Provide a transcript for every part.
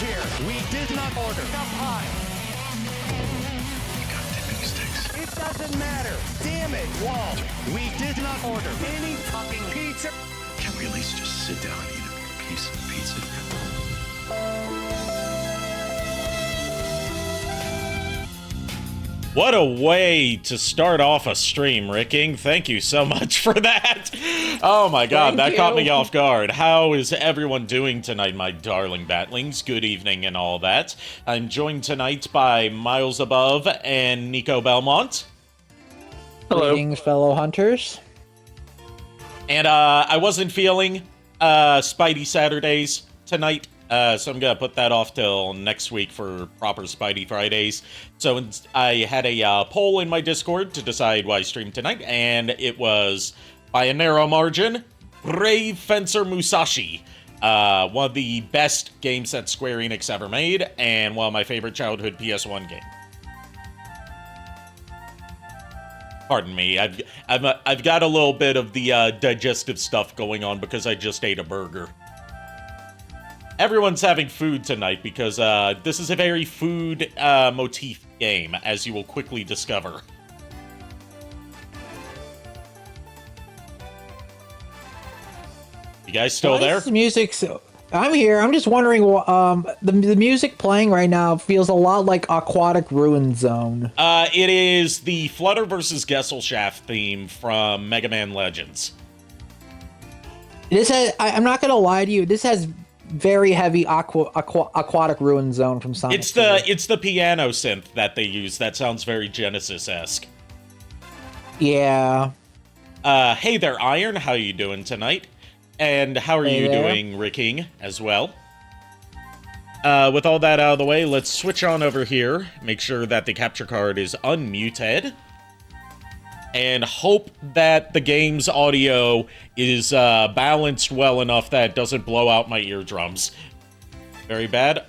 here. We did not order. Up high. You got dipping sticks. It doesn't matter. Damn it, Walt. We did not order any fucking pizza. Can't we at least just sit down and eat a piece of pizza? What a way to start off a stream, Ricking. Thank you so much for that. Oh my god, that caught me off guard. How is everyone doing tonight, my darling batlings? Good evening and all that. I'm joined tonight by Miles Above and Nico Belmont. Hello. Greetings, fellow hunters. And I wasn't feeling Spidey Saturdays tonight. So I'm gonna put that off till next week for proper Spidey Fridays. So I had a poll in my Discord to decide why I streamed tonight, and it was, by a narrow margin, Brave Fencer Musashi. One of the best games that Square Enix ever made, and one of my favorite childhood PS1 games. Pardon me, I've got a little bit of the digestive stuff going on because I just ate a burger. Everyone's having food tonight because this is a very food motif game, as you will quickly discover. You guys still there? This music. I'm here. I'm just wondering. The music playing right now feels a lot like Aquatic Ruin Zone. It is the Flutter vs. Gesellschaft theme from Mega Man Legends. This has. I'm not gonna lie to you. This has very heavy Aquatic Ruin Zone from Sonic. It's the piano synth that they use. That sounds very Genesis-esque. Yeah. Hey there, Iron. How you doing tonight? And how are you doing, Ricking, as well? With all that out of the way, let's switch on over here. Make sure that the capture card is unmuted. And hope that the game's audio is balanced well enough that it doesn't blow out my eardrums. Very bad.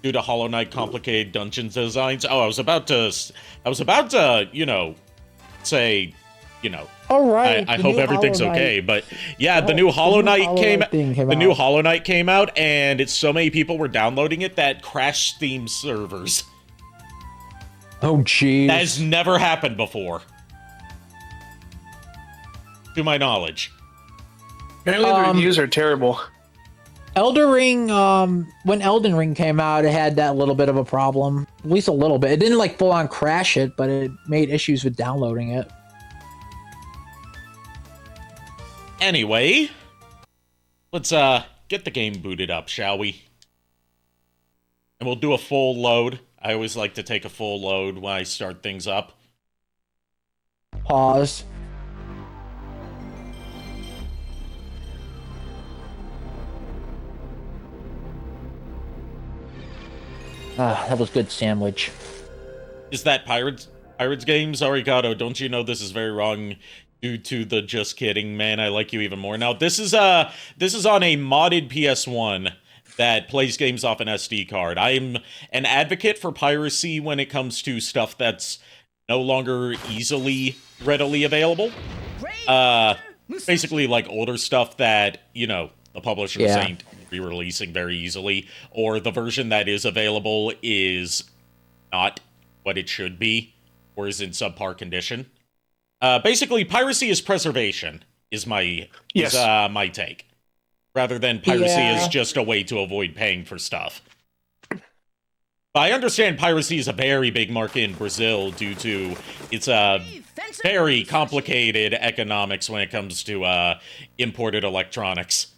Due to Hollow Knight complicated dungeons designs. Oh, I was about to, you know, say, you know, all right. I hope everything's okay, but yeah, the new Hollow Knight came out, and it's so many people were downloading it that crashed Steam servers. Oh, jeez. That has never happened before, to my knowledge. Apparently the reviews are terrible. Elden Ring, when Elden Ring came out, it had that little bit of a problem. At least a little bit. It didn't like full on crash it, but it made issues with downloading it. Anyway, let's get the game booted up, shall we? And we'll do a full load. I always like to take a full load when I start things up. Pause. Ah, that was good sandwich. Is that Pirates games? Arikado, don't you know this is very wrong due to the just kidding, man, I like you even more. Now, this is on a modded PS1 that plays games off an SD card. I'm an advocate for piracy when it comes to stuff that's no longer readily available. Basically, like older stuff that, you know, the publishers ain't re-releasing very easily, or the version that is available is not what it should be, or is in subpar condition. Basically, piracy is preservation, is my take. Rather than piracy is just a way to avoid paying for stuff. But I understand piracy is a very big market in Brazil due to its very complicated economics when it comes to imported electronics.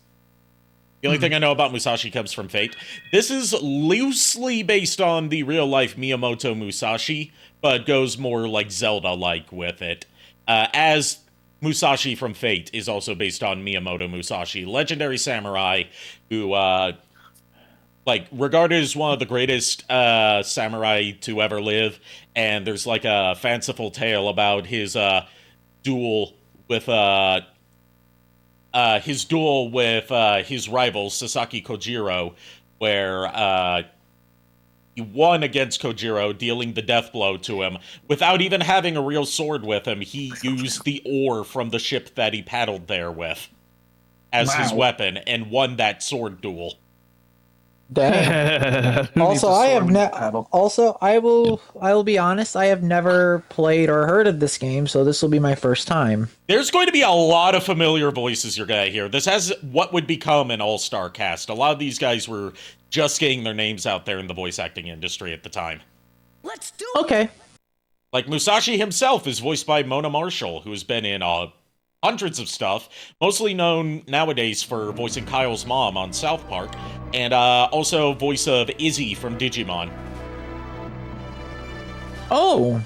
The only thing I know about Musashi comes from Fate. This is loosely based on the real-life Miyamoto Musashi, but goes more like Zelda-like with it. As Musashi from Fate is also based on Miyamoto Musashi, legendary samurai who, regarded as one of the greatest samurai to ever live, and there's like a fanciful tale about his duel with his rival Sasaki Kojiro, where he won against Kojiro, dealing the death blow to him. Without even having a real sword with him, he used the oar from the ship that he paddled there with as his weapon, and won that sword duel. Dang. Who needs Also, a I sword have when you paddle? Also, I will be honest. I have never played or heard of this game, so this will be my first time. There's going to be a lot of familiar voices you're going to hear. This has what would become an all-star cast. A lot of these guys were just getting their names out there in the voice acting industry at the time. Let's do Okay. Like Musashi himself is voiced by Mona Marshall, who has been in hundreds of stuff, mostly known nowadays for voicing Kyle's mom on South Park, and also voice of Izzy from Digimon. Oh.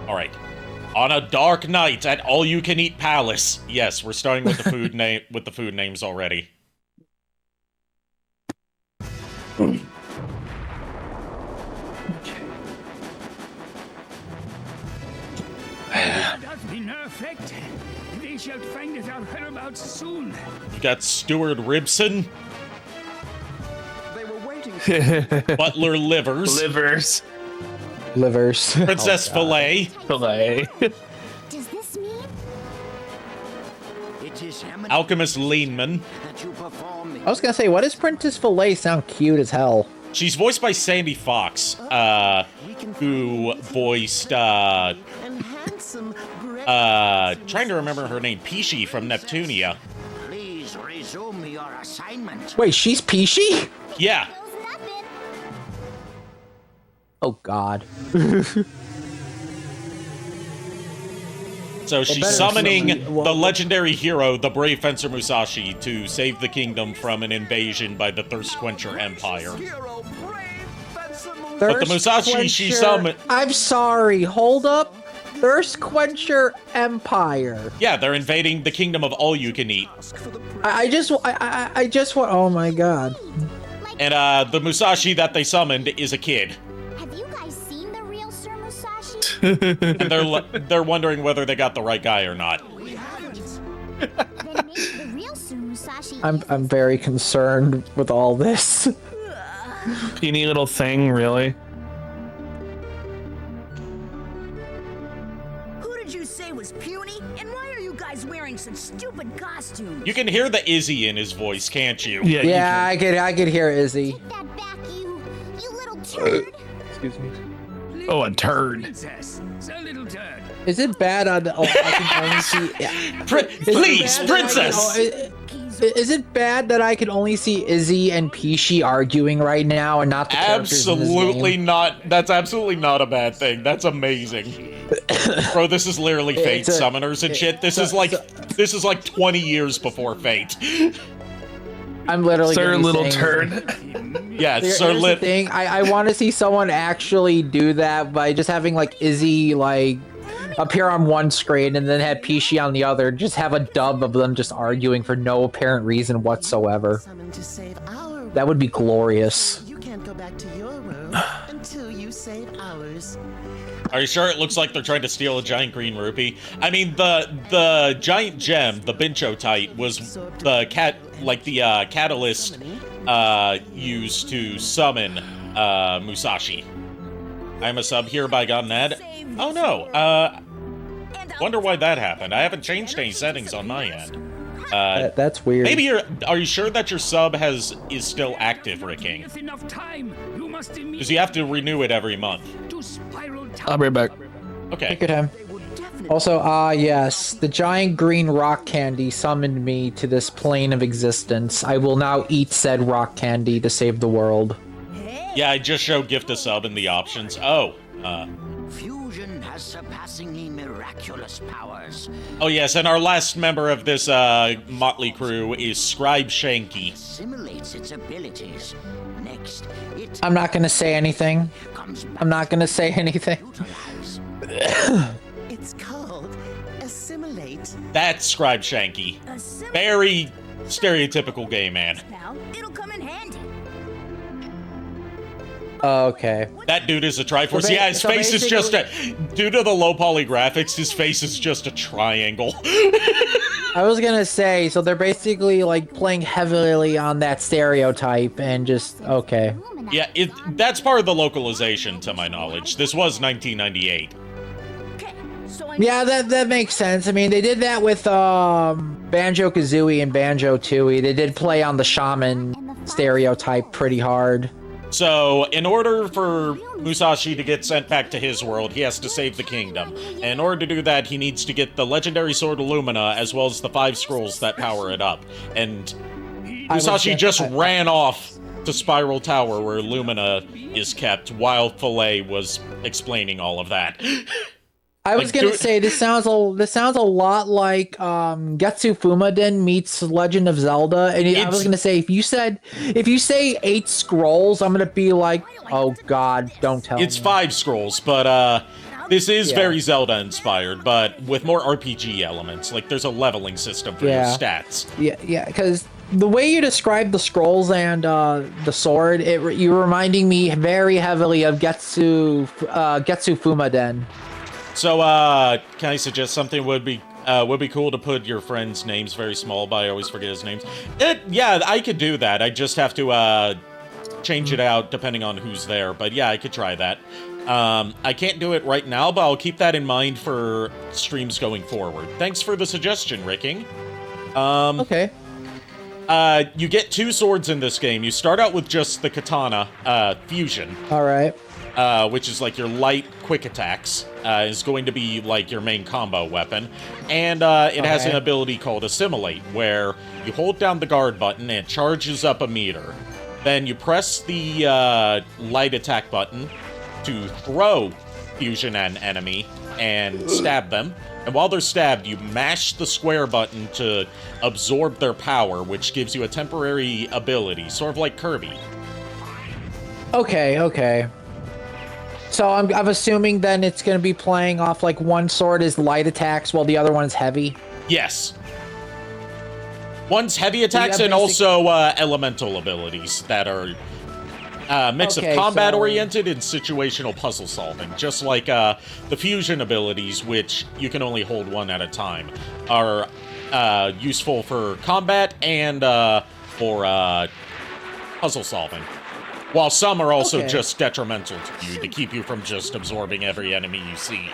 All right. On a dark night at All You Can Eat Palace. Yes, we're starting with the food with the food names already. That's been effect. They shall find it out whereabouts soon. You got Steward Ribson, They were waiting. Butler Livers, Livers. Princess Filet, Filet. Does this mean? It is eminent Alchemist Leanman. that you perform I was gonna say, what does Princess Filet sound cute as hell? She's voiced by Sandy Fox, who voiced, and handsome great. trying to remember her name, Pishi from Neptunia. Please resume your assignment. Wait, she's Peachy? Yeah, Knows nothing. Oh God. so she's better summoning somebody- the legendary hero, the brave Fencer Musashi, to save the kingdom from an invasion by the Thirst Quencher Empire. Hero, brave Fencer Musashi. But the Musashi she summoned... I'm sorry. Hold up. Thirst Quencher Empire. Yeah, they're invading the kingdom of All You Can Eat. I just want. Oh my God. And the Musashi that they summoned is a kid. Have you guys seen the real Sir Musashi? And they're wondering whether they got the right guy or not. Then maybe the real Sir Musashi. I'm very concerned with all this. Puny little thing, really? Who did you say was puny? And why are you guys wearing such stupid costumes? You can hear the Izzy in his voice, can't you? Yeah. Yeah, I could hear Izzy. Take that back, you little turd. Excuse me. Oh, a turd. Princess, a little turd. Is it bad on? Oh, I can only see. Yeah. Please, princess! Is it bad that I can only see Izzy and Peachy arguing right now and not the characters in this Absolutely game? not. That's absolutely not a bad thing. That's amazing. Bro, this is literally Fate It's a- summoners and shit. This is like 20 years before Fate. I'm literally Sir gonna be Little saying- Turd. Yeah, Here's Sir the Lit. thing. I want to see someone actually do that by just having like Izzy like appear on one screen and then have Peachy on the other. Just have a dub of them just arguing for no apparent reason whatsoever. Summoned to save our That would be glorious. You can't go back to your room until you save ours. Are you sure it looks like they're trying to steal a giant green rupee? I mean, the giant gem, the Binchotite, was the catalyst used to summon Musashi. I'm a sub here by God Ned. Oh no. Wonder why that happened. I haven't changed any settings on my end. That's weird. Maybe are you sure that your sub is still active, Ricking? If enough time, you must Because you have to renew it every month. to spiral I'll be right back. Okay. Take your time. Also, yes, the giant green rock candy summoned me to this plane of existence. I will now eat said rock candy to save the world. Yeah, I just showed gift a sub in the options. Oh, Fusion has surpassingly miraculous powers. oh yes, and our last member of this motley crew is Scribe Shanky. Assimilates its abilities. Next, it I'm not gonna say anything. comes back I'm not gonna say anything. It's called assimilate. That's Scribe Shanky. Assimilate. Very stereotypical gay man. Now, it'll come in handy. Okay. That dude is a Triforce. So ba- Yeah, his so face is just a... basically- Due to the low poly graphics, his face is just a triangle. I was gonna say, so they're basically like playing heavily on that stereotype and just okay. Yeah, that's part of the localization, to my knowledge. This was 1998. Okay, So I Yeah, that makes sense. I mean, they did that with Banjo-Kazooie and Banjo-Tooie. They did play on the shaman stereotype pretty hard. So, in order for Musashi to get sent back to his world, he has to save the kingdom. And in order to do that, he needs to get the legendary sword Illumina, as well as the 5 scrolls that power it up. And Musashi just ran off to Spiral Tower, where Illumina is kept, while Filet was explaining all of that. I was gonna say this sounds a lot like Getsu Fumaden meets Legend of Zelda, and I was gonna say if you say 8 scrolls, I'm gonna be like, oh god, don't tell me. It's 5 scrolls, but this is very Zelda inspired, but with more RPG elements. Like there's a leveling system for your stats. Yeah, because the way you describe the scrolls and the sword, you're reminding me very heavily of Getsu Fumaden. So, can I suggest something would be cool to put your friends' names very small, but I always forget his names. Yeah, I could do that. I just have to, change it out depending on who's there. But yeah, I could try that. I can't do it right now, but I'll keep that in mind for streams going forward. Thanks for the suggestion, Ricking. Okay. You get 2 swords in this game. You start out with just the katana, fusion. Alright. Which is like your light quick attacks, is going to be like your main combo weapon. And it has an ability called Assimilate, where you hold down the guard button and it charges up a meter. Then you press the light attack button to throw fusion at an enemy and stab them. And while they're stabbed, you mash the square button to absorb their power, which gives you a temporary ability, sort of like Kirby. Okay. So I'm assuming then it's going to be playing off like one sword is light attacks while the other one's heavy? Yes. One's heavy attacks and also elemental abilities that are a mix of combat-oriented and situational puzzle solving. Just like the fusion abilities, which you can only hold one at a time, are useful for combat and for puzzle solving. While some are also just detrimental to you to keep you from just absorbing every enemy you see.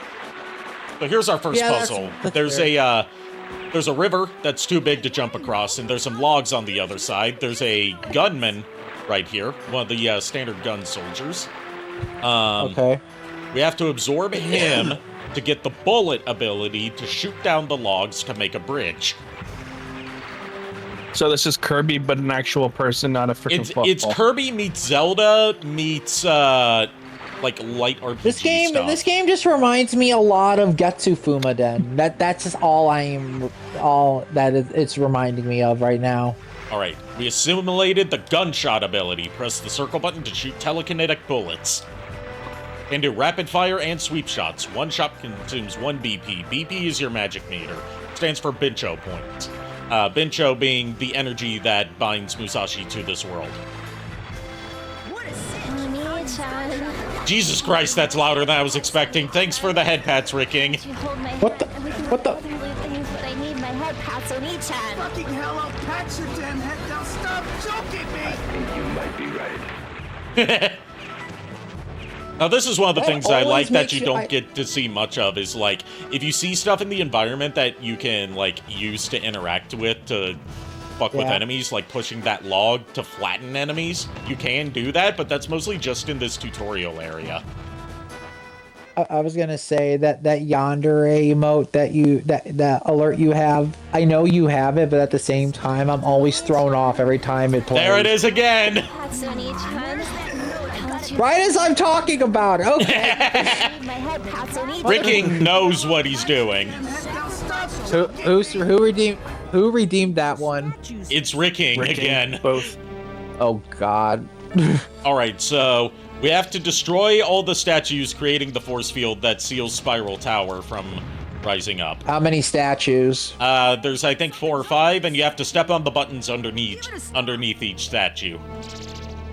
So here's our first puzzle. There's a river that's too big to jump across, and there's some logs on the other side. There's a gunman right here, one of the standard gun soldiers. We have to absorb him to get the bullet ability to shoot down the logs to make a bridge. So this is Kirby, but an actual person, not a freaking football. It's Kirby meets Zelda meets like light RPG stuff. This game just reminds me a lot of Getsu Fumaden. That's just all it's reminding me of right now. All right, we assimilated the gunshot ability. Press the circle button to shoot telekinetic bullets. Can do rapid fire and sweep shots. One shot consumes 1 BP. BP is your magic meter. Stands for Bincho points. Bincho being the energy that binds Musashi to this world. Jesus Christ, that's louder than I was expecting. Thanks for the head pats, Ricking. What the? I need my head pats on each hand. Fucking hell, I'll pat your damn head down. Stop joking me! I think you might be right. Now, this is one of the things I like that you don't get to see much of, is, like, if you see stuff in the environment that you can, like, use to interact with to fuck with enemies, like pushing that log to flatten enemies, you can do that, but that's mostly just in this tutorial area. I was gonna say that yandere emote that alert you have, I know you have it, but at the same time, I'm always thrown off every time it plays. There it is again! Pats on each hand. Right as I'm talking about it. Okay. Ricking knows what he's doing. Who redeemed that one? It's Ricking again. Both. Oh God. All right, so we have to destroy all the statues, creating the force field that seals Spiral Tower from rising up. How many statues? There's I think 4 or 5, and you have to step on the buttons underneath each statue.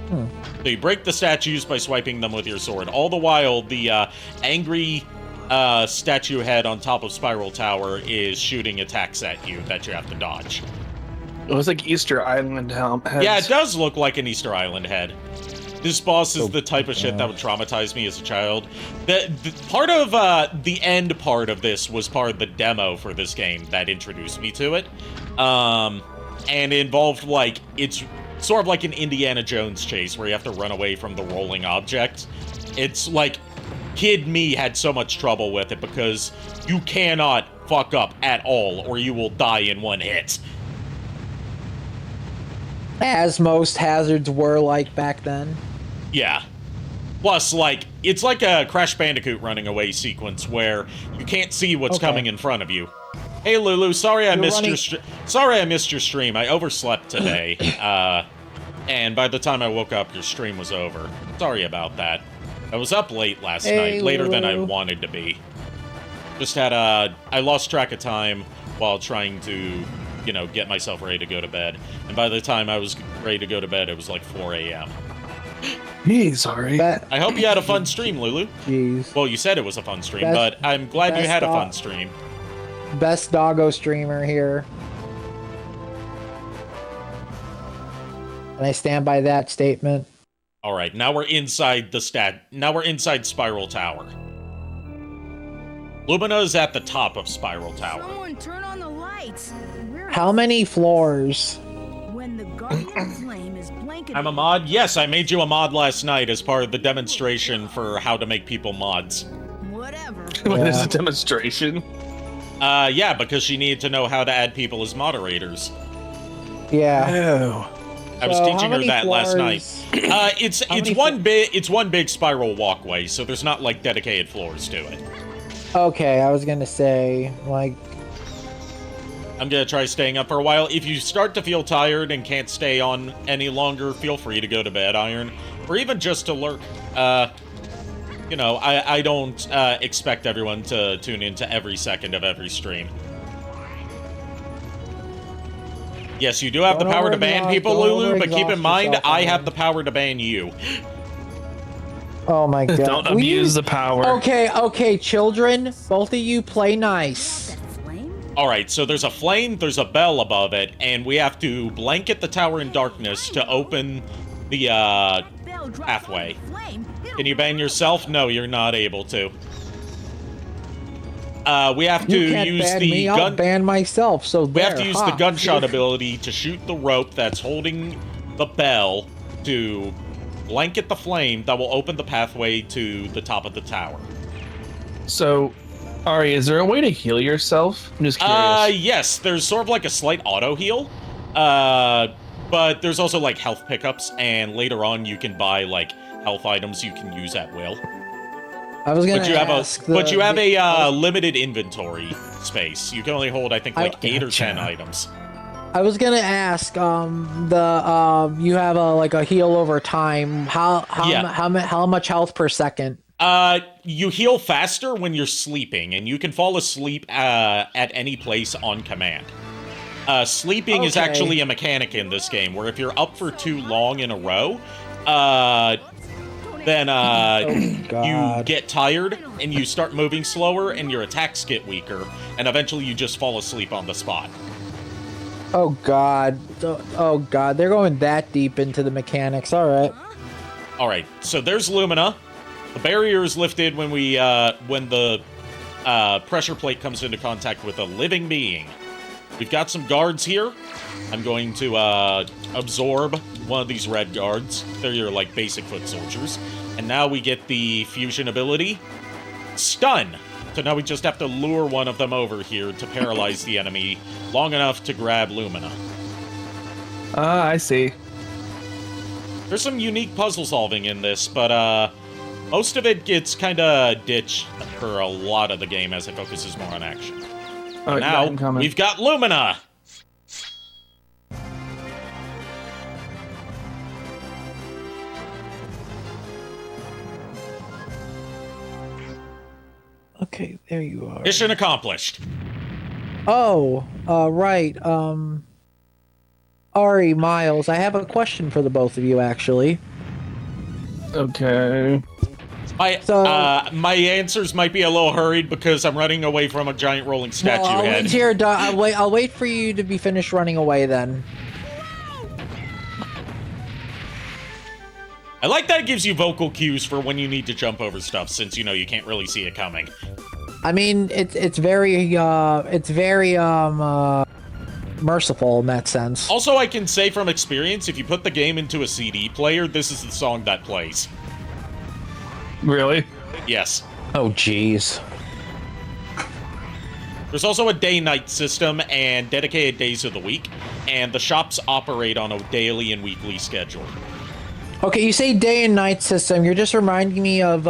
So you break the statues by swiping them with your sword. All the while, the angry statue head on top of Spiral Tower is shooting attacks at you that you have to dodge. It was like Easter Island heads. Yeah, it does look like an Easter Island head. This boss is the type of shit that would traumatize me as a child. The part of the end part of this was part of the demo for this game that introduced me to it. And it involved, like, it's sort of like an Indiana Jones chase where you have to run away from the rolling object. It's like, kid me had so much trouble with it because you cannot fuck up at all or you will die in one hit. As most hazards were like back then. Yeah. Plus, like, it's like a Crash Bandicoot running away sequence where you can't see what's coming in front of you. Hey, Lulu, sorry I missed your stream. I overslept today. And by the time I woke up, your stream was over. Sorry about that. I was up late last night, later than I wanted to be. Just had I lost track of time while trying to, you know, get myself ready to go to bed. And by the time I was ready to go to bed, it was like 4 a.m. Sorry. I hope you had a fun stream, Lulu. Jeez. Well, you said it was a fun stream, but I'm glad you had a fun stream. Best doggo streamer here. And I stand by that statement. All right, now we're inside Now we're inside Spiral Tower. Lumina is at the top of Spiral Tower. Someone turn on the lights. How many floors? When the guardian flame is blanketed. I'm a mod? Yes, I made you a mod last night as part of the demonstration for how to make people mods. Whatever. What is a demonstration? Yeah, because she needed to know how to add people as moderators. Yeah. Oh. I was teaching her that last night. floors? It's one big spiral walkway, so there's not like dedicated floors to it. Okay, I was gonna say, like... I'm gonna try staying up for a while. If you start to feel tired and can't stay on any longer, feel free to go to bed, Iron. Or even just to lurk. You know, I don't expect everyone to tune into every second of every stream. Yes, you do have the power to ban people, Lulu, but keep in mind, I have the power to ban you. Oh my god. Don't abuse the power. Okay, children, both of you play nice. Alright, so there's a flame, there's a bell above it, and we have to blanket the tower in darkness to open the pathway. Can you ban yourself? No, you're not able to. We have to use the gun. I'll ban myself. So we have to use the gunshot ability to shoot the rope that's holding the bell to blanket the flame that will open the pathway to the top of the tower. So, Ari, is there a way to heal yourself? I'm just curious. Yes, there's sort of like a slight auto heal. But there's also like health pickups, and later on you can buy like health items you can use at will. I was gonna but you have a limited inventory space. You can only hold, I think, like 8 or 10 items. I was gonna ask, you have a heal over time. How much health per second? You heal faster when you're sleeping, and you can fall asleep at any place on command. Sleeping is actually a mechanic in this game, where if you're up for too long in a row, then you get tired and you start moving slower and your attacks get weaker, and eventually you just fall asleep on the spot. Oh god, they're going that deep into the mechanics. Alright, so there's Lumina. The barrier is lifted when the pressure plate comes into contact with a living being. We've got some guards here. I'm going to absorb one of these red guards. They're your like basic foot soldiers. And now we get the fusion ability, Stun. So now we just have to lure one of them over here to paralyze the enemy long enough to grab Lumina. I see. There's some unique puzzle solving in this, but most of it gets kind of ditched for a lot of the game as it focuses more on action. Oh, now we've got Lumina. okay, there you are. Mission accomplished. Oh, right. Ari, Miles, I have a question for the both of you, actually. Okay. My answers might be a little hurried because I'm running away from a giant rolling statue head. I'll wait for you to be finished running away then. I like that it gives you vocal cues for when you need to jump over stuff, since you can't really see it coming. I mean, it's very merciful in that sense. Also, I can say from experience, if you put the game into a CD player, this is the song that plays. Really? Yes. Oh, jeez. There's also a day-night system and dedicated days of the week, and the shops operate on a daily and weekly schedule. Okay, you say day and night system. You're just reminding me of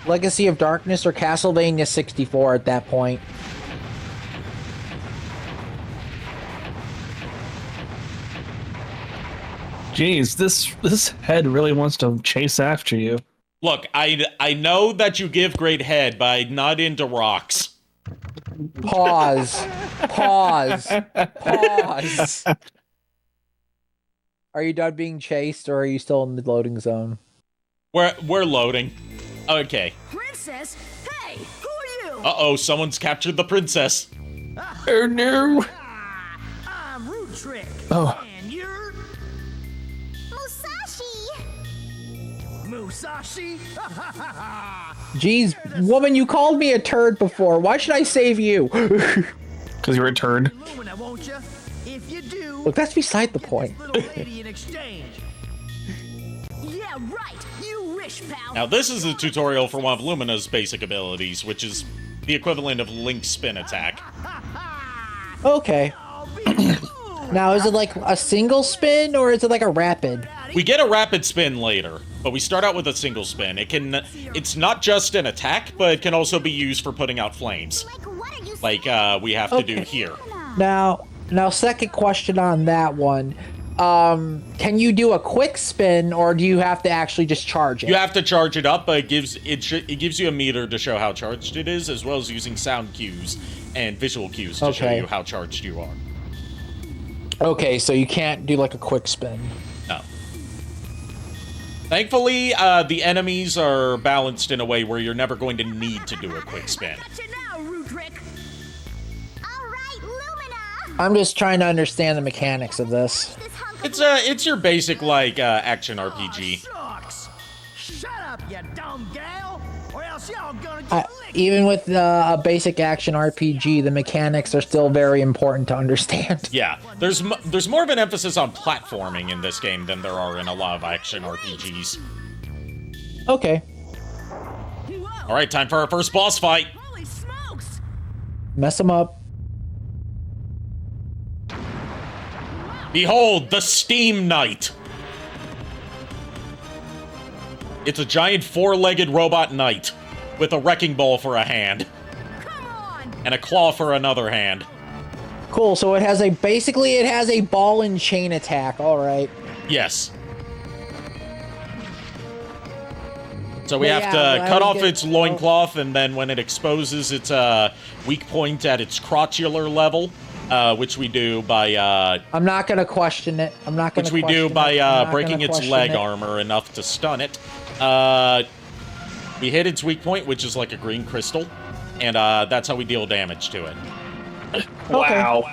Legacy of Darkness or Castlevania 64 at that point. Jeez, this head really wants to chase after you. Look, I know that you give great head, but I'm not into rocks. Pause. Pause. Pause. Are you done being chased, or are you still in the loading zone? We're loading. Okay. Princess? Hey, who are you? Uh-oh, someone's captured the princess. Oh no! I'm Root Trick. Oh. And you're Musashi! Musashi? Jeez, woman, you called me a turd before. Why should I save you? Because you're a turd. Lumina, won't you? If you do, Look, that's beside the point. little lady in exchange. Yeah, right. You wish, pal. Now, this is a tutorial for one of Lumina's basic abilities, which is the equivalent of Link's spin attack. Okay. Now, is it like a single spin, or is it like a rapid? We get a rapid spin later, but we start out with a single spin. It's not just an attack, but it can also be used for putting out flames, like we have to do here. Now, second question on that one. Can you do a quick spin, or do you have to actually just charge it? You have to charge it up, but it gives you a meter to show how charged it is, as well as using sound cues and visual cues to show you how charged you are. Okay, so you can't do like a quick spin. No. Thankfully, the enemies are balanced in a way where you're never going to need to do a quick spin. Gotcha now, Root Trick. Alright, Lumina! I'm just trying to understand the mechanics of this. It's your basic like action RPG. Shucks. Shut up, you dumb gal, or else y'all gonna get licked. Even with a basic action RPG, the mechanics are still very important to understand. Yeah, there's more of an emphasis on platforming in this game than there are in a lot of action RPGs. Okay. All right, time for our first boss fight. Holy smokes! Mess them up. Behold, the Steam Knight. It's a giant four-legged robot knight with a wrecking ball for a hand. Come on! And a claw for another hand. Cool, so it has a ball and chain attack, alright. Yes. So we have to cut off its loincloth, and then when it exposes its weak point at its crotchular level, which we do by... I'm not going to question it. I'm not going to Which we do by breaking its leg armor armor enough to stun it. We hit its weak point, which is like a green crystal, and that's how we deal damage to it. Wow.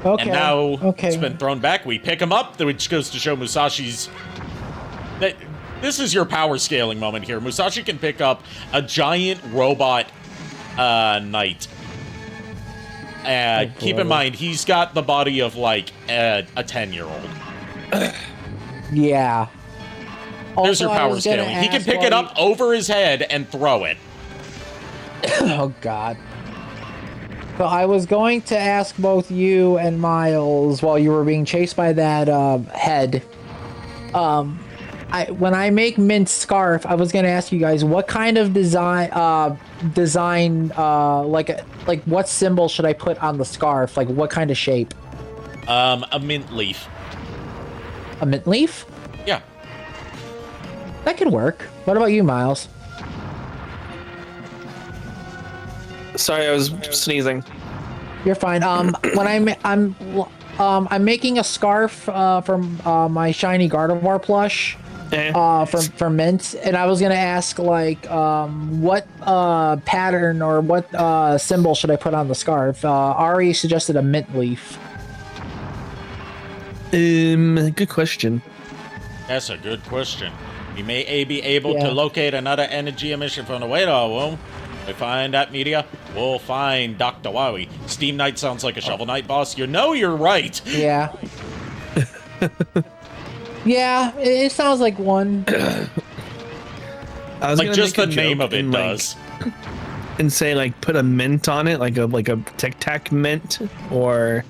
Okay. And now it's been thrown back. We pick him up, which goes to show Musashi's... This is your power scaling moment here. Musashi can pick up a giant robot knight. Keep in mind, he's got the body of, like, a 10-year-old. Yeah. There's Also, your power scaling. He can pick it up over his head and throw it. Oh, God. So I was going to ask both you and Miles while you were being chased by that head. When I make Mint's scarf, I was going to ask you guys what kind of design, like what symbol should I put on the scarf? Like what kind of shape? A mint leaf. A mint leaf? Yeah. That could work. What about you, Miles? Sorry, I was sneezing. You're fine. When I'm making a scarf from my shiny Gardevoir plush. From Mint, and I was gonna ask like what pattern or what symbol should I put on the scarf? Ari suggested a mint leaf. Good question. That's a good question. We may be able Yeah. to locate another energy emission from the radar room. We find that media, we'll find Dr. Wowie. Steam Knight sounds like a Shovel Knight boss. You know you're right. Yeah. Yeah, it sounds like one. I was Like gonna just the make a name joke of it and, does. and say like put a mint on it, like a Tic Tac mint, or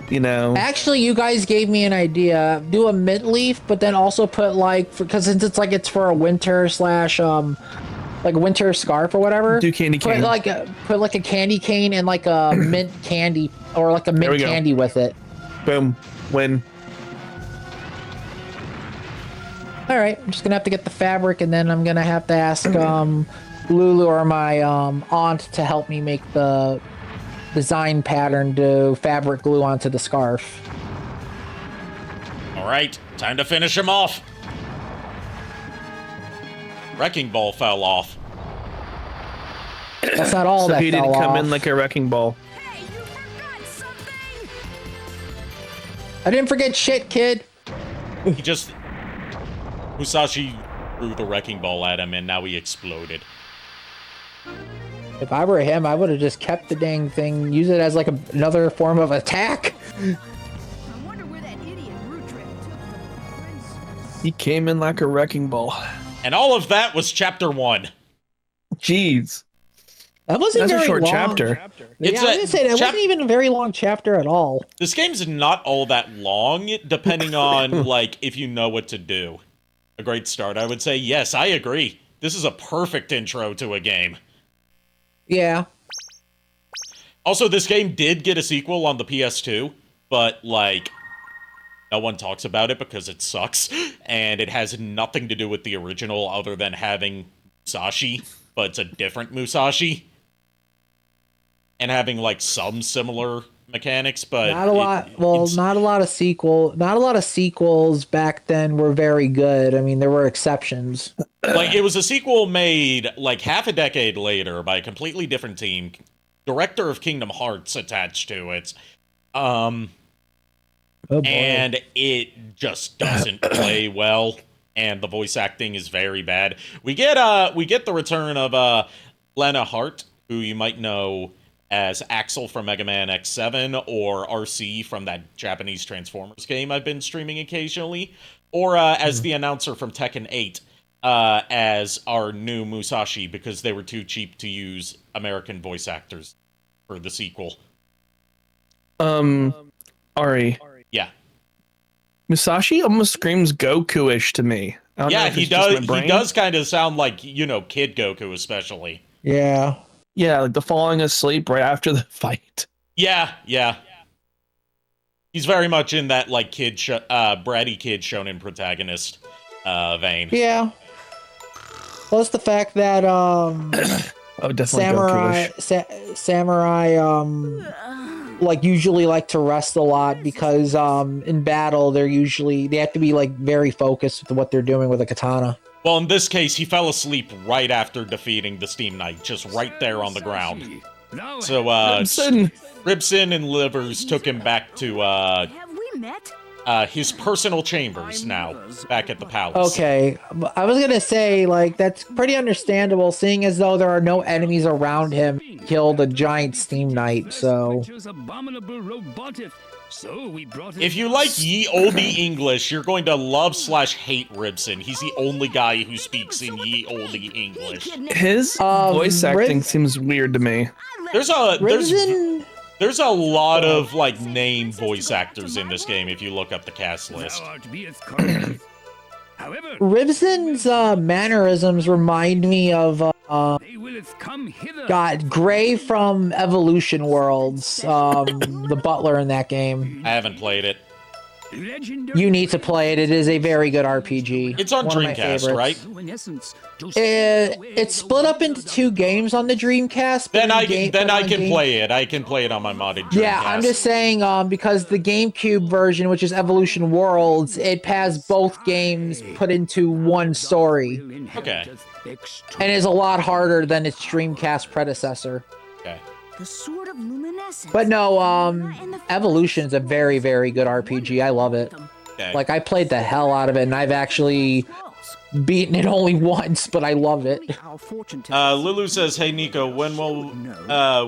you know. Actually, you guys gave me an idea. Do a mint leaf, but then also put like, because since it's like it's for a winter slash like winter scarf or whatever. Do candy cane. Put like a candy cane and like a mint candy or like a mint candy with it. Boom. Win. All right, I'm just gonna have to get the fabric, and then I'm gonna have to ask Lulu or my aunt to help me make the design pattern to fabric glue onto the scarf. All right, time to finish him off. Wrecking ball fell off. That's not all So that he fell didn't come off. in like a wrecking ball. Hey, you forgot something! I didn't forget shit, kid. He just... Musashi threw the wrecking ball at him, and now he exploded. If I were him, I would have just kept the dang thing, use it as like another form of attack. I wonder where that idiot root trip took the princess. He came in like a wrecking ball. And all of that was Chapter 1. Jeez. That wasn't That's very a short long. chapter. Yeah, I was gonna say that wasn't even a very long chapter at all. This game's not all that long, depending on, like, if you know what to do. A great start, I would say. Yes, I agree. This is a perfect intro to a game. Yeah. Also, this game did get a sequel on the PS2, but, like, no one talks about it because it sucks, and it has nothing to do with the original other than having Musashi, but it's a different Musashi. And having, like, some similar mechanics, but Not a lot. Not a lot of sequels back then were very good. I mean, there were exceptions. Like, it was a sequel made, like, half a decade later by a completely different team. Director of Kingdom Hearts attached to it. Oh boy. And it just doesn't play well, and the voice acting is very bad. We get the return of Lena Hart, who you might know as Axel from Mega Man X7, or RC from that Japanese Transformers game I've been streaming occasionally, or as the announcer from Tekken 8, as our new Musashi, because they were too cheap to use American voice actors for the sequel. Ari. Yeah. Musashi almost screams Goku-ish to me. I don't know Yeah, if he it's just my does. brain. He does kind of sound like, you know, Kid Goku, especially. Yeah. Yeah, like the falling asleep right after the fight. Yeah. He's very much in that, like, bratty kid shonen protagonist vein. Yeah. Plus the fact that Oh, definitely Goku-ish. samurai like usually like to rest a lot because in battle they have to be like very focused with what they're doing with a katana. Well, in this case, he fell asleep right after defeating the Steam Knight, just right there on the ground. So, Ribson and Livers took him back to, Have we met? his personal chambers now, back at the palace. Okay, I was gonna say, like, that's pretty understandable, seeing as though there are no enemies around him. Killed a giant Steam Knight, so... If you like ye olde English, you're going to love/hate Ribson. He's the only guy who speaks in ye olde English. His voice acting seems weird to me. There's a lot of, like, name voice actors in this game if you look up the cast list. Ribson's mannerisms remind me of Gray from Evolution Worlds, the butler in that game. I haven't played it. You need to play it. It is a very good RPG. It's on Dreamcast, right? It's split up into 2 games on the Dreamcast. Then I can play it. I can play it on my modded Dreamcast. Yeah, I'm just saying because the GameCube version, which is Evolution Worlds, it has both games put into one story. Okay. And is a lot harder than its Dreamcast predecessor. Okay. The Sword of Luminescence. But no, Evolution's a very, very good RPG. I love it. Okay. Like, I played the hell out of it, and I've actually beaten it only once, but I love it. Lulu says, "Hey Nico, when will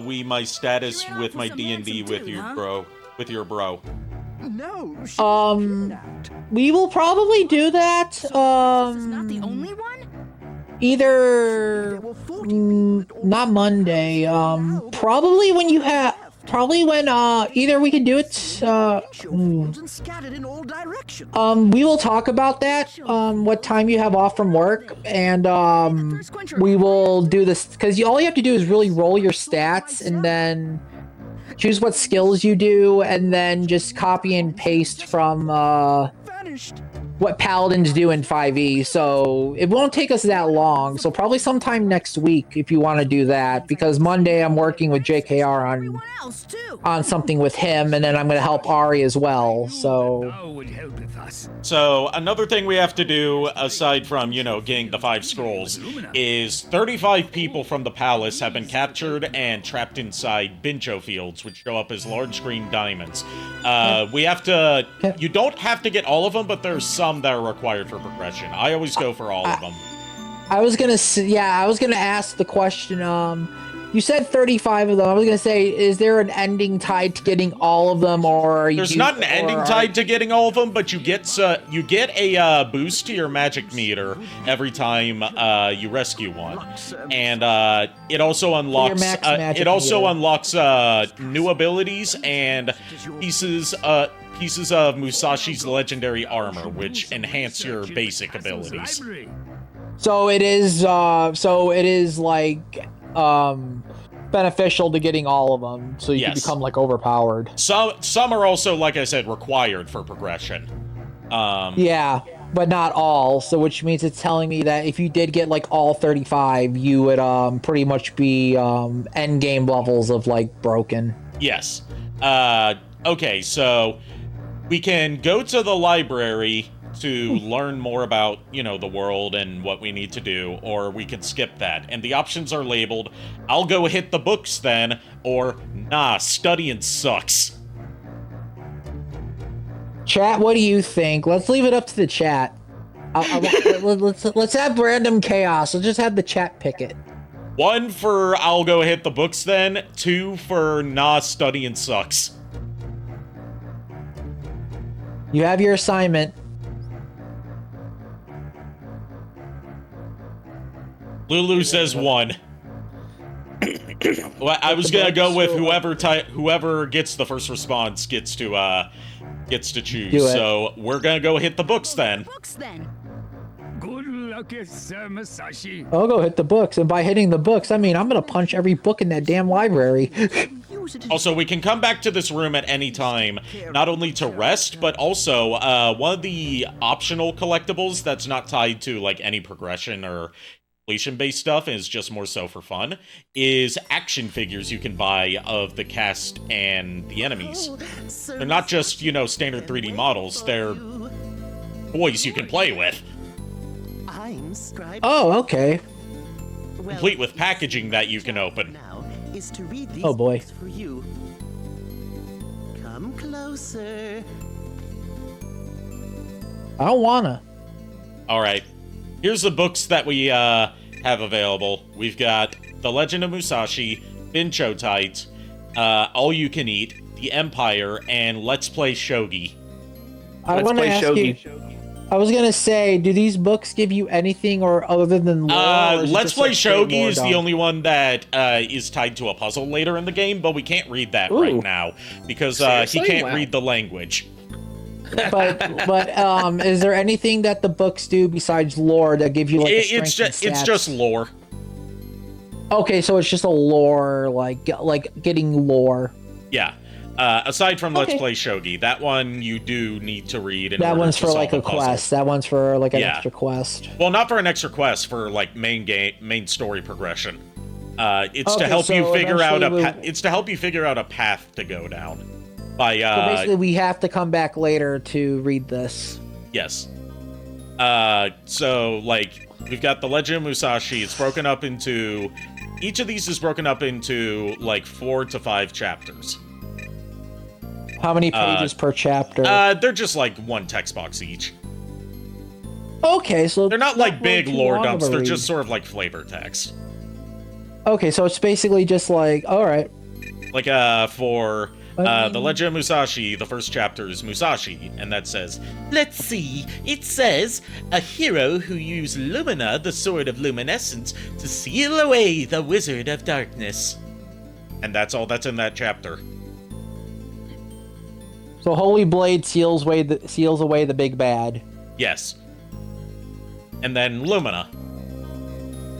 we my status with my D&D with you, bro? With your bro?" We will probably do that. Not the only one? Either not Monday. Probably when you have. Probably when either we can do it. We will talk about that. What time you have off from work, and we will do this because all you have to do is really roll your stats and then choose what skills you do, and then just copy and paste from what paladins do in 5e. So it won't take us that long. So probably sometime next week if you want to do that, because Monday I'm working with JKR on something with him, and then I'm going to help Ari as well. So another thing we have to do, aside from, getting the 5 scrolls, is 35 people from the palace have been captured and trapped inside Bincho fields, which show up as large green diamonds. We have to... You don't have to get all of them, but there's some that are required for progression. I always go for all of them. I was gonna ask the question, you said 35 of them. I was gonna say, is there an ending tied to getting all of them, or there's not an ending tied to getting all of them, but you get a boost to your magic meter every time you rescue one, and it also unlocks new abilities and pieces of Musashi's legendary armor, which enhance your basic abilities. So it is like beneficial to getting all of them, so you can become like overpowered. Some are also, like I said, required for progression. Yeah, but not all. So which means it's telling me that if you did get like all 35, you would pretty much be end game levels of like broken. Yes. Okay, so we can go to the library to learn more about, the world and what we need to do, or we can skip that. And the options are labeled, "I'll go hit the books then," or "Nah, studying sucks." Chat, what do you think? Let's leave it up to the chat. Let's have random chaos. Let's just have the chat pick it. 1 for "I'll go hit the books then," 2 for "Nah, studying sucks." You have your assignment. Lulu says 1. Well, I was gonna go with whoever gets the first response gets to choose. So we're gonna go hit the books then. Good luck, Sir Musashi. I'll go hit the books, and by hitting the books, I mean I'm gonna punch every book in that damn library. Also, we can come back to this room at any time, not only to rest, but also one of the optional collectibles that's not tied to like any progression or completion-based stuff, is just more so for fun, is action figures you can buy of the cast and the enemies. They're not just, standard 3D models, they're toys you can play with. Oh, okay. Complete with packaging that you can open. Oh boy. Come closer. I don't wanna. Alright. Here's the books that we have available. We've got The Legend of Musashi, Bincho Tight, All You Can Eat, The Empire, and Let's Play Shogi. I want to ask you. I was gonna say, do these books give you anything or other than lore? Let's Play Shogi is the only one that is tied to a puzzle later in the game, but we can't read that right now because he can't read the language. But is there anything that the books do besides lore that give you like it's just lore. Okay, so it's just a lore, like getting lore. Yeah. Aside from Let's Play Shogi, that one you do need to read. That one's for like a quest. That one's for like an extra quest. Well, not for an extra quest, for like main story progression. It's to help you figure out it's to help you figure out a path to go down. So basically, we have to come back later to read this. Yes. So like we've got The Legend of Musashi. It's broken up into each of these is broken up into like 4 to 5 chapters. How many pages per chapter? They're just like one text box each. Okay, so They're not like big really too lore long of dumps. a They're read. just sort of like flavor text. Okay, so it's basically just like, all right. Like, for The Legend of Musashi, the first chapter is Musashi, and that says, let's see, it says, a hero who used Lumina, the Sword of Luminescence, to seal away the Wizard of Darkness. And that's all that's in that chapter. So Holy Blade seals away the big bad. Yes. And then Lumina.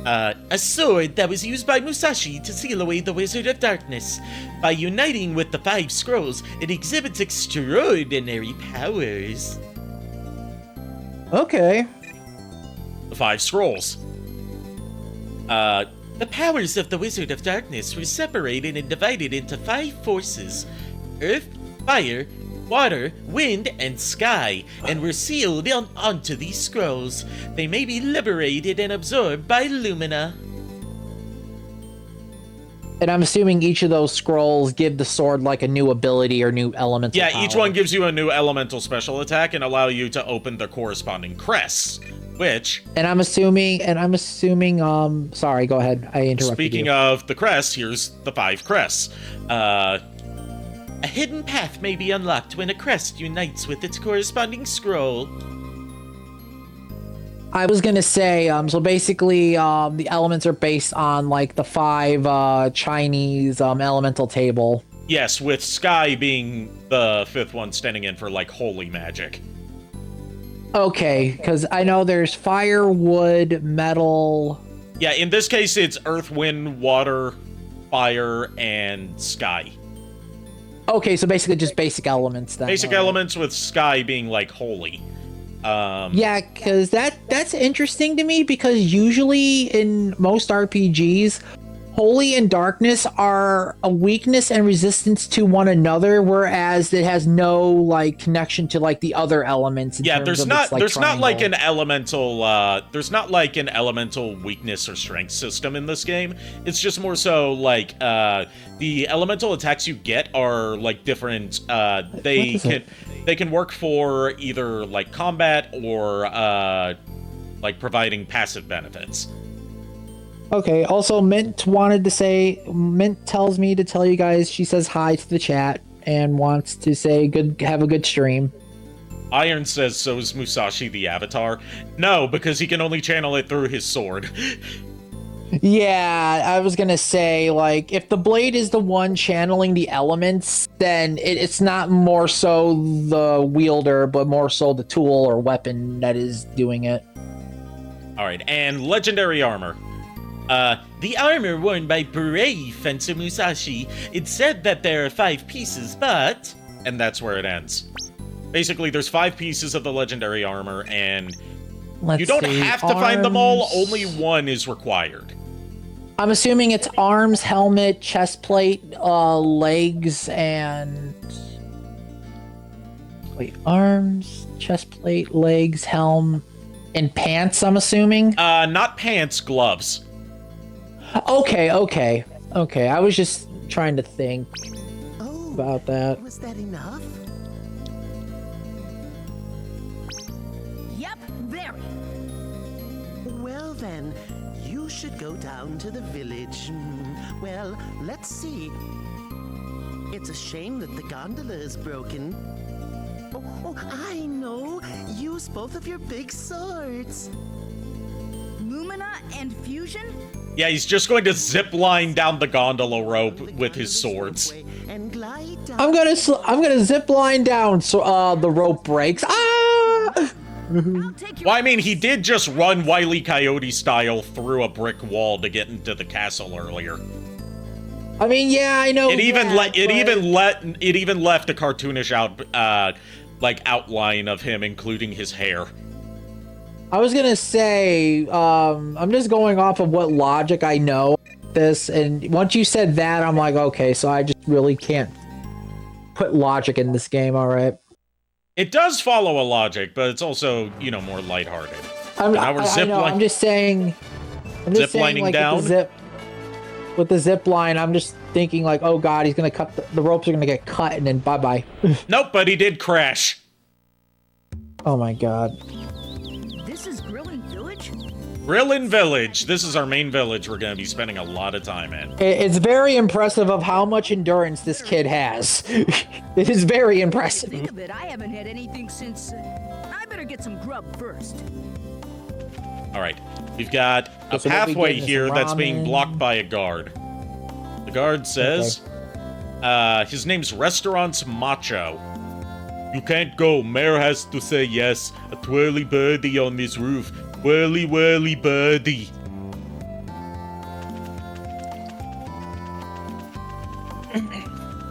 A sword that was used by Musashi to seal away the Wizard of Darkness. By uniting with the 5 scrolls, it exhibits extraordinary powers. Okay. The 5 scrolls. The powers of the Wizard of Darkness were separated and divided into 5 forces: Earth, Fire, Water, Wind, and Sky, and were sealed onto these scrolls. They may be liberated and absorbed by Lumina. And I'm assuming each of those scrolls give the sword like a new ability or new elemental Yeah, power. each one gives you a new elemental special attack and allow you to open the corresponding crests, which... And I'm assuming, sorry, go ahead. I interrupted Speaking you. of the crests, here's the 5 crests. A hidden path may be unlocked when a crest unites with its corresponding scroll. I was gonna say, so basically, the elements are based on like the 5 Chinese elemental table. Yes, with Sky being the 5th one standing in for, like, holy magic. Okay, because I know there's fire, wood, metal. Yeah, in this case, it's Earth, Wind, Water, Fire, and Sky. Okay, so basically just basic elements then. Basic elements with Sky being, like, holy. Yeah, because that's interesting to me, because usually in most RPGs, holy and darkness are a weakness and resistance to one another, whereas it has no like connection to like the other elements. Yeah, there's not like an elemental weakness or strength system in this game. It's just more so like the elemental attacks you get are like different. They can work for either like combat or like providing passive benefits. Okay, also Mint tells me to tell you guys, she says hi to the chat and wants to say have a good stream. Iron says, so is Musashi the Avatar? No, because he can only channel it through his sword. Yeah, I was gonna say, like, if the blade is the one channeling the elements, then it's not more so the wielder, but more so the tool or weapon that is doing it. Alright, and legendary armor. The armor worn by brave Fencer Musashi. It said that there are 5 pieces, but... And that's where it ends. Basically, there's 5 pieces of the legendary armor, and you don't have to find them all, only one is required. I'm assuming it's arms, helmet, chest plate, legs, and... Wait, arms, chest plate, legs, helm, and pants, I'm assuming? Not pants, gloves. Okay. I was just trying to think about that. Was that enough? Yep, very. Well then, you should go down to the village. Well, let's see. It's a shame that the gondola is broken. Oh, I know. Use both of your big swords. Lumina and Fusion? Yeah, he's just going to zip line down the gondola rope with his swords. And glide down. I'm gonna zip line down so the rope breaks. Ah! Well, I mean, he did just run Wile E. Coyote style through a brick wall to get into the castle earlier. I mean, yeah, I know. It even left a cartoonish outline of him, including his hair. I was gonna say, I'm just going off of what logic I know this, and once you said that, I'm like, okay, so I just really can't put logic in this game. All right. It does follow a logic, but it's also, more lighthearted. I know. I'm just saying. Zip lining down. With the zip line, I'm just thinking like, oh god, he's gonna cut the ropes are gonna get cut, and then bye bye. Nope, but he did crash. Oh my god. This is Grillin Village. This is our main village we're going to be spending a lot of time in. It's very impressive of how much endurance this kid has. It is very impressive. Think of it, I haven't had anything since. I better get some grub first. All right. We've got a So what we pathway getting is here that's being ramen. blocked by a guard. The guard says, his name's Restaurants Macho. You can't go. Mayor has to say yes. A twirly birdie on this roof. Whirly, whirly birdie.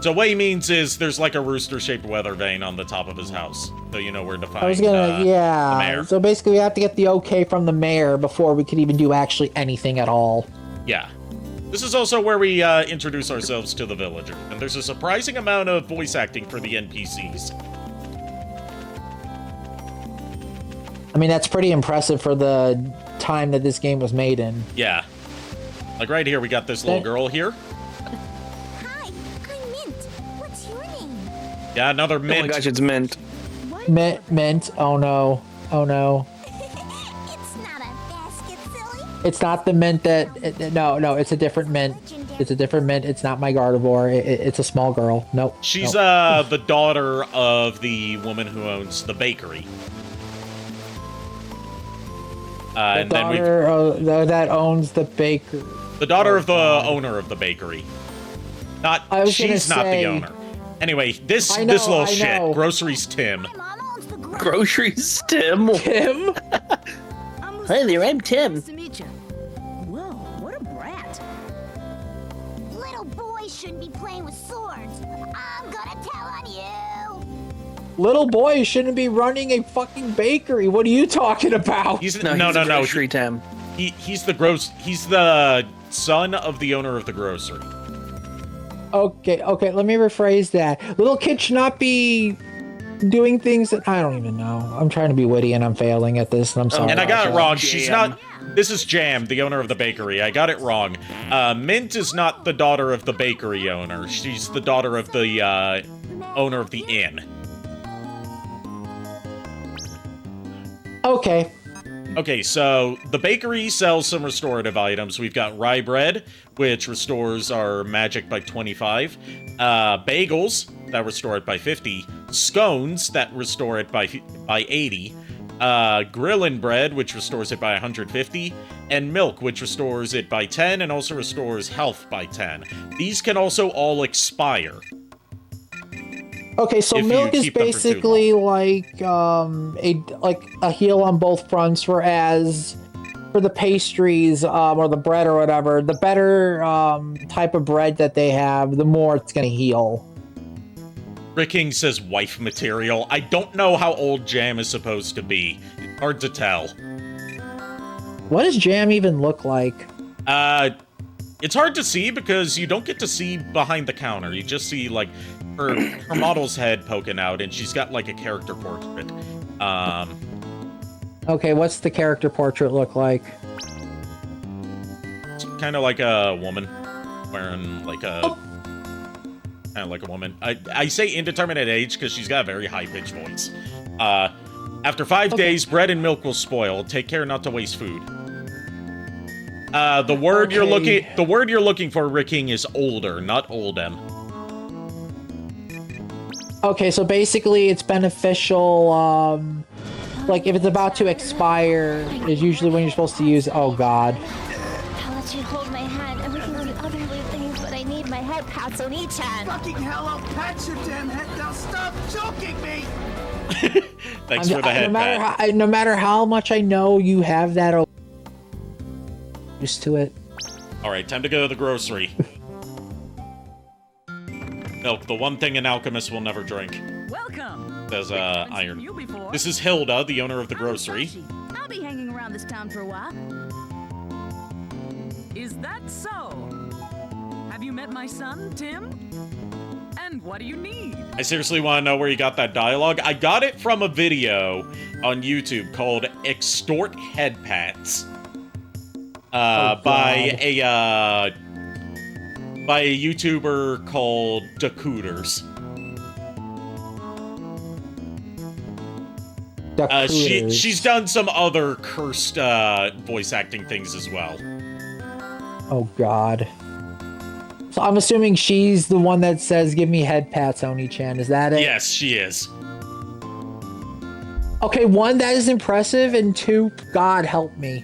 So what he means is there's like a rooster-shaped weather vane on the top of his house. So you know where to find I was gonna, the mayor. So basically, we have to get the okay from the mayor before we could even do actually anything at all. Yeah. This is also where we introduce ourselves to the villagers. And there's a surprising amount of voice acting for the NPCs. I mean, that's pretty impressive for the time that this game was made in. Yeah. Like right here, we got this little girl here. Hi, I'm Mint. What's your name? Yeah, another Oh my mint. gosh, it's mint. Mint. Oh no. Oh no. It's not a basket, silly. It's not the mint that. No, it's a different mint. It's a different mint. It's not my Gardevoir. It's a small girl. Nope. She's nope. the daughter of the woman who owns the bakery. And then we Daughter that owns the bakery. the daughter of the owner of the bakery. She's not the owner. Anyway, this little shit. Groceries Tim. My mom owns the grub. Groceries, Tim. Tim. Hi there, I'm Tim. Nice to meet you. Whoa, what a brat. Little boys shouldn't be playing with swords. I'm gonna tell on you. Little boy shouldn't be running a fucking bakery. What are you talking about? He's No. Grocery, Tim. He's the son of the owner of the grocery. Okay, let me rephrase that. Little kids should not be doing things that I don't even know. I'm trying to be witty and I'm failing at this, and I'm sorry. And I got it about wrong. that. She's not. This is Jam, the owner of the bakery. I got it wrong. Mint is not the daughter of the bakery owner. She's the daughter of the owner of the inn. Okay. Okay, so the bakery sells some restorative items. We've got rye bread, which restores our magic by 25. Bagels, that restore it by 50. Scones, that restore it by 80. Grillin bread, which restores it by 150. And milk, which restores it by 10 and also restores health by 10. These can also all expire. Okay, so If you milk is keep them for too basically like a heal on both fronts, whereas for the pastries or the bread or whatever, the better type of bread that they have, the more it's gonna heal. Rick King says wife material. I don't know how old Jam is supposed to be. Hard to tell. What does Jam even look like? It's hard to see because you don't get to see behind the counter. You just see, like, her model's head poking out, and she's got, like, a character portrait. Okay, what's the character portrait look like? It's kind of like a woman wearing, like, a... Kind of like a woman. I say indeterminate age because she's got a very high-pitched voice. After 5 days, bread and milk will spoil. Take care not to waste food. The word you're looking for, Rick King, is older, not olden. Okay, so basically it's beneficial, like if it's about to expire is usually when you're supposed to use, oh god. I'll let you hold my hand and we can do other things, but I need my head pats on each hand. Fucking hell, I'll pat your damn head now. Stop joking me! Thanks for the head pat. No matter how much I know you have that used to it. Alright, time to go to the grocery. Milk, the one thing an alchemist will never drink. Welcome. Says, Iron. You before. This is Hilda, the owner of the grocery. I'll be hanging around this town for a while. Is that so? Have you met my son, Tim? And what do you need? I seriously want to know where you got that dialogue. I got it from a video on YouTube called Extort Head Pats. By a YouTuber called Decooters. She's done some other cursed voice acting things as well. Oh God. So I'm assuming she's the one that says, "Give me head pats, Oni-chan." Is that it? Yes, she is. Okay, one, that is impressive, and two, God help me.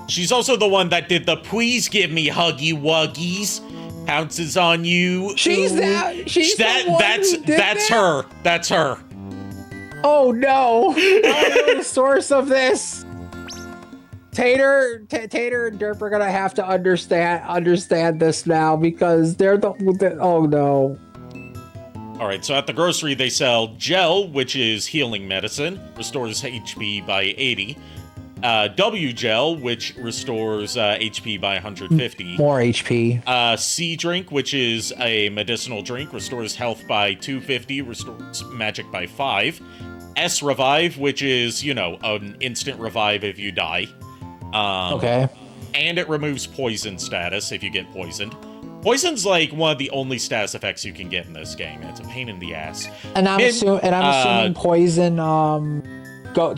She's also the one that did the "Please give me huggy wuggies." Pounces on you. She's that. She's the one that's who did that's that? her. That's her. Oh no! I know the source of this. Tater and Derp are gonna have to understand this now because they're the oh no. All right, so at the grocery they sell gel, which is healing medicine, restores HP by 80. W gel, which restores HP by 150. More HP. C drink, which is a medicinal drink, restores health by 250, restores magic by 5. S revive, which is, you know, an instant revive if you die. Okay. And it removes poison status if you get poisoned. Poison's like one of the only status effects you can get in this game. It's a pain in the ass. And I'm assuming poison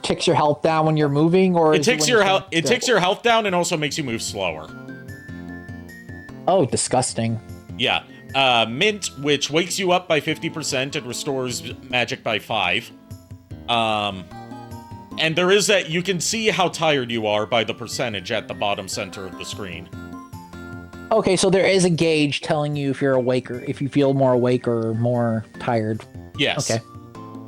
takes your health down when you're moving, or it takes your health. It takes your health down and also makes you move slower. Oh, disgusting. Yeah. Mint, which wakes you up by 50% and restores magic by 5. And there is that you can see how tired you are by the percentage at the bottom center of the screen. Okay, so there is a gauge telling you if you're awake or if you feel more awake or more tired. Yes. Okay.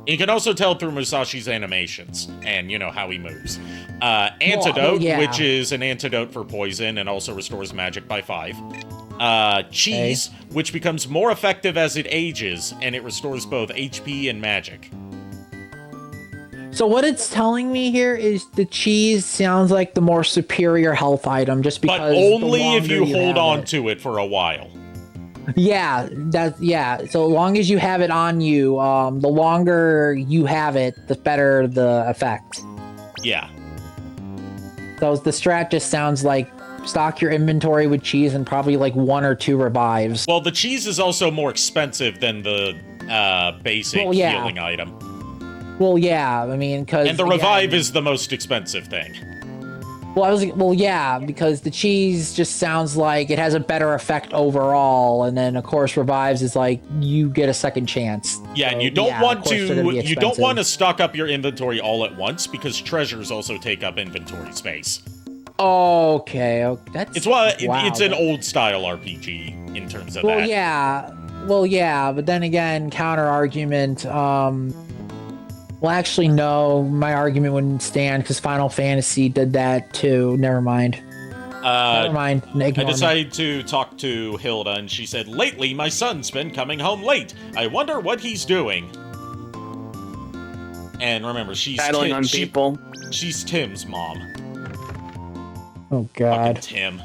You can also tell through Musashi's animations and, you know, how he moves. Antidote, which is an antidote for poison and also restores magic by 5. Cheese, which becomes more effective as it ages, and it restores both HP and magic. So what it's telling me here is the cheese sounds like the more superior health item, just because. But only if you hold on to it for a while. Yeah, so long as you have it on you, the longer you have it, the better the effect. Yeah. So the strat just sounds like stock your inventory with cheese and probably like 1 or 2 revives. Well, the cheese is also more expensive than the basic healing item. Well, yeah, I mean, because... And the revive is the most expensive thing. Yeah, because the cheese just sounds like it has a better effect overall, and then, of course, revives is like, you get a second chance. Yeah, and you don't want to stock up your inventory all at once, because treasures also take up inventory space. Okay, that's... It's an old-style RPG in terms of that. Yeah, but then again, counter-argument, well, actually, no. My argument wouldn't stand because Final Fantasy did that too. Never mind. I decided to talk to Hilda, and she said, "Lately, my son's been coming home late. I wonder what he's doing." And remember, she's battling on people. She's Tim's mom. Oh God, fucking Tim.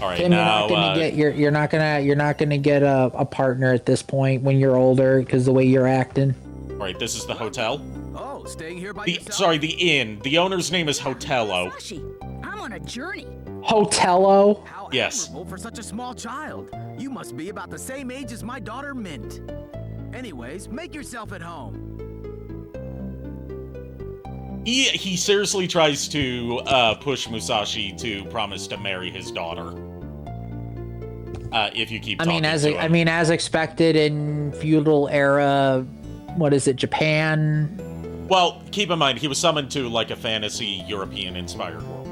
All right, Tim, now you're not gonna get a partner at this point when you're older because the way you're acting. All right, this is the hotel. Oh, staying here by the inn. The owner's name is Hotello. I'm on a journey. Hotello? How yes. admirable for such a small child. You must be about the same age as my daughter Mint. Anyways, make yourself at home. He seriously tries to push Musashi to promise to marry his daughter. If you keep talking to him. As expected in feudal era, what is it, Japan? Well, keep in mind, he was summoned to, like, a fantasy European-inspired world.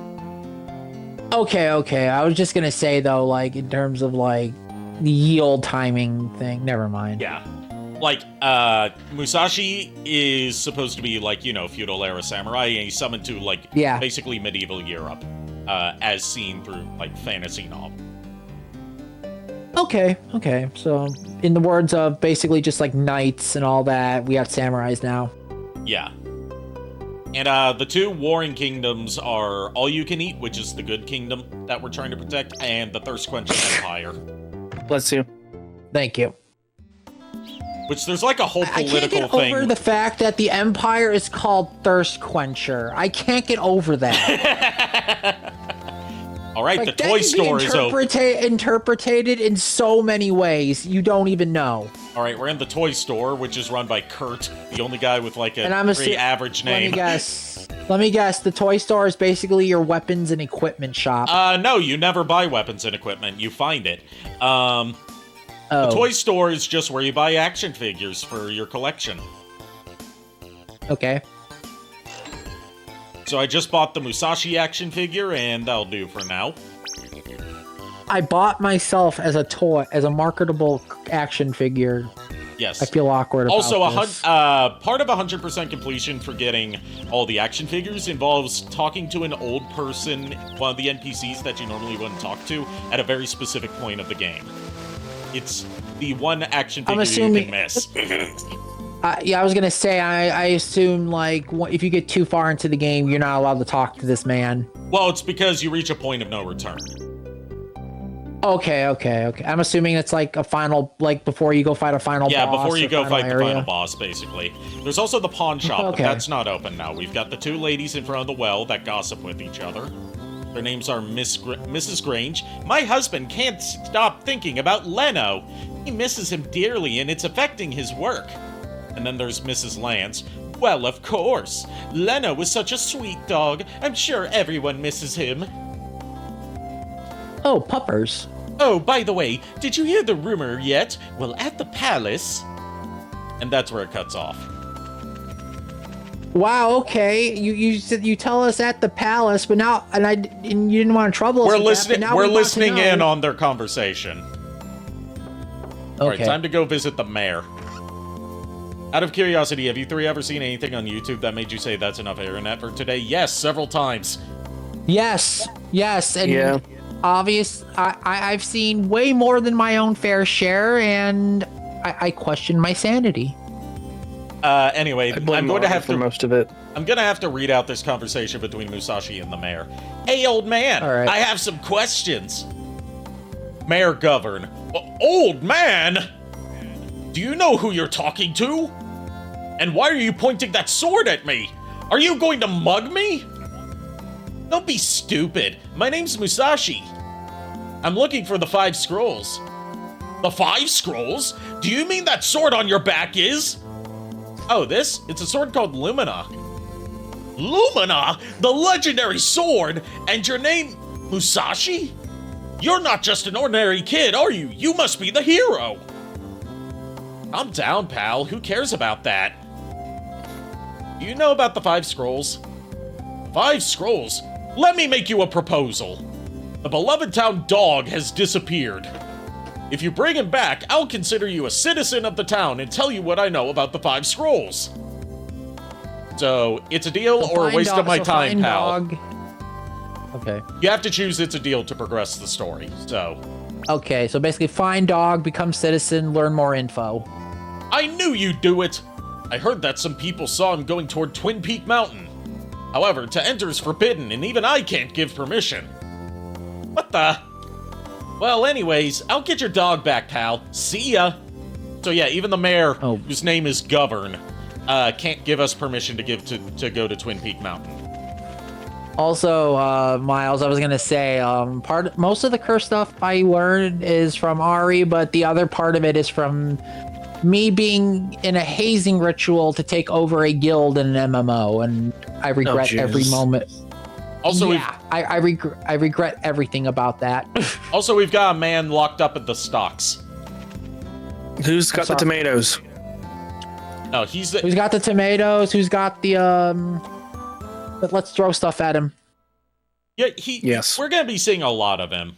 Okay. I was just gonna say, though, like, in terms of, like, the ye old timing thing, never mind. Yeah. Like, Musashi is supposed to be, like, you know, feudal-era samurai, and he's summoned to, like, basically medieval Europe, as seen through, like, fantasy novel. Okay. So, in the words of basically just like knights and all that, we have samurais now. Yeah. And the two warring kingdoms are All You Can Eat, which is the good kingdom that we're trying to protect, and the Thirst Quenching Empire. Bless you. Thank you. Which there's like a whole political thing. I can't get thing. over the fact that the Empire is called Thirst Quencher. I can't get over that. All right, Like, the toy store is open. interpreted in so many ways you don't even know. All right, we're in the toy store, which is run by Kurt, the only guy with like a pretty average name. Let me guess. The toy store is basically your weapons and equipment shop. No, you never buy weapons and equipment. You find it. The toy store is just where you buy action figures for your collection. Okay. So I just bought the Musashi action figure, and that'll do for now. I bought myself as a marketable action figure. Yes. I feel awkward about also, this. part of 100% completion for getting all the action figures involves talking to an old person, one of the NPCs that you normally wouldn't talk to, at a very specific point of the game. It's the one action figure you can miss. Yeah, I was gonna say, I assume, like, if you get too far into the game, you're not allowed to talk to this man. Well, it's because you reach a point of no return. Okay. I'm assuming it's like a final, like, before you go fight a final boss. Yeah, before you go fight the area. final boss, basically. There's also the pawn shop, but Okay. that's not open now. We've got the two ladies in front of the well that gossip with each other. Their names are Mrs. Grange. My husband can't stop thinking about Leno. He misses him dearly, and it's affecting his work. And then there's Mrs. Lance. Well, of course. Leno was such a sweet dog. I'm sure everyone misses him. Oh, puppers. Oh, by the way, did you hear the rumor yet? Well, at the palace... And that's where it cuts off. Wow, okay. You said you tell us at the palace, but now and you didn't want to trouble us. We're with listening. that, but now We're we want to listening know. in on their conversation. All right, Okay. time to go visit the mayor. Out of curiosity, have you three ever seen anything on YouTube that made you say that's enough internet for today? Yes, several times. Yes, and Yeah. I've seen way more than my own fair share, and I question my sanity. Anyway, I blame I'm going to have for to most of it. I'm gonna have to read out this conversation between Musashi and the mayor. Hey, old man, All right. I have some questions. Mayor Govern. Old man? Do you know who you're talking to? And why are you pointing that sword at me? Are you going to mug me? Don't be stupid. My name's Musashi. I'm looking for the 5 scrolls. The 5 scrolls? Do you mean that sword on your back is? Oh, this? It's a sword called Lumina. Lumina? The legendary sword? And your name, Musashi? You're not just an ordinary kid, are you? You must be the hero. Calm down, pal. Who cares about that? Do you know about the 5 scrolls? 5 scrolls? Let me make you a proposal. The beloved town dog has disappeared. If you bring him back, I'll consider you a citizen of the town and tell you what I know about the 5 scrolls. So, it's a deal or a waste of my time, pal. Dog. Okay. You have to choose it's a deal to progress the story, so... Okay, so basically find dog, become citizen, learn more info. I knew you'd do it! I heard that some people saw him going toward Twin Peak Mountain. However, to enter is forbidden, and even I can't give permission. What the? Well, anyways, I'll get your dog back, pal. See ya! So yeah, even the mayor, whose name is Govern, can't give us permission to go to Twin Peak Mountain. Also, Miles, I was gonna say, most of the curse stuff I learned is from Ari, but the other part of it is from me being in a hazing ritual to take over a guild in an MMO, and I regret every moment. Also, yeah, I regret everything about that. Also, we've got a man locked up at the stocks. Who's got the tomatoes? No, he's Who's got the tomatoes? Who's got the But let's throw stuff at him. Yeah, Yes. We're gonna be seeing a lot of him.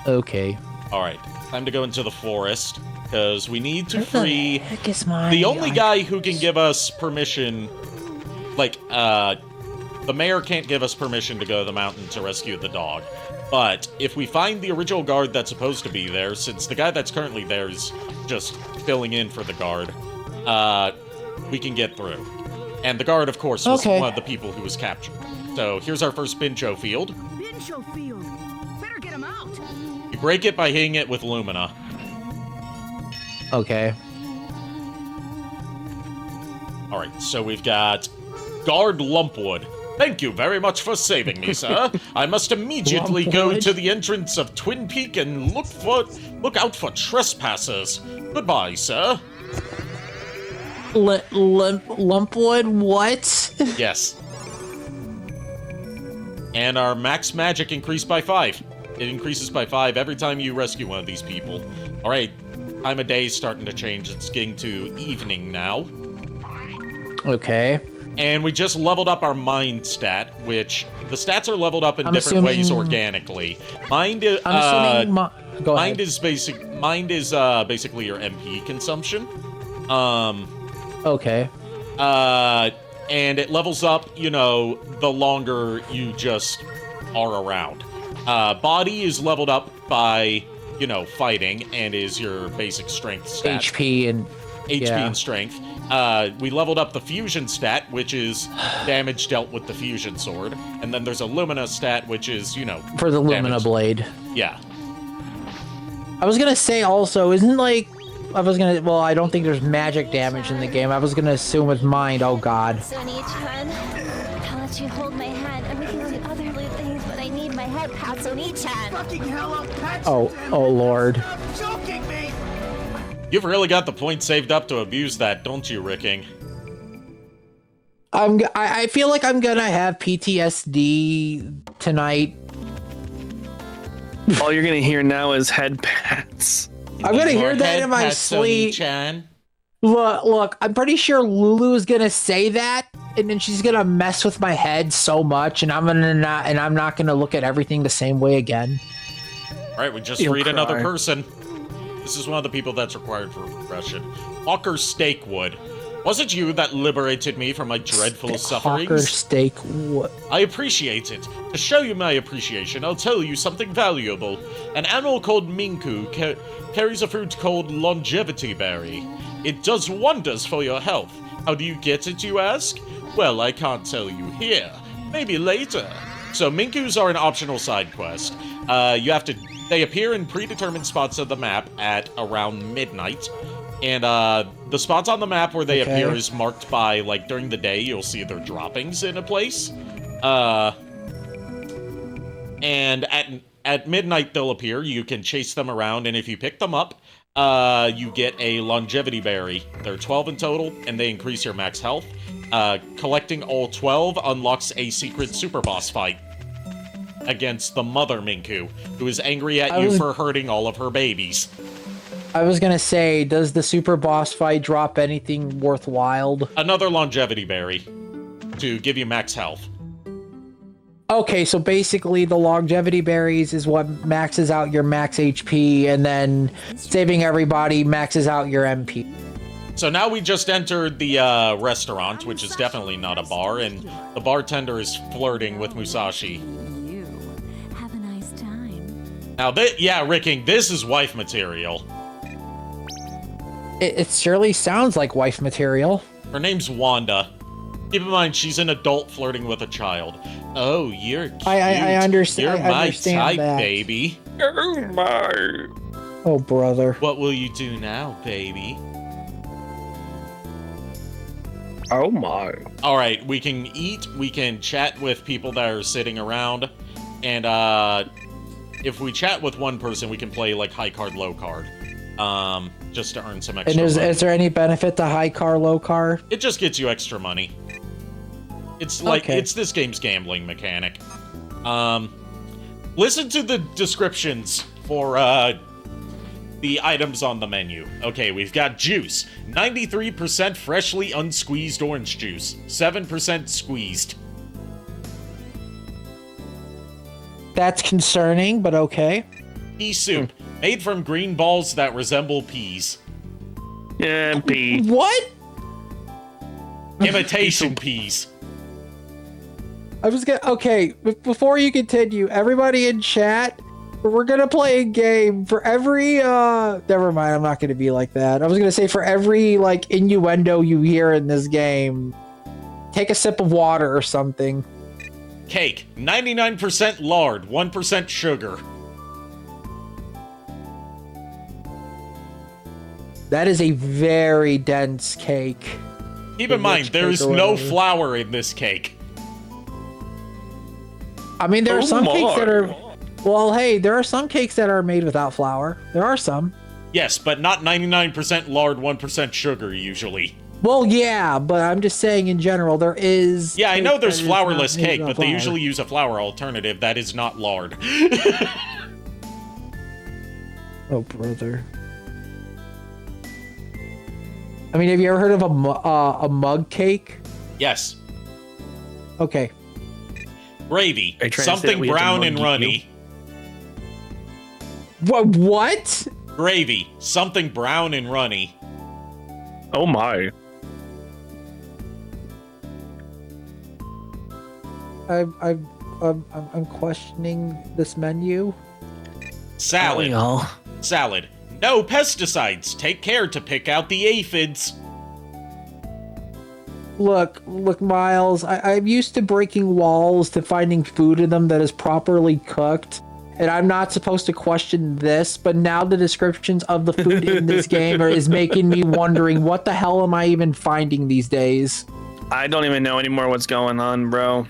Okay. All right, time to go into the forest because we need to free the the only guy who can give us permission. Like, the mayor can't give us permission to go to the mountain to rescue the dog. But if we find the original guard that's supposed to be there, since the guy that's currently there is just filling in for the guard, we can get through. And the guard, of course, was one of the people who was captured. So here's our first Bincho field. Bincho field. Better get him out. You break it by hitting it with Lumina. Okay. Alright, so we've got Guard Lumpwood. Thank you very much for saving me, sir. I must immediately go to the entrance of Twin Peak and look out for trespassers. Goodbye, sir. Lumpwood, what? Yes. And our max magic increased by 5. It increases by 5 every time you rescue one of these people. Alright, time of day is starting to change. It's getting to evening now. Okay. And we just leveled up our mind stat, which the stats are leveled up in different ways organically. Mind is basically your MP consumption. Okay. And it levels up, you know, the longer you just are around. Body is leveled up by, you know, fighting and is your basic strength stat. HP and strength. We leveled up the fusion stat, which is damage dealt with the fusion sword. And then there's a Lumina stat, which is, you know, for the Lumina blade. Yeah. I was gonna say also, well, I don't think there's magic damage in the game. I was gonna assume with mind. Oh god. Sony-chan, I'll let you hold my hand and we can do other little things, but I need my head pat, Sony-chan. Fucking hell, I'm patched. Oh lord. Stop joking me. You've really got the point saved up to abuse that, don't you, Ricking? I feel like I'm gonna have PTSD tonight. All you're gonna hear now is head pats. I'm gonna hear that in my sleep. Chan. Look, I'm pretty sure Lulu is gonna say that, and then she's gonna mess with my head so much, and I'm not gonna look at everything the same way again. All right, we just freed another person. This is one of the people that's required for progression. Hawker Steakwood. Was it you that liberated me from my dreadful sufferings? Hawker Steakwood. I appreciate it. To show you my appreciation, I'll tell you something valuable. An animal called Minku carries a fruit called Longevity Berry. It does wonders for your health. How do you get it, you ask? Well, I can't tell you here. Maybe later. So Minkus are an optional side quest. They appear in predetermined spots of the map at around midnight. And the spots on the map where they appear is marked by, like, during the day, you'll see their droppings in a place. And at midnight they'll appear. You can chase them around, and if you pick them up, you get a longevity berry. There are 12 in total, and they increase your max health. Collecting all 12 unlocks a secret super boss fight against the mother Minku, who is angry at you for hurting all of her babies. I was gonna say, does the super boss fight drop anything worthwhile? Another longevity berry to give you max health. Okay, so basically the longevity berries is what maxes out your max HP, and then saving everybody maxes out your MP. So now we just entered the restaurant, which is definitely not a bar, and the bartender is flirting with Musashi. You have a nice time. Now, Ricking, this is wife material. It surely sounds like wife material. Her name's Wanda. Keep in mind, she's an adult flirting with a child. Oh, you're cute. I understand. You're my understand type, that. baby. Oh my. Oh, brother. What will you do now, baby? Oh my. Alright, we can eat, we can chat with people that are sitting around, and if we chat with one person, we can play, like, high card, low card. Just to earn some extra money. Is there any benefit to high car, low car? It just gets you extra money. It's like, it's this game's gambling mechanic. Listen to the descriptions for, the items on the menu. Okay, we've got juice. 93% freshly unsqueezed orange juice. 7% squeezed. That's concerning, but okay. Pea soup. Made from green balls that resemble peas. Yeah, pea. What? Imitation peas. I was gonna. Okay, before you continue, everybody in chat, we're gonna play a game for every. Never mind. I'm not gonna be like that. I was gonna say for every like innuendo you hear in this game, take a sip of water or something. Cake. 99% lard. 1% sugar. That is a very dense cake. Keep in mind, there is no flour in this cake. I mean, there are some cakes that are. Well, hey, there are some cakes that are made without flour. There are some. Yes, but not 99% lard, 1% sugar usually. Well, yeah, but I'm just saying in general, there is. Yeah, I know there's cake that is not flourless made cake, without but they flour. usually use a flour alternative that is not lard. Oh, brother. I mean, have you ever heard of a mug cake? Yes. Okay. Gravy. Are you trying to say that Something we have to brown mug and you? runny. What? Gravy. Something brown and runny. Oh my. I'm questioning this menu. Salad. Oh, Salad. No pesticides. Take care to pick out the aphids. Look, Miles, I'm used to breaking walls to finding food in them that is properly cooked, and I'm not supposed to question this, but now the descriptions of the food in this game is making me wondering, what the hell am I even finding these days? I don't even know anymore what's going on, bro.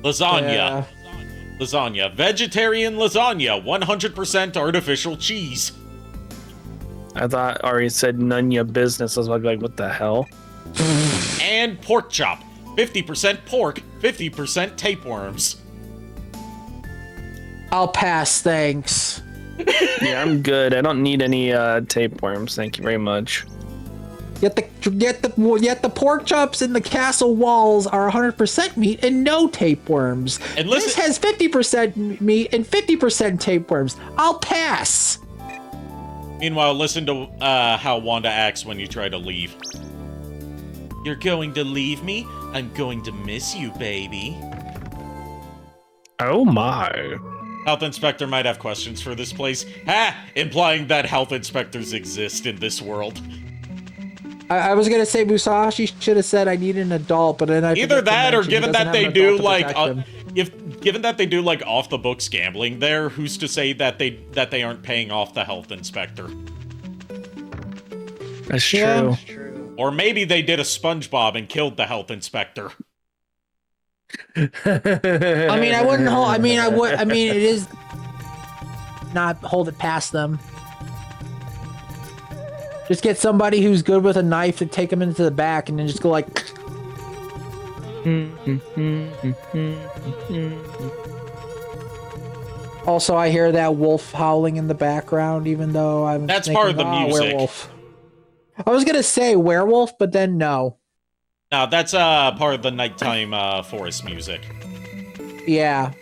Lasagna. Yeah. Lasagna. Vegetarian lasagna. 100% artificial cheese. I thought Ari said none your business. I was like, what the hell? And pork chop. 50% pork, 50% tapeworms. I'll pass, thanks. Yeah, I'm good. I don't need any tapeworms. Thank you very much. Yet the pork chops in the castle walls are 100% meat and no tapeworms. And This has 50% meat and 50% tapeworms. I'll pass. Meanwhile, listen to how Wanda acts when you try to leave. You're going to leave me? I'm going to miss you, baby. Oh my. Health inspector might have questions for this place. Ha! Implying that health inspectors exist in this world. I was gonna say Musashi should have said I need an adult, but then I Either that or given that they do like given that they do like off the books gambling there, who's to say that they aren't paying off the health inspector? That's true. Or maybe they did a SpongeBob and killed the health inspector. I mean, I wouldn't hold. I mean, it is not hold it past them. Just get somebody who's good with a knife to take them into the back, and then just go like. Also, I hear that wolf howling in the background, even though I'm. That's part of the music. Werewolf. I was gonna say werewolf, but then no. No, that's part of the nighttime forest music. Yeah.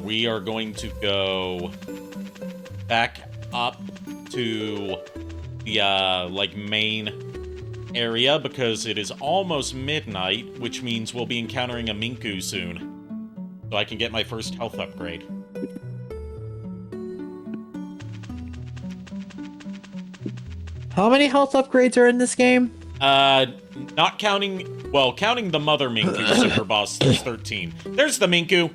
We are going to go back up to the like main area because it is almost midnight, which means we'll be encountering a Minku soon. So I can get my first health upgrade. How many health upgrades are in this game? Not counting, well, counting the Mother Minku Super Boss, there's 13. There's the Minku.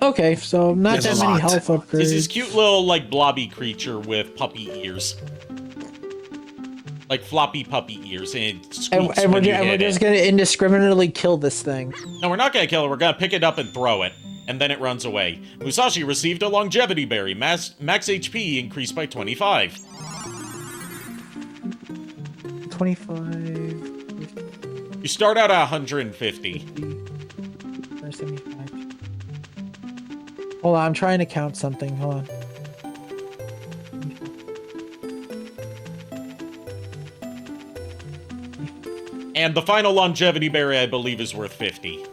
Okay, so not There's that a many lot. health upgrades. It's this cute little, like, blobby creature with puppy ears. Like floppy puppy ears, and it squeaks And when you we're hit just it. gonna indiscriminately kill this thing. No, we're not gonna kill it, we're gonna pick it up and throw it. And then it runs away. Musashi received a longevity berry. Max HP increased by 25. 25. You start out at 150. 75. Hold on, I'm trying to count something. Hold on. And the final longevity berry, I believe, is worth 50.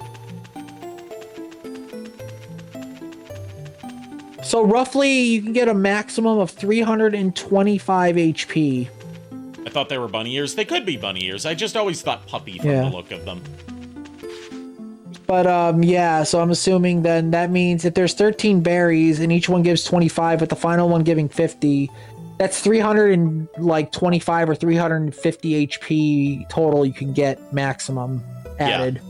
So roughly, you can get a maximum of 325 HP. I thought they were bunny ears. They could be bunny ears. I just always thought puppy from the look of them. But yeah, so I'm assuming then that means if there's 13 berries and each one gives 25, with the final one giving 50, that's 325 or 350 HP total you can get maximum added.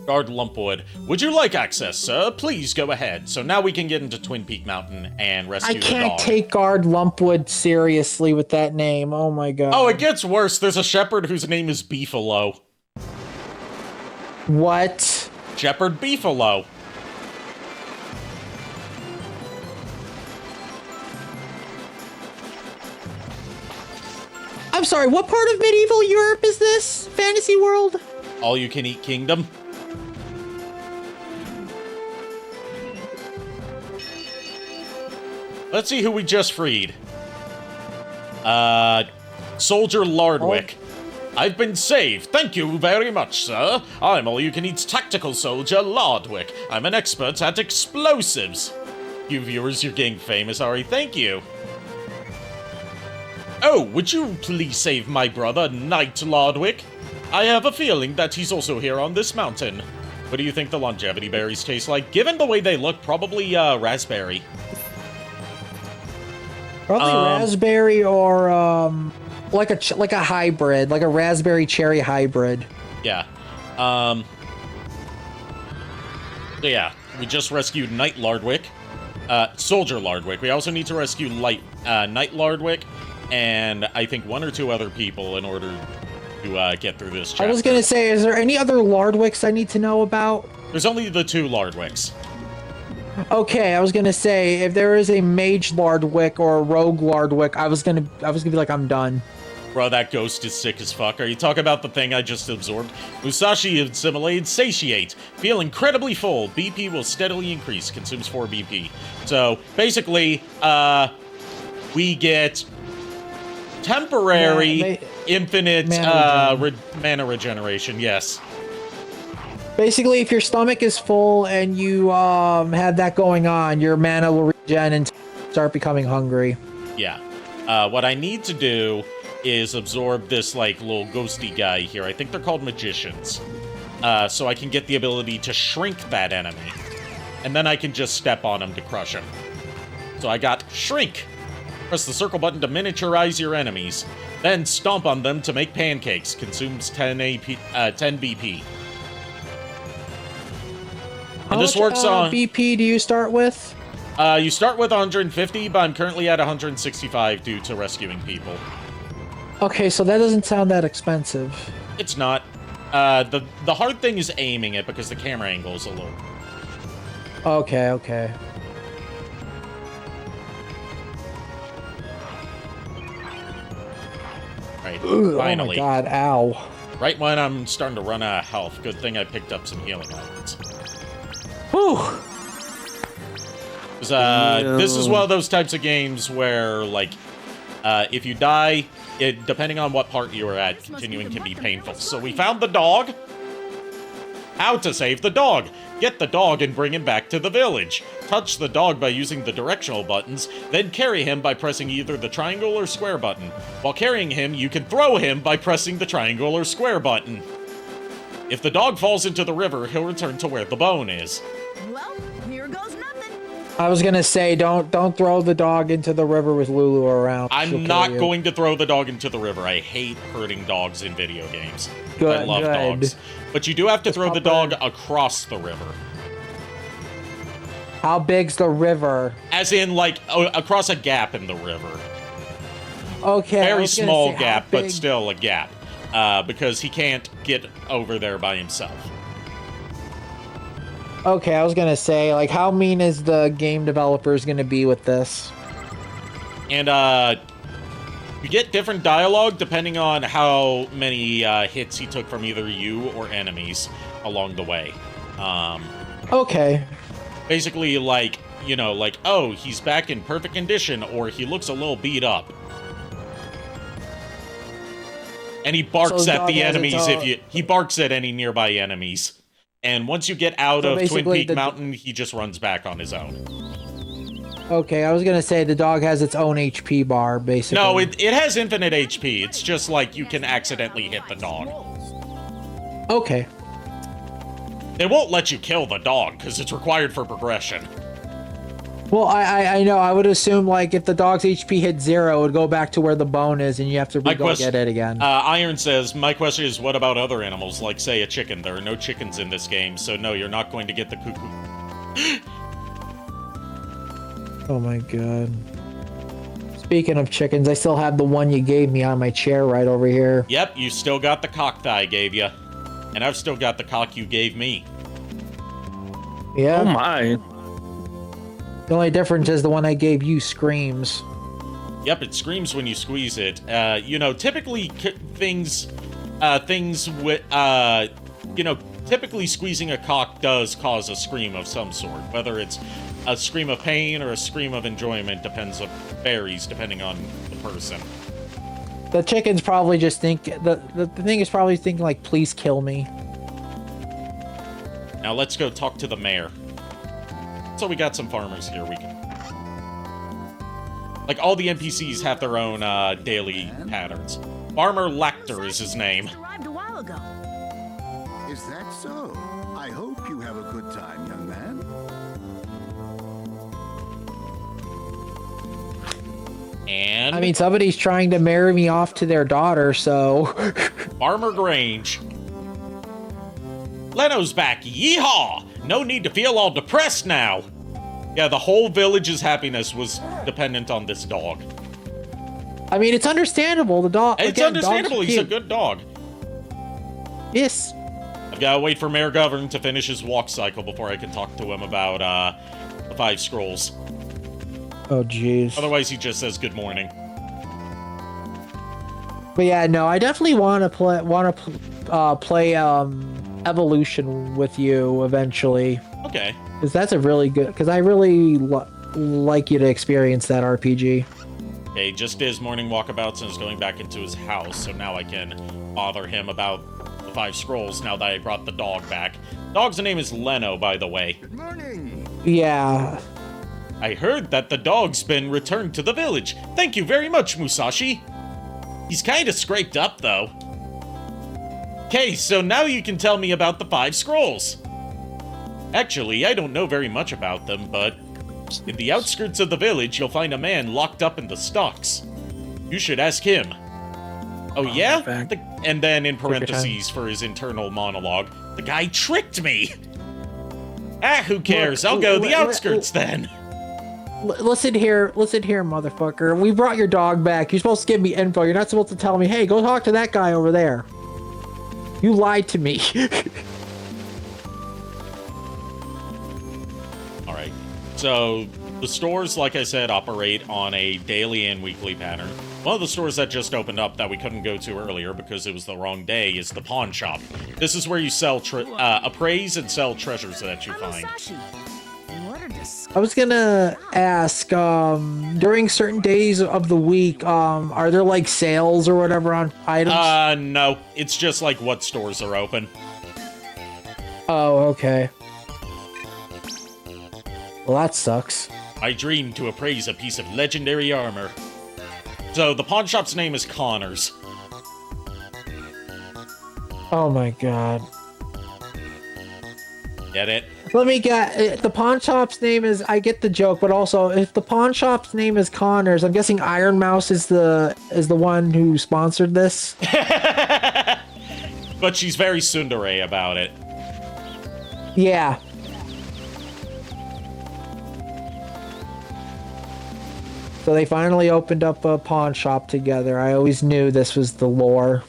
Guard Lumpwood. Would you like access, sir? Please go ahead. So now we can get into Twin Peak Mountain and rescue I the dog. can't take Guard Lumpwood seriously with that name. Oh my god. Oh, it gets worse. There's a shepherd whose name is Beefalo. What? Shepherd Beefalo. I'm sorry, what part of medieval Europe is this? Fantasy world? All-you-can-eat kingdom. Let's see who we just freed. Soldier Lardwick. I've been saved. Thank you very much, sir. I'm all-you-can-eat tactical soldier Lardwick. I'm an expert at explosives. You viewers, you're getting famous, Ari. Thank you. Oh, would you please save my brother, Knight Lardwick? I have a feeling that he's also here on this mountain. What do you think the longevity berries taste like? Given the way they look, probably, raspberry. Probably raspberry or, like a hybrid, like a raspberry cherry hybrid. Yeah. Yeah, we just rescued Knight Lardwick. Soldier Lardwick. We also need to rescue Knight Lardwick, and I think 1 or 2 other people in order to get through this chapter. I was gonna say, is there any other Lardwicks I need to know about? There's only the 2 Lardwicks. Okay, I was gonna say, if there is a Mage Lardwick or a Rogue Lardwick, I was gonna be like, I'm done. Bro, that ghost is sick as fuck. Are you talking about the thing I just absorbed? Musashi assimilated, satiate. Feel incredibly full. BP will steadily increase. Consumes 4 BP. So, basically, we get temporary, infinite mana regeneration, yes. Basically, if your stomach is full and you have that going on, your mana will regen and start becoming hungry. Yeah. What I need to do is absorb this, like, little ghosty guy here. I think they're called magicians. So I can get the ability to shrink that enemy. And then I can just step on him to crush him. So I got shrink. Press the circle button to miniaturize your enemies. Then stomp on them to make pancakes. Consumes 10 BP. And this works on BP do you start with? You start with 150, but I'm currently at 165 due to rescuing people. Okay, so that doesn't sound that expensive. It's not. The hard thing is aiming it because the camera angle is a little... Okay, okay. Right, Ugh, finally. Oh my god, ow. Right when I'm starting to run out of health. Good thing I picked up some healing items. Whew! This is one of those types of games where, like, if you die, depending on what part you were at, continuing can be painful. So we found the dog. How to save the dog. Get the dog and bring him back to the village. Touch the dog by using the directional buttons, then carry him by pressing either the triangle or square button. While carrying him, you can throw him by pressing the triangle or square button. If the dog falls into the river, he'll return to where the bone is. Well, here goes nothing. I was gonna say, don't throw the dog into the river with Lulu around. I'm not going to throw the dog into the river. I hate hurting dogs in video games. Good, I love dogs. But you do have to throw the dog across the river. How big's the river? As in, like, across a gap in the river. Okay. Very small gap, but still a gap. Because he can't get over there by himself. Okay, I was gonna say, like, how mean is the game developers gonna be with this? And, you get different dialogue depending on how many hits he took from either you or enemies along the way. Okay. Basically, like, you know, like, oh, he's back in perfect condition, or he looks a little beat up. And he barks at the enemies he barks at any nearby enemies. And once you get out of Twin Peak Mountain, he just runs back on his own. Okay, I was gonna say the dog has its own HP bar, basically. No, it has infinite HP. It's just like you can accidentally hit the dog. Okay. They won't let you kill the dog, because it's required for progression. Well, I know. I would assume, like, if the dog's HP hit 0, it would go back to where the bone is, and you have to go get it again. Iron says, my question is, what about other animals, like, say, a chicken? There are no chickens in this game, so no, you're not going to get the cuckoo. Oh my god. Speaking of chickens, I still have the one you gave me on my chair right over here. Yep, you still got the cock that I gave you. And I've still got the cock you gave me. Yeah. Oh my. The only difference is the one I gave you screams. Yep, it screams when you squeeze it. You know, typically typically squeezing a cock does cause a scream of some sort. Whether it's a scream of pain or a scream of enjoyment varies depending on the person. The chicken's probably just the thing is probably thinking like, please kill me. Now let's go talk to the mayor. So we got some farmers here. Like, all the NPCs have their own daily patterns. Farmer Lecter is his name. Arrived a while ago. Is that so? I hope you have a good time, young man. And I mean, somebody's trying to marry me off to their daughter, so... Farmer Grange. Leno's back. Yeehaw! No need to feel all depressed now. Yeah, the whole village's happiness was dependent on this dog. I mean, it's understandable. The dog... It's again, understandable. He's a good dog. Yes. I've got to wait for Mayor Govern to finish his walk cycle before I can talk to him about the 5 scrolls. Oh, jeez. Otherwise, he just says good morning. But yeah, no, I definitely want to play Evolution with you eventually. Okay. Because that's a really good... Because I really like you to experience that RPG. Okay, just his morning walkabouts and is going back into his house, so now I can bother him about the 5 scrolls now that I brought the dog back. Dog's name is Leno, by the way. Good morning. Yeah. I heard that the dog's been returned to the village. Thank you very much, Musashi. He's kinda scraped up, though. Okay, so now you can tell me about the 5 scrolls. Actually, I don't know very much about them, but in the outskirts of the village, you'll find a man locked up in the stocks. You should ask him. Oh yeah? And then in parentheses for his internal monologue, the guy tricked me. Ah, who cares? I'll go the outskirts then. Listen here, motherfucker. We brought your dog back. You're supposed to give me info. You're not supposed to tell me, hey, go talk to that guy over there. You lied to me. Alright. So, the stores, like I said, operate on a daily and weekly pattern. One of the stores that just opened up that we couldn't go to earlier because it was the wrong day is the pawn shop. This is where you sell appraise and sell treasures that you find. I was gonna ask, during certain days of the week, are there like sales or whatever on items? No. It's just like what stores are open. Oh, okay. Well, that sucks. I dreamed to appraise a piece of legendary armor. So, the pawn shop's name is Connors. Oh my god. Get it? Let me get the pawn shop's name is. I get the joke, but also if the pawn shop's name is Connors, I'm guessing Iron Mouse is the one who sponsored this. But she's very tsundere about it. Yeah. So they finally opened up a pawn shop together. I always knew this was the lore.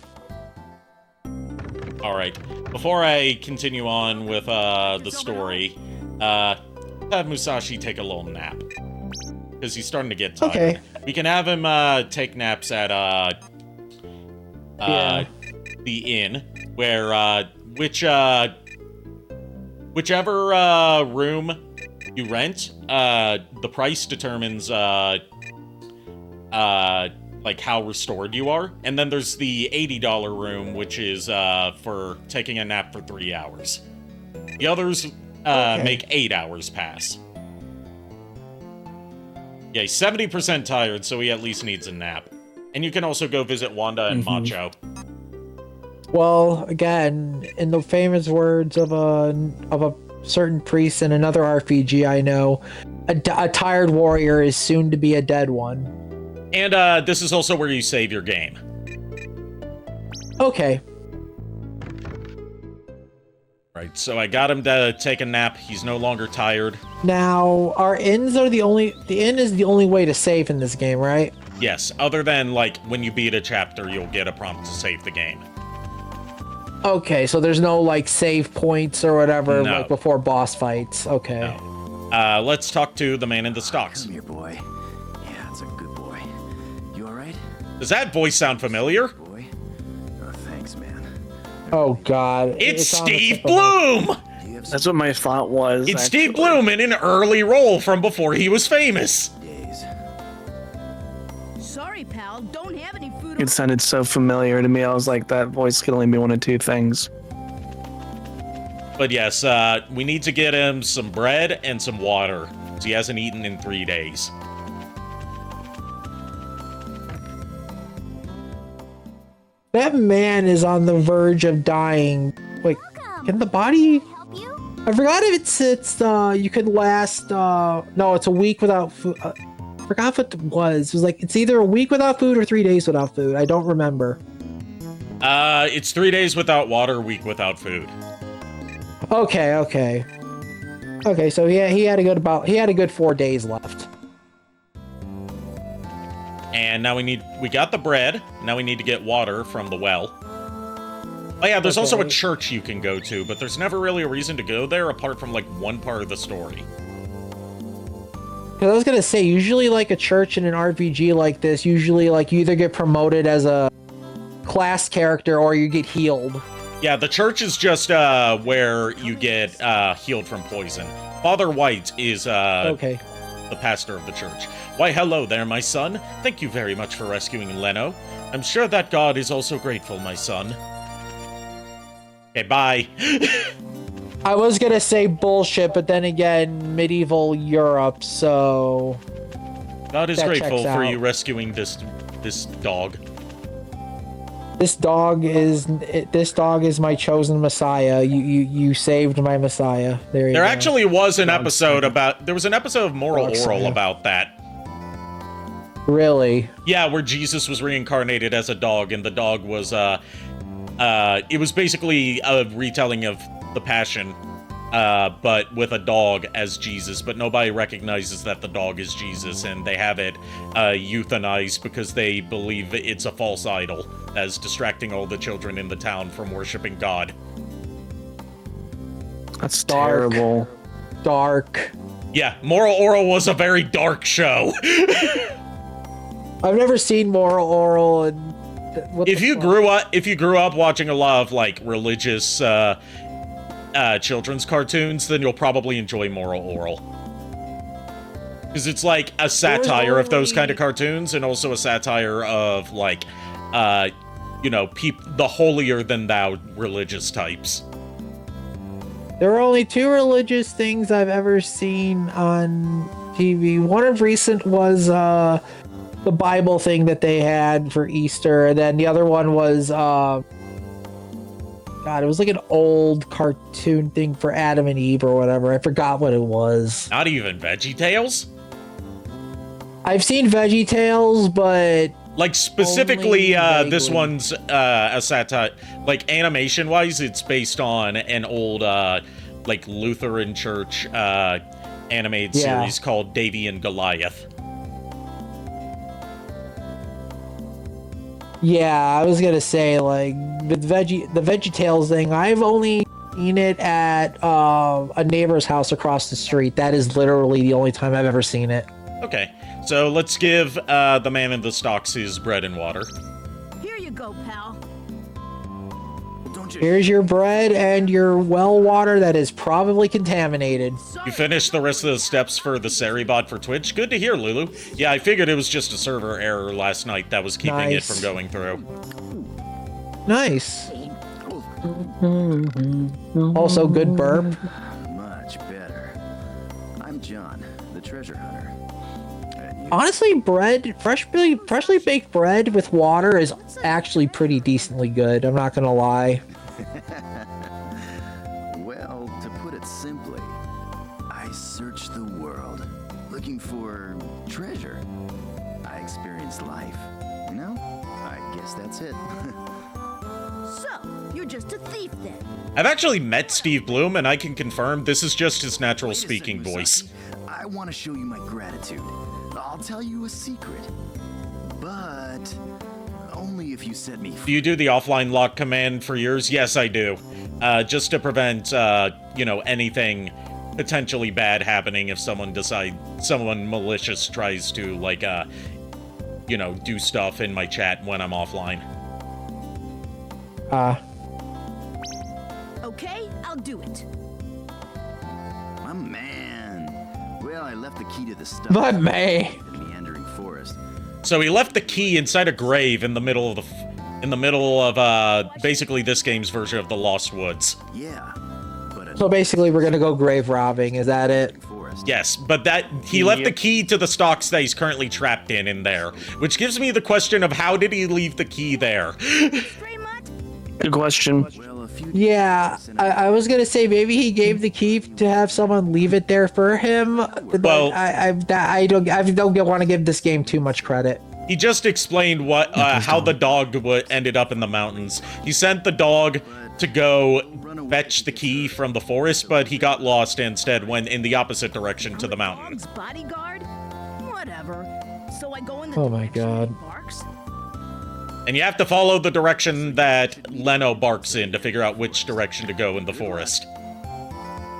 Alright, before I continue on with the story, have Musashi take a little nap. Because he's starting to get tired. Okay. We can have him take naps at the inn, where whichever room you rent, the price determines like how restored you are. And then there's the $80 room, which is for taking a nap for 3 hours. The others make 8 hours pass. Yeah, he's 70% tired, so he at least needs a nap. And you can also go visit Wanda and Macho. Well, again, in the famous words of a certain priest in another RPG I know, a tired warrior is soon to be a dead one. And this is also where you save your game. Okay. Right, so I got him to take a nap. He's no longer tired. Now, the inn is the only way to save in this game, right? Yes, other than, like, when you beat a chapter, you'll get a prompt to save the game. Okay, so there's no, like, save points or whatever, No. like, before boss fights. Okay. No. Let's talk to the man in the stocks. Come here, boy. Yeah, that's a good boy. You all right? Does that voice sound familiar? Boy? Oh, thanks, man. Oh, God. It's on the Steve tip of my- Bloom! That's what my thought was. It's actually. Steve Bloom in an early role from before he was famous. Days. Sorry, pal. Don't have any food. It sounded so familiar to me. I was like, that voice could only be one of two things. But yes, we need to get him some bread and some water. He hasn't eaten in 3 days. That man is on the verge of dying. Wait, can the body? I forgot if it's you could last no, it's a week without food. I forgot what it was. It was like it's either a week without food or 3 days without food. I don't remember. It's 3 days without water, a week without food. Okay. So he had a good 4 days left. And now we got the bread. Now we need to get water from the well. Oh yeah, there's also a church you can go to, but there's never really a reason to go there apart from like one part of the story. Because I was gonna say, usually like a church in an RPG like this, usually like you either get promoted as a class character or you get healed. Yeah, the church is just where you get healed from poison. Father White is the pastor of the church. Why, hello there, my son. Thank you very much for rescuing Leno. I'm sure that God is also grateful, my son. Okay, bye. I was gonna say bullshit, but then again, medieval Europe, so... God is that grateful checks for out. you rescuing this dog. This dog is my chosen messiah. You saved my messiah. There There go. actually was an episode about... There was an episode of Moral Dog Oral Slayer. about that. Really? Yeah, where Jesus was reincarnated as a dog, and the dog was, it was basically a retelling of the Passion, but with a dog as Jesus, but nobody recognizes that the dog is Jesus, and they have it euthanized because they believe it's a false idol, as distracting all the children in the town from worshiping God. That's Dark. terrible. Dark. Yeah, Moral Oral was a very dark show. I've never seen Moral Oral, and If you grew up watching a lot of like religious children's cartoons, then you'll probably enjoy Moral Oral. Because it's like a satire of those kind of cartoons, and also a satire of like, the holier than thou religious types. There are only two religious things I've ever seen on TV. One of recent was the Bible thing that they had for Easter, and then the other one was God, it was like an old cartoon thing for Adam and Eve or whatever. I forgot what it was. Not even VeggieTales? I've seen VeggieTales, but like specifically only this vaguely. one's a satire, like animation wise it's based on an old like Lutheran church animated series called Davy and Goliath. Yeah, I was gonna say like the VeggieTales thing. I've only seen it at a neighbor's house across the street. That is literally the only time I've ever seen it. Okay, so let's give the man in the stocks his bread and water. Here you go, pal. Here's your bread and your well water that is probably contaminated. You finished the rest of the steps for the Seribot for Twitch? Good to hear, Lulu. Yeah, I figured it was just a server error last night that was keeping it from going through. Nice. Also, good burp. Much better. I'm John, the treasure hunter. Honestly, freshly baked bread with water is actually pretty decently good. I'm not gonna lie. Well, to put it simply, I searched the world looking for treasure. I experienced life. You know, I guess that's it. So, you're just a thief then? I've actually met Steve Bloom, and I can confirm this is just his natural speaking voice. I want to show you my gratitude. I'll tell you a secret, but only if you set me free. Do you do the offline lock command for yours? Yes, I do. Just to prevent, anything potentially bad happening if someone malicious tries to, do stuff in my chat when I'm offline. Okay, I'll do it. My man. Well, I left the key to the stuff. My man. In the meandering forest. So he left the key inside a grave in the middle of basically this game's version of the Lost Woods. Yeah. So basically, we're gonna go grave robbing. Is that it? Yes, but he left the key to the stocks that he's currently trapped in there, which gives me the question of how did he leave the key there? Good question. Yeah, I was gonna say maybe he gave the key to have someone leave it there for him. Well, I don't want to give this game too much credit. He just explained how the dog ended up in the mountains. He sent the dog to go fetch the key from the forest, but he got lost and instead went in the opposite direction to the mountain. Bodyguard? Whatever. So I go in the Oh my god. barks. And you have to follow the direction that Leno barks in to figure out which direction to go in the forest.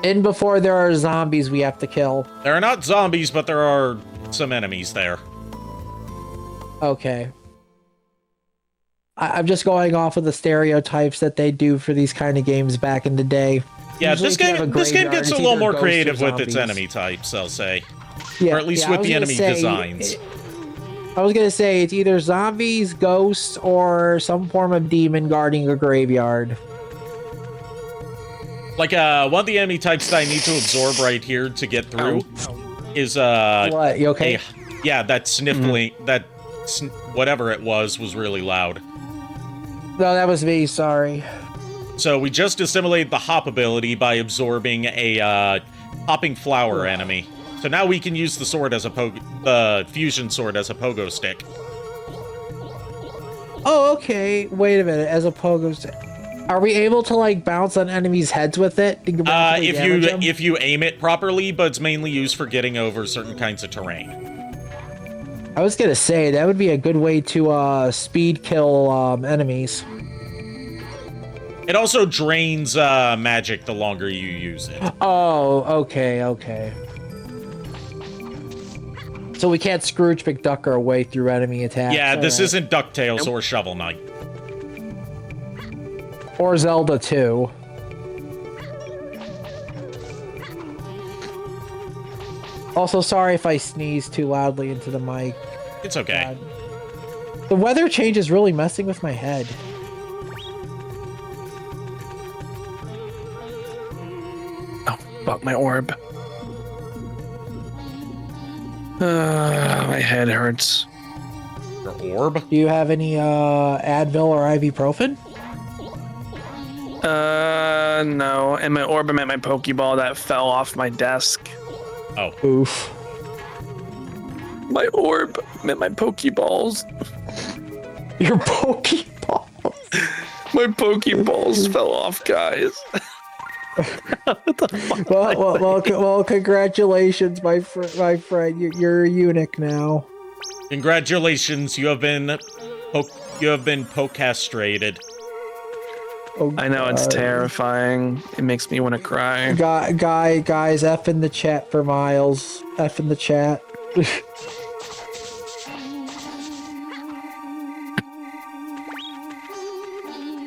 And before there are zombies we have to kill. There are not zombies, but there are some enemies there. Okay. I'm just going off of the stereotypes that they do for these kind of games back in the day. Yeah, Usually this if you have game gets a graveyard, little it's more either creative ghosts or with its zombies. enemy types, I'll say. Yeah, or at least yeah, I with was the gonna enemy say, designs. I was gonna say it's either zombies, ghosts, or some form of demon guarding a graveyard. Like, one of the enemy types that I need to absorb right here to get through is, What, you okay? yeah, that sniffling, whatever it was really loud. No, that was me, sorry. So we just assimilated the hop ability by absorbing a, hopping flower enemy. So now we can use the sword as the fusion sword as a pogo stick. Oh, okay. Wait a minute. As a pogo stick. Are we able to, like, bounce on enemies' heads with it? If you aim it properly, but it's mainly used for getting over certain kinds of terrain. I was gonna say, that would be a good way to, speed kill, enemies. It also drains, magic the longer you use it. Oh, okay. So we can't Scrooge McDuck our way through enemy attacks. Yeah, this Alright. isn't DuckTales or Shovel Knight. Or Zelda 2. Also, sorry if I sneeze too loudly into the mic. It's okay. God. The weather change is really messing with my head. Oh, fuck my orb. My head hurts. Your orb? Do you have any Advil or ibuprofen? No. And my orb, I meant my Pokeball that fell off my desk. Oh. Oof. My orb meant my Pokeballs. Your Pokeballs? My Pokeballs fell off, guys. Well, congratulations, my friend. You're a eunuch now. Congratulations, you have been pokecastrated. Oh, I know, it's terrifying. It makes me want to cry. Guys, F in the chat for Miles. F in the chat.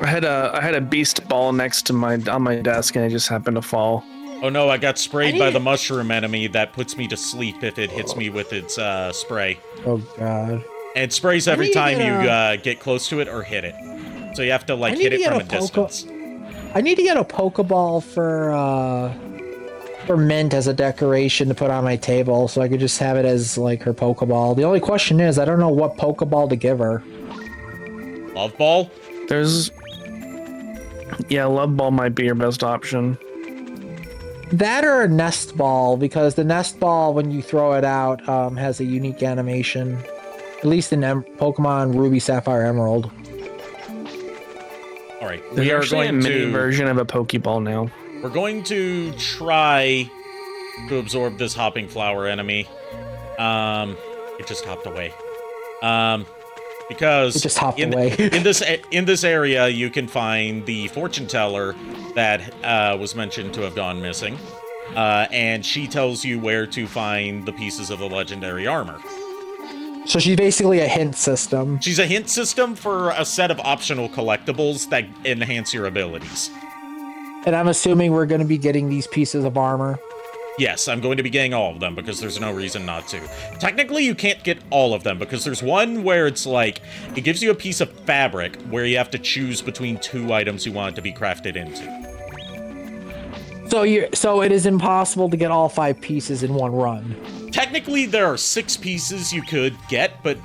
I had a beast ball next to on my desk and it just happened to fall. Oh no, I got sprayed by the mushroom enemy that puts me to sleep if it hits me with its spray. Oh god. And it sprays every time you get close to it or hit it. So you have to like hit it from a distance. I need to get a Pokeball for Mint as a decoration to put on my table so I could just have it as like her Pokeball. The only question is I don't know what Pokeball to give her. Love Ball? Yeah, Love Ball might be your best option. That or a nest ball, because the nest ball, when you throw it out, has a unique animation. At least in Pokemon Ruby, Sapphire, Emerald. All right, There's we are actually going a mini to version of a Pokeball now. We're going to try to absorb this hopping flower enemy. It just hopped away. Because it just hopped away. in this area, you can find the fortune teller that was mentioned to have gone missing, and she tells you where to find the pieces of the legendary armor. So she's basically a hint system. She's a hint system for a set of optional collectibles that enhance your abilities. And I'm assuming we're going to be getting these pieces of armor. Yes, I'm going to be getting all of them because there's no reason not to. Technically, you can't get all of them because there's one where it's like, it gives you a piece of fabric where you have to choose between 2 items you want it to be crafted into. So it is impossible to get all 5 pieces in one run. Technically, there are 6 pieces you could get, but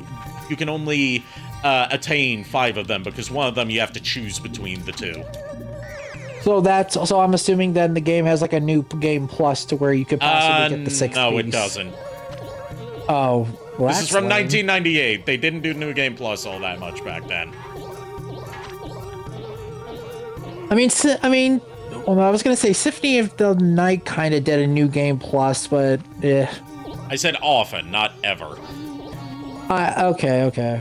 you can only attain 5 of them because one of them you have to choose between the 2. So I'm assuming then the game has like a new game plus to where you could possibly get the 6 No, piece. it doesn't. Oh, well, this is from lame. 1998. They didn't do New Game Plus all that much back then. I mean, well, I was gonna say Symphony of the Night kind of did a new game plus, but I said often, not ever. Okay.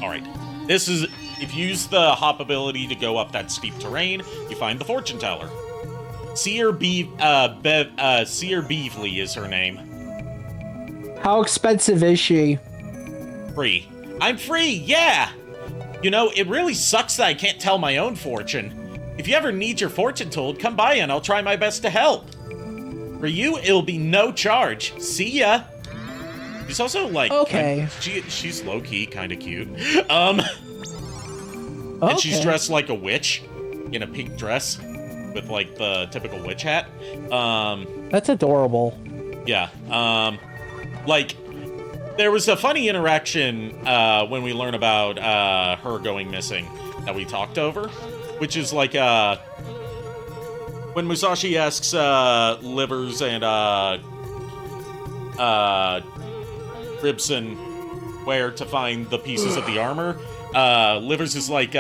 All right. This is, if you use the hop ability to go up that steep terrain, you find the fortune teller. Seer Beevely is her name. How expensive is she? Free. I'm free, yeah! You know, it really sucks that I can't tell my own fortune. If you ever need your fortune told, come by and I'll try my best to help. For you, it'll be no charge. See ya! She's also, like... Okay. She's low-key kind of cute. And she's dressed like a witch in a pink dress with, like, the typical witch hat. That's adorable. Yeah. Like, there was a funny interaction when we learn about her going missing that we talked over, which is like when Musashi asks Livers and Ribson where to find the pieces of the armor. Livers is like,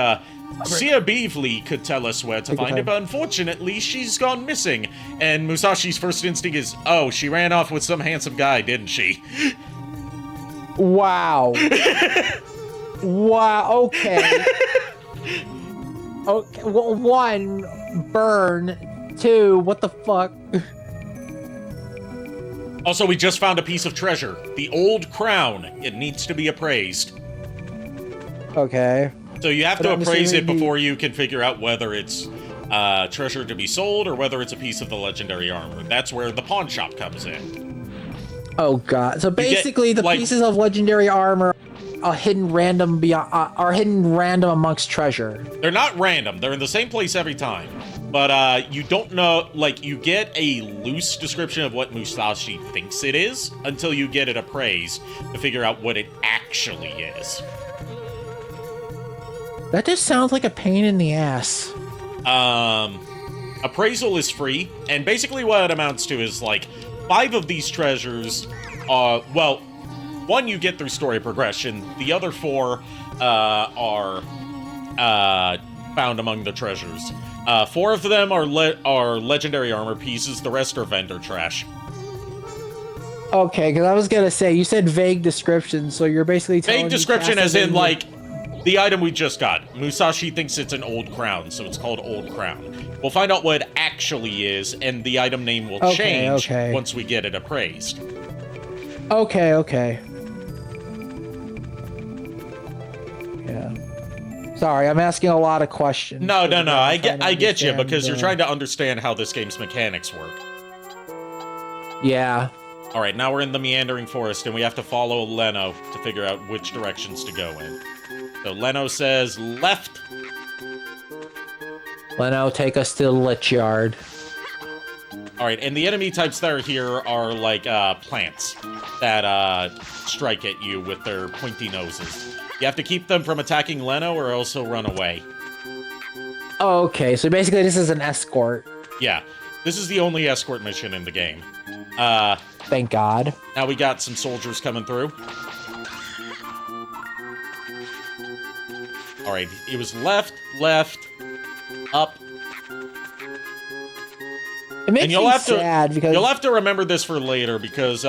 Seer Beevely could tell us where to find it, but unfortunately, she's gone missing. And Musashi's first instinct is, oh, she ran off with some handsome guy, didn't she? Wow. Wow, okay. Okay, well, 1, burn. 2, what the fuck? Also, we just found a piece of treasure. The old crown. It needs to be appraised. Okay. So you have to appraise it before you can figure out whether it's treasure to be sold or whether it's a piece of the legendary armor. That's where the pawn shop comes in. Oh god! So basically, the pieces of legendary armor are hidden random amongst treasure. They're not random. They're in the same place every time. But you don't know. Like, you get a loose description of what Musashi thinks it is until you get it appraised to figure out what it actually is. That just sounds like a pain in the ass. Appraisal is free, and basically what it amounts to is, like, 5 of these treasures are, well, 1 you get through story progression, the other 4 are found among the treasures. 4 of them are legendary armor pieces, the rest are vendor trash. Okay, because I was gonna say, you said vague description, so you're basically telling vague description as in, like, the item we just got. Musashi thinks it's an old crown, so it's called Old Crown. We'll find out what it actually is, and the item name will change once we get it appraised. Okay. Yeah. Sorry, I'm asking a lot of questions. No. I get you, because you're trying to understand how this game's mechanics work. Yeah. All right, now we're in the meandering forest, and we have to follow Leno to figure out which directions to go in. So Leno says left. Leno, take us to the Lich Yard. All right, and the enemy types that are here are like plants that strike at you with their pointy noses. You have to keep them from attacking Leno or else he'll run away. Okay, so basically this is an escort. Yeah, this is the only escort mission in the game. Thank God. Now we got some soldiers coming through. Alright, it was left, up. It makes me sad because you'll have to remember this for later because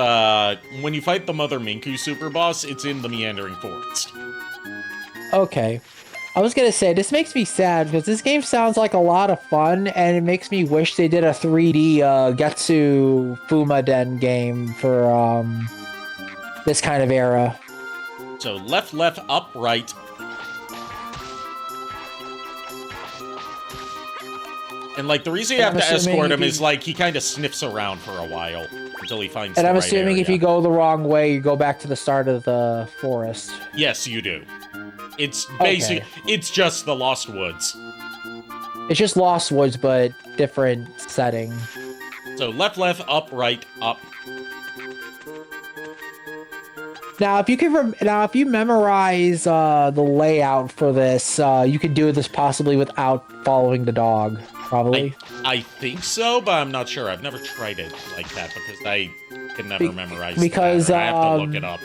when you fight the Mother Minku super boss, it's in the Meandering Forest. Okay. I was gonna say, this makes me sad because this game sounds like a lot of fun, and it makes me wish they did a 3D Getsu Fumaden game for this kind of era. So left, up, right. And, like, the reason you have to escort him is, like, he kind of sniffs around for a while until he finds the right area. And I'm assuming if you go the wrong way, you go back to the start of the forest. Yes, you do. It's basic. Okay. It's just the Lost Woods. It's just Lost Woods, but different setting. So left, up, right, up. Now, if you memorize the layout for this, you could do this possibly without following the dog. Probably. I think so, but I'm not sure. I've never tried it like that because I can never memorize because that. I have to look it up.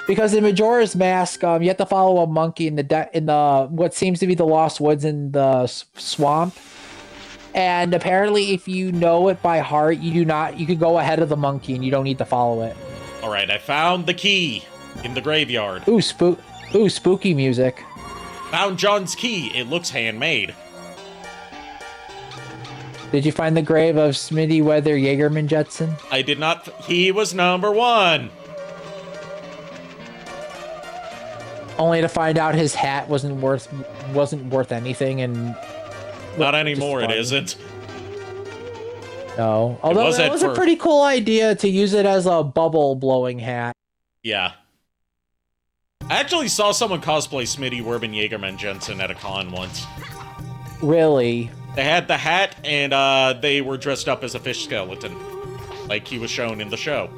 Because in Majora's Mask, you have to follow a monkey in the what seems to be the Lost Woods in the swamp. And apparently, if you know it by heart, you could go ahead of the monkey and you don't need to follow it. All right, I found the key in the graveyard. Ooh, spooky music. Found John's key. It looks handmade. Did you find the grave of Smitty Weather Jaegerman Jetson? I did not. He was number 1. Only to find out his hat wasn't worth anything, and not anymore. It isn't. No, although that was a pretty cool idea to use it as a bubble blowing hat. Yeah. I actually saw someone cosplay Smitty Werben Jaegerman Jensen at a con once. Really? They had the hat, and they were dressed up as a fish skeleton, like he was shown in the show.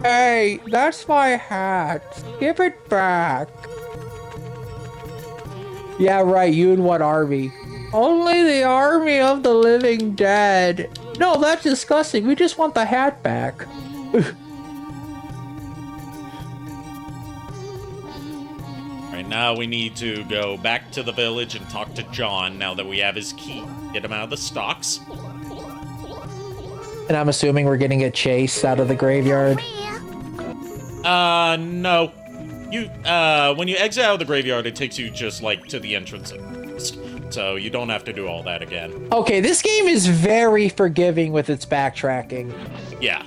Hey, that's my hat. Give it back. Yeah, right, you and what army? Only the army of the living dead. No, that's disgusting. We just want the hat back. Right now we need to go back to the village and talk to John now that we have his key. Get him out of the stocks. And I'm assuming we're getting a chase out of the graveyard. No. When you exit out of the graveyard, it takes you just, like, to the entrance. So you don't have to do all that again. Okay, this game is very forgiving with its backtracking. Yeah.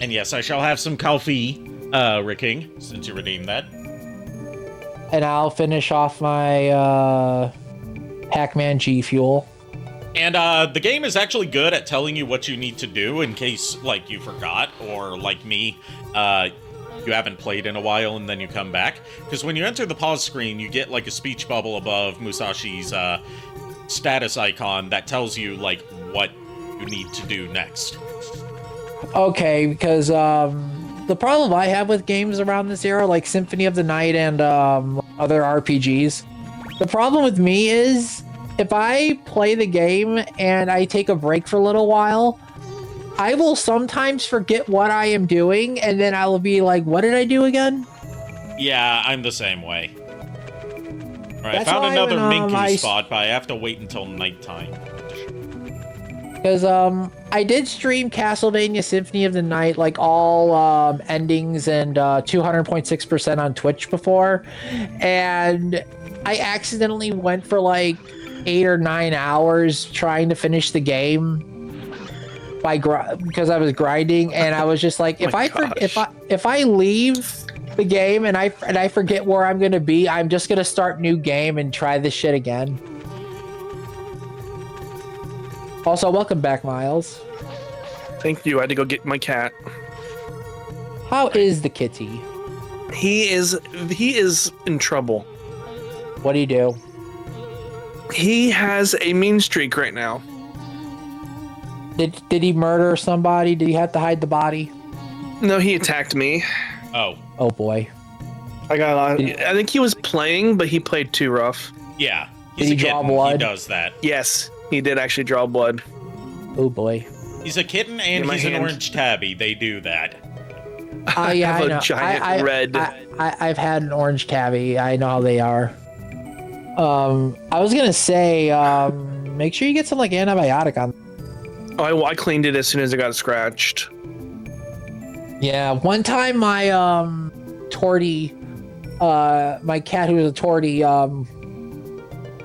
And yes, I shall have some coffee, Ricking, since you redeemed that. And I'll finish off my, Pac-Man G Fuel. And, the game is actually good at telling you what you need to do in case, like, you forgot, or, like me, you haven't played in a while and then you come back. Because when you enter the pause screen, you get, like, a speech bubble above Musashi's, status icon that tells you, like, what you need to do next. Okay, because, the problem I have with games around this era, like Symphony of the Night and, other RPGs, the problem with me is, if I play the game and I take a break for a little while, I will sometimes forget what I am doing, and then I will be like, what did I do again? Yeah, I'm the same way. Alright, I found another Minku spot, but I have to wait until nighttime. Because, I did stream Castlevania Symphony of the Night, like, all, endings and, 200.6% on Twitch before, and I accidentally went for, like, 8 or 9 hours trying to finish the game because I was grinding, and I was just like, if I leave the game and I forget where I'm gonna be, I'm just gonna start new game and try this shit again. Also, welcome back, Miles. Thank you. I had to go get my cat. How is the kitty? He is in trouble. What do you do? He has a mean streak right now. Did he murder somebody? Did he have to hide the body? No, he attacked me. Oh. Oh boy. I got a lot. I think he was playing, but he played too rough. Yeah. Did he draw blood? He does that. Yes, he did actually draw blood. Oh boy. He's a kitten and he's an orange tabby. They do that. Yeah, have I know. a giant red. I've had an orange tabby. I know how they are. I was gonna say, make sure you get some like antibiotic on. Oh, I cleaned it as soon as it got scratched. Yeah, one time my tortie, my cat who was a tortie,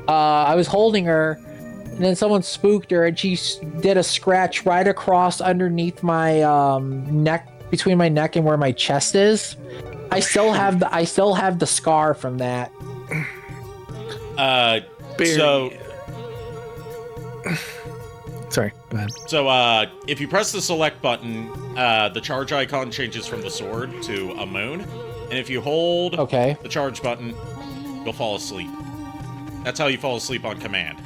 I was holding her, and then someone spooked her, and she did a scratch right across underneath my neck, between my neck and where my chest is. I still have the scar from that. So. Sorry, go ahead. So, if you press the select button, the charge icon changes from the sword to a moon. And if you hold the charge button, you'll fall asleep. That's how you fall asleep on command.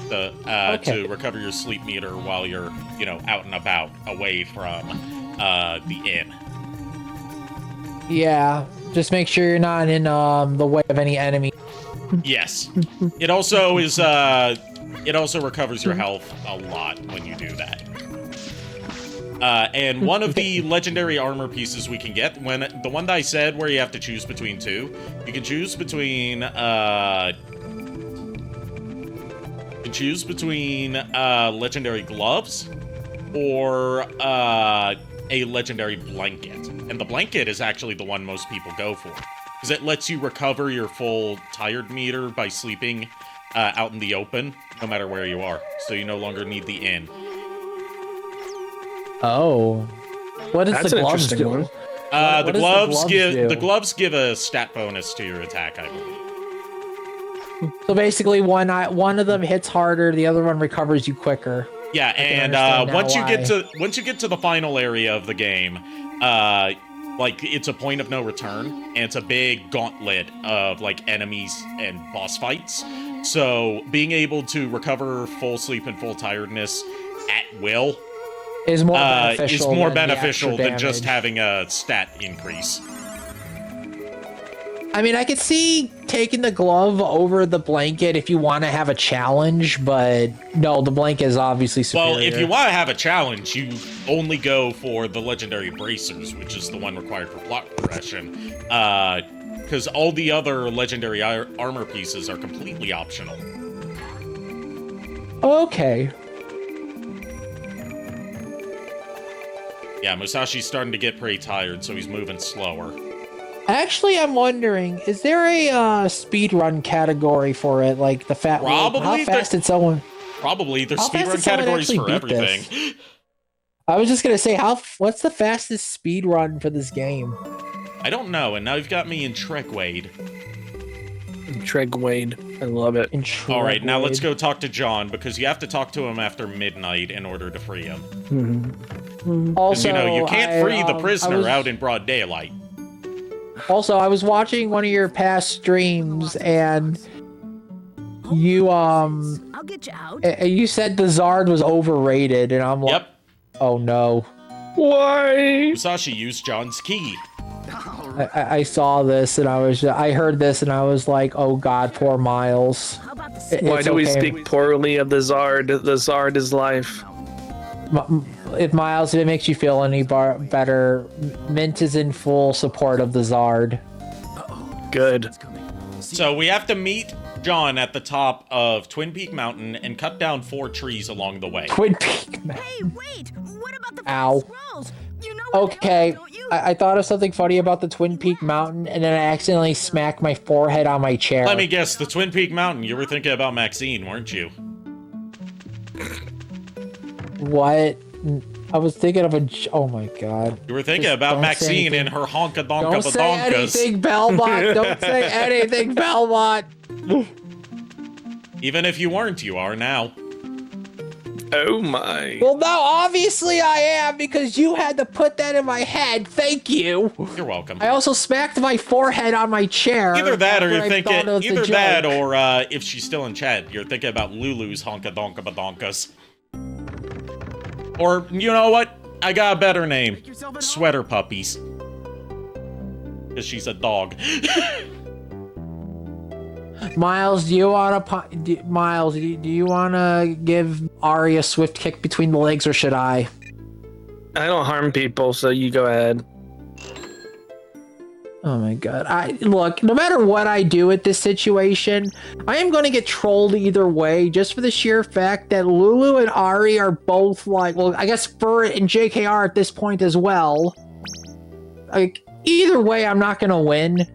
To recover your sleep meter while you're, out and about, away from the inn. Yeah, just make sure you're not in the way of any enemy. Yes. It also is, it also recovers your health a lot when you do that. And one of the legendary armor pieces we can get, the one that I said where you have to choose between two, you can choose between, legendary gloves or a legendary blanket. And the blanket is actually the one most people go for, because it lets you recover your full tired meter by sleeping out in the open, no matter where you are. So you no longer need the inn. Oh, what does the gloves do? The gloves give a stat bonus to your attack, I believe. So basically, one of them hits harder, the other one recovers you quicker. Yeah, and once you get to the final area of the game, it's a point of no return, and it's a big gauntlet of enemies and boss fights. So being able to recover full sleep and full tiredness at will is more beneficial than just having a stat increase. I mean, I could see taking the glove over the blanket if you want to have a challenge, but no, the blanket is obviously superior. Well, if you want to have a challenge, you only go for the legendary bracers, which is the one required for block progression, because all the other legendary armor pieces are completely optional. Okay. Yeah, Musashi's starting to get pretty tired, so he's moving slower. Actually, I'm wondering, is there a speed run category for it? Like the Probably. How fast did someone? Probably. There's speedrun categories for everything. I was just gonna say, what's the fastest speed run for this game? I don't know, and now you've got me in Tregwade. Tregwade. I love it. All right, now let's go talk to John, because you have to talk to him after midnight in order to free him. Mm-hmm. Also, you can't free the prisoner out in broad daylight. Also, I was watching one of your past streams, and you I'll get you out. You said the Zard was overrated, and I'm like, yep. Oh no. Why? Musashi used John's key. I saw this, and I heard this, and I was like, oh god, poor Miles. Why do we speak poorly of the Zard? The Zard is life. If Miles, if it makes you feel any better, Mint is in full support of the Zard. Good. So we have to meet John at the top of Twin Peak Mountain and cut down 4 trees along the way. Twin Peak Mountain. Hey, wait! What about the Ow. scrolls? You know Okay, I thought of something funny about the Twin Peak Mountain, and then I accidentally smacked my forehead on my chair. Let me guess, the Twin Peak Mountain. You were thinking about Maxine, weren't you? What? I was thinking of oh my god. You were thinking about Maxine and her honka-donka-badonkas. Don't say anything, Belmont. Don't say anything, Belmont. Even if you weren't, you are now. Oh my. Well, now obviously I am, because you had to put that in my head. Thank you. You're welcome. I also smacked my forehead on my chair. Either that, or you're thinking, or if she's still in chat, you're thinking about Lulu's honka-donka-badonkas. Or, you know what? I got a better name. Sweater Puppies. Because she's a dog. Miles, do you want to give Ari a swift kick between the legs, or should I? I don't harm people, so you go ahead. Oh my god. Look, no matter what I do at this situation, I am going to get trolled either way, just for the sheer fact that Lulu and Ari are both like, well, I guess Furret and JKR at this point as well. Like, either way, I'm not going to win.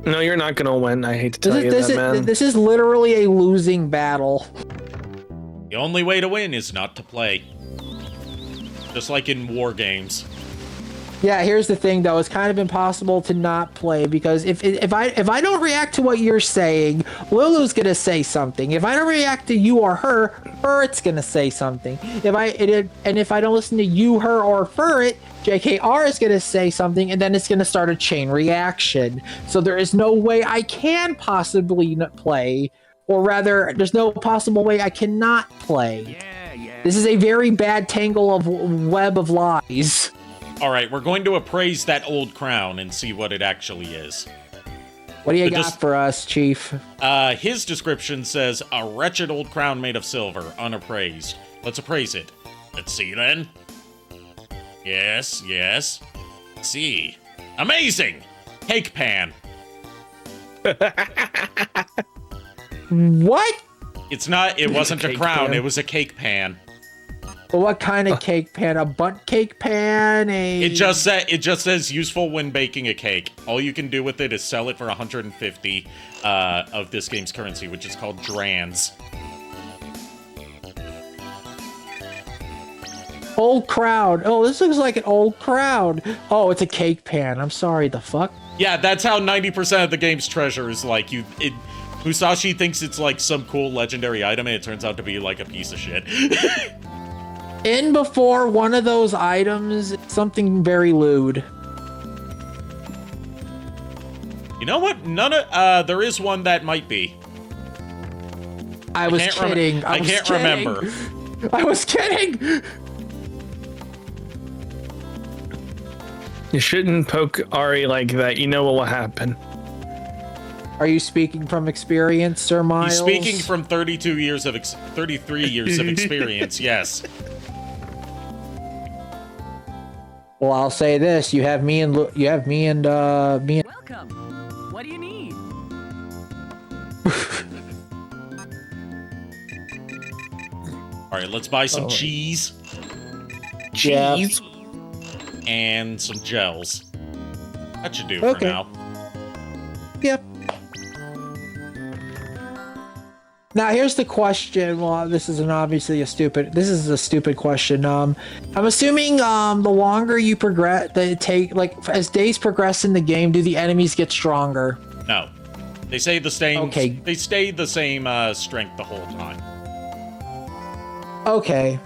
No, you're not going to win. I hate to tell you that, man. This is literally a losing battle. The only way to win is not to play. Just like in war games. Yeah, here's the thing though, it's kind of impossible to not play, because if I don't react to what you're saying, Lulu's gonna say something. If I don't react to you or her, Furret's gonna say something. If I don't listen to you, her, or Furret, JKR is gonna say something, and then it's gonna start a chain reaction. So there is no way I can possibly play, or rather, there's no possible way I cannot play. This is a very bad tangle of web of lies. Alright, we're going to appraise that old crown and see what it actually is. What do you got for us, Chief? His description says, a wretched old crown made of silver, unappraised. Let's appraise it. Let's see then. Yes. Let's see. Amazing! Cake pan. What? It wasn't a crown, it was a cake pan. Well, what kind of cake pan? A butt cake pan? It just says useful when baking a cake. All you can do with it is sell it for 150 of this game's currency, which is called drans. Old crowd. Oh, this looks like an old crowd. Oh, it's a cake pan. I'm sorry, the fuck? Yeah, that's how 90% of the game's treasure is like. Musashi thinks it's like some cool legendary item, and it turns out to be like a piece of shit. In before one of those items, something very lewd. You know what? There is one that might be. I was kidding. I can't remember. I was kidding. You shouldn't poke Ari like that. You know what will happen. Are you speaking from experience, Sir Miles? He's speaking from 33 years of experience. Yes. Well, I'll say this: you have me and me. Welcome. What do you need? All right, let's buy some cheese. Cheese. And some gels. That should do for now. Yep. Now here's the question. Well, this is a stupid question. I'm assuming the longer you progress, as days progress in the game, do the enemies get stronger? No, they stay the same. Okay. They stay the same strength the whole time. Okay.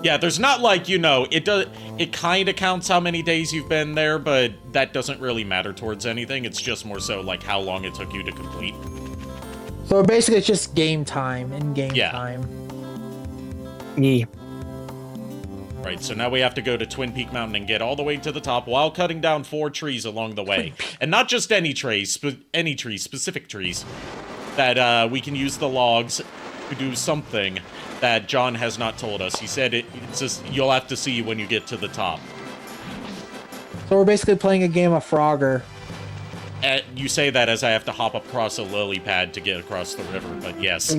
Yeah, there's not like, it kind of counts how many days you've been there, but that doesn't really matter towards anything. It's just more so like how long it took you to complete. So basically it's just game time, in-game time. Yeah. Right, so now we have to go to Twin Peak Mountain and get all the way to the top while cutting down 4 trees along the way. And not just any trees, specific trees. That we can use the logs to do something that John has not told us. He said it's just, you'll have to see when you get to the top. So we're basically playing a game of Frogger. You say that as I have to hop across a lily pad to get across the river, but yes.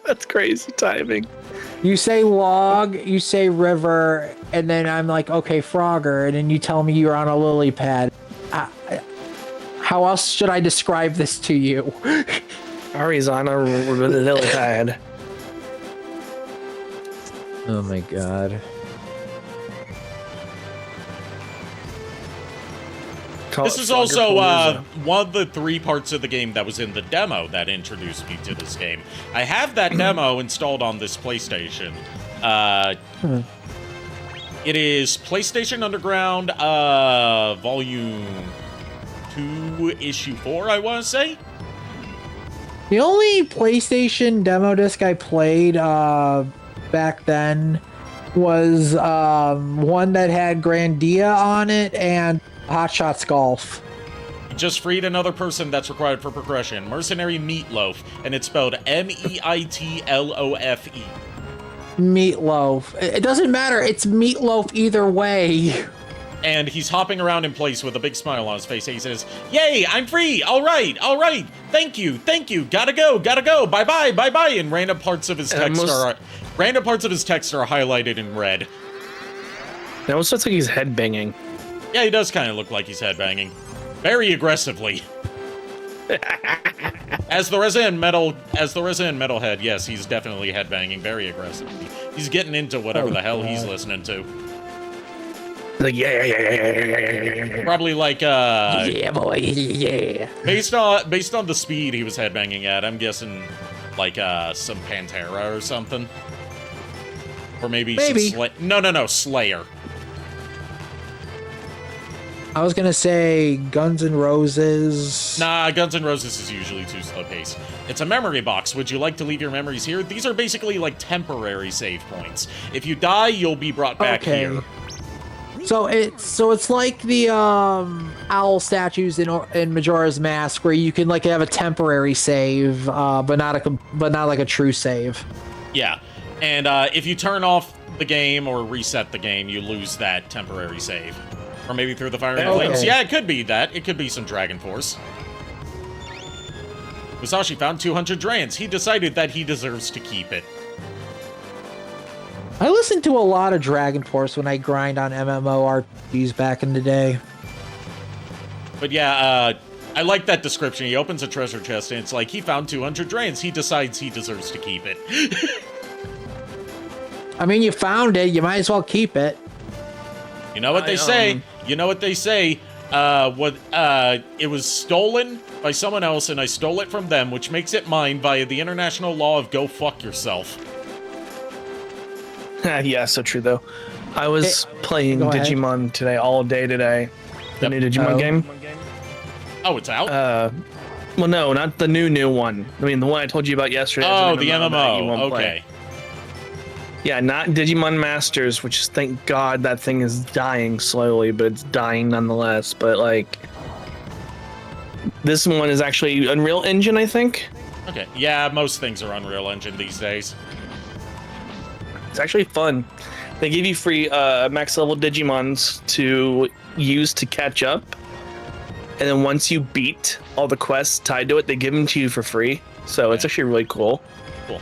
That's crazy timing. You say log, you say river, and then I'm like, okay, Frogger, and then you tell me you're on a lily pad. How else should I describe this to you? Ari's on a lily pad. Oh my god. This is also one of the 3 parts of the game that was in the demo that introduced me to this game. I have that demo installed on this PlayStation. It is PlayStation Underground Volume 2, Issue 4, I want to say? The only PlayStation demo disc I played back then was one that had Grandia on it and Hot Shots Golf. You just freed another person that's required for progression. Mercenary Meatloaf, and it's spelled Meitlofe. Meatloaf. It doesn't matter. It's Meatloaf either way. And he's hopping around in place with a big smile on his face. He says, "Yay, I'm free! All right, thank you, gotta go, bye-bye, bye-bye," and random parts of his text are highlighted in red. It almost looks like he's headbanging. Yeah, he does kind of look like he's headbanging. Very aggressively. As the Resident Metalhead, yes, he's definitely headbanging very aggressively. He's getting into whatever the hell he's listening to. Like, yeah. Probably like, yeah, boy, yeah. Based on the speed he was headbanging at, I'm guessing, like, some Pantera or something. Or maybe. Some No, Slayer. I was gonna say Guns N' Roses. Nah, Guns N' Roses is usually too slow paced. It's a memory box. Would you like to leave your memories here? These are basically like temporary save points. If you die, you'll be brought back here. So it's like the owl statues in Majora's Mask, where you can like have a temporary save, but not like a true save. Yeah, and if you turn off the game or reset the game, you lose that temporary save, or maybe through the fire and flames. Yeah, it could be that. It could be some Dragon Force. Musashi found 200 drans. He decided that he deserves to keep it. I listened to a lot of Dragon Force when I grind on MMORPGs back in the day. But yeah, I like that description. He opens a treasure chest and it's like, he found 200 drains. He decides he deserves to keep it. I mean, you found it. You might as well keep it. You know what they say? You know what they say? It was stolen by someone else and I stole it from them, which makes it mine via the international law of go fuck yourself. Yeah, so true though. I was playing Digimon today, all day today. The new Digimon game. Oh, it's out? Well, no, not the new one. I mean, the one I told you about yesterday. Oh, the MMO. Okay. Yeah, not Digimon Masters, which is, thank God that thing is dying slowly, but it's dying nonetheless. But, like, this one is actually Unreal Engine, I think. Okay. Yeah, most things are Unreal Engine these days. It's actually fun. They give you free max level Digimons to use to catch up. And then once you beat all the quests tied to it, they give them to you for free. So it's actually really cool. Cool.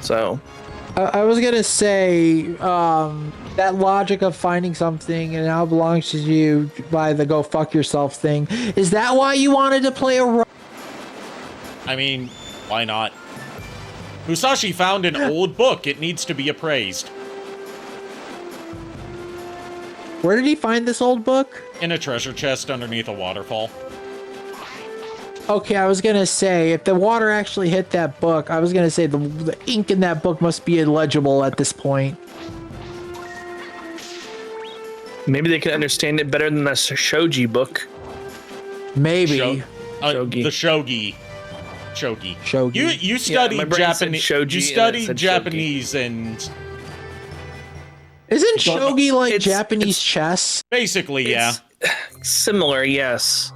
So. I was going to say that logic of finding something and it now belongs to you by the go fuck yourself thing. Is that why you wanted to play a... I mean, why not? Musashi found an old book. It needs to be appraised. Where did he find this old book? In a treasure chest underneath a waterfall. Okay, I was gonna say, if the water actually hit that book, I was gonna say the ink in that book must be illegible at this point. Maybe they can understand it better than the Shogi book. Maybe. The Shogi. Shogi. You studied Japanese. You studied Japanese and. Isn't shogi like Japanese chess? Basically, yeah. Similar, yes.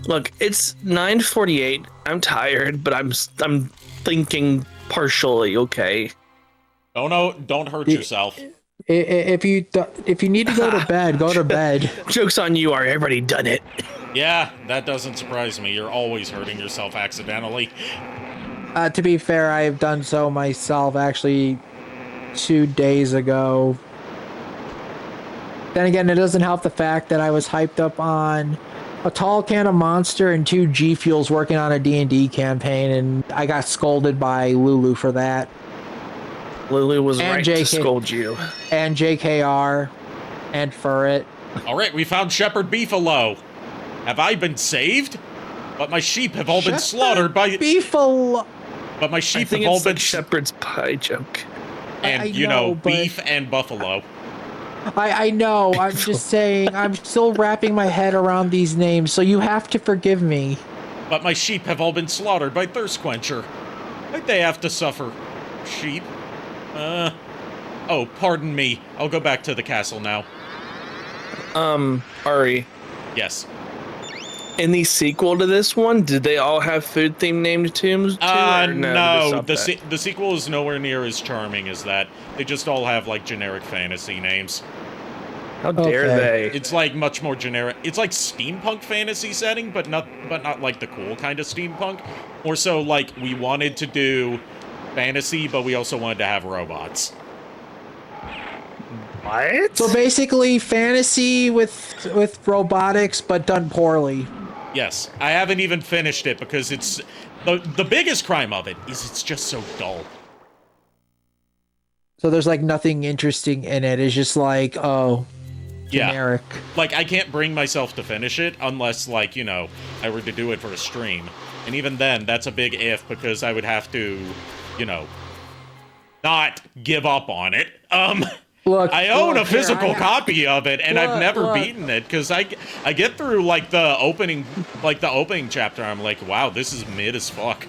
Look, it's 9:48. I'm tired, but I'm thinking partially okay. Don't hurt yourself. If you need to go to bed, go to bed. Joke's on you, Ari. I've already done it. Yeah, that doesn't surprise me. You're always hurting yourself accidentally. To be fair, I've done so myself actually 2 days ago. Then again, it doesn't help the fact that I was hyped up on a tall can of Monster and 2 G Fuels working on a D&D campaign, and I got scolded by Lulu for that. Lulu was right to scold you. And JKR and Furret. Alright, we found Shepherd Beefalo. Have I been saved? But my sheep have all been slaughtered by... Beefalo! But my sheep have all been... been... shepherd's pie joke. And, you know, beef and buffalo. I know, I'm just saying, I'm still wrapping my head around these names, so you have to forgive me. But my sheep have all been slaughtered by Thirst Quencher. Why'd they have to suffer? Sheep? Oh, pardon me. I'll go back to the castle now. Ari. Yes. In the sequel to this one, did they all have food-themed named tombs too? No. The sequel is nowhere near as charming as that. They just all have, like, generic fantasy names. How dare they? It's, like, much more generic. It's like steampunk fantasy setting, but not like the cool kind of steampunk. More so, like, we wanted to do fantasy, but we also wanted to have robots. What? So basically, fantasy with robotics, but done poorly. Yes, I haven't even finished it because it's the biggest crime of it is it's just so dull. So there's like nothing interesting in it. It's just like, oh, generic. Yeah. Like, I can't bring myself to finish it unless, like, you know, I were to do it for a stream. And even then, that's a big if because I would have to, you know, not give up on it. I own a physical copy of it, and I've never beaten it because I get through like the opening chapter. I'm like, wow, this is mid as fuck.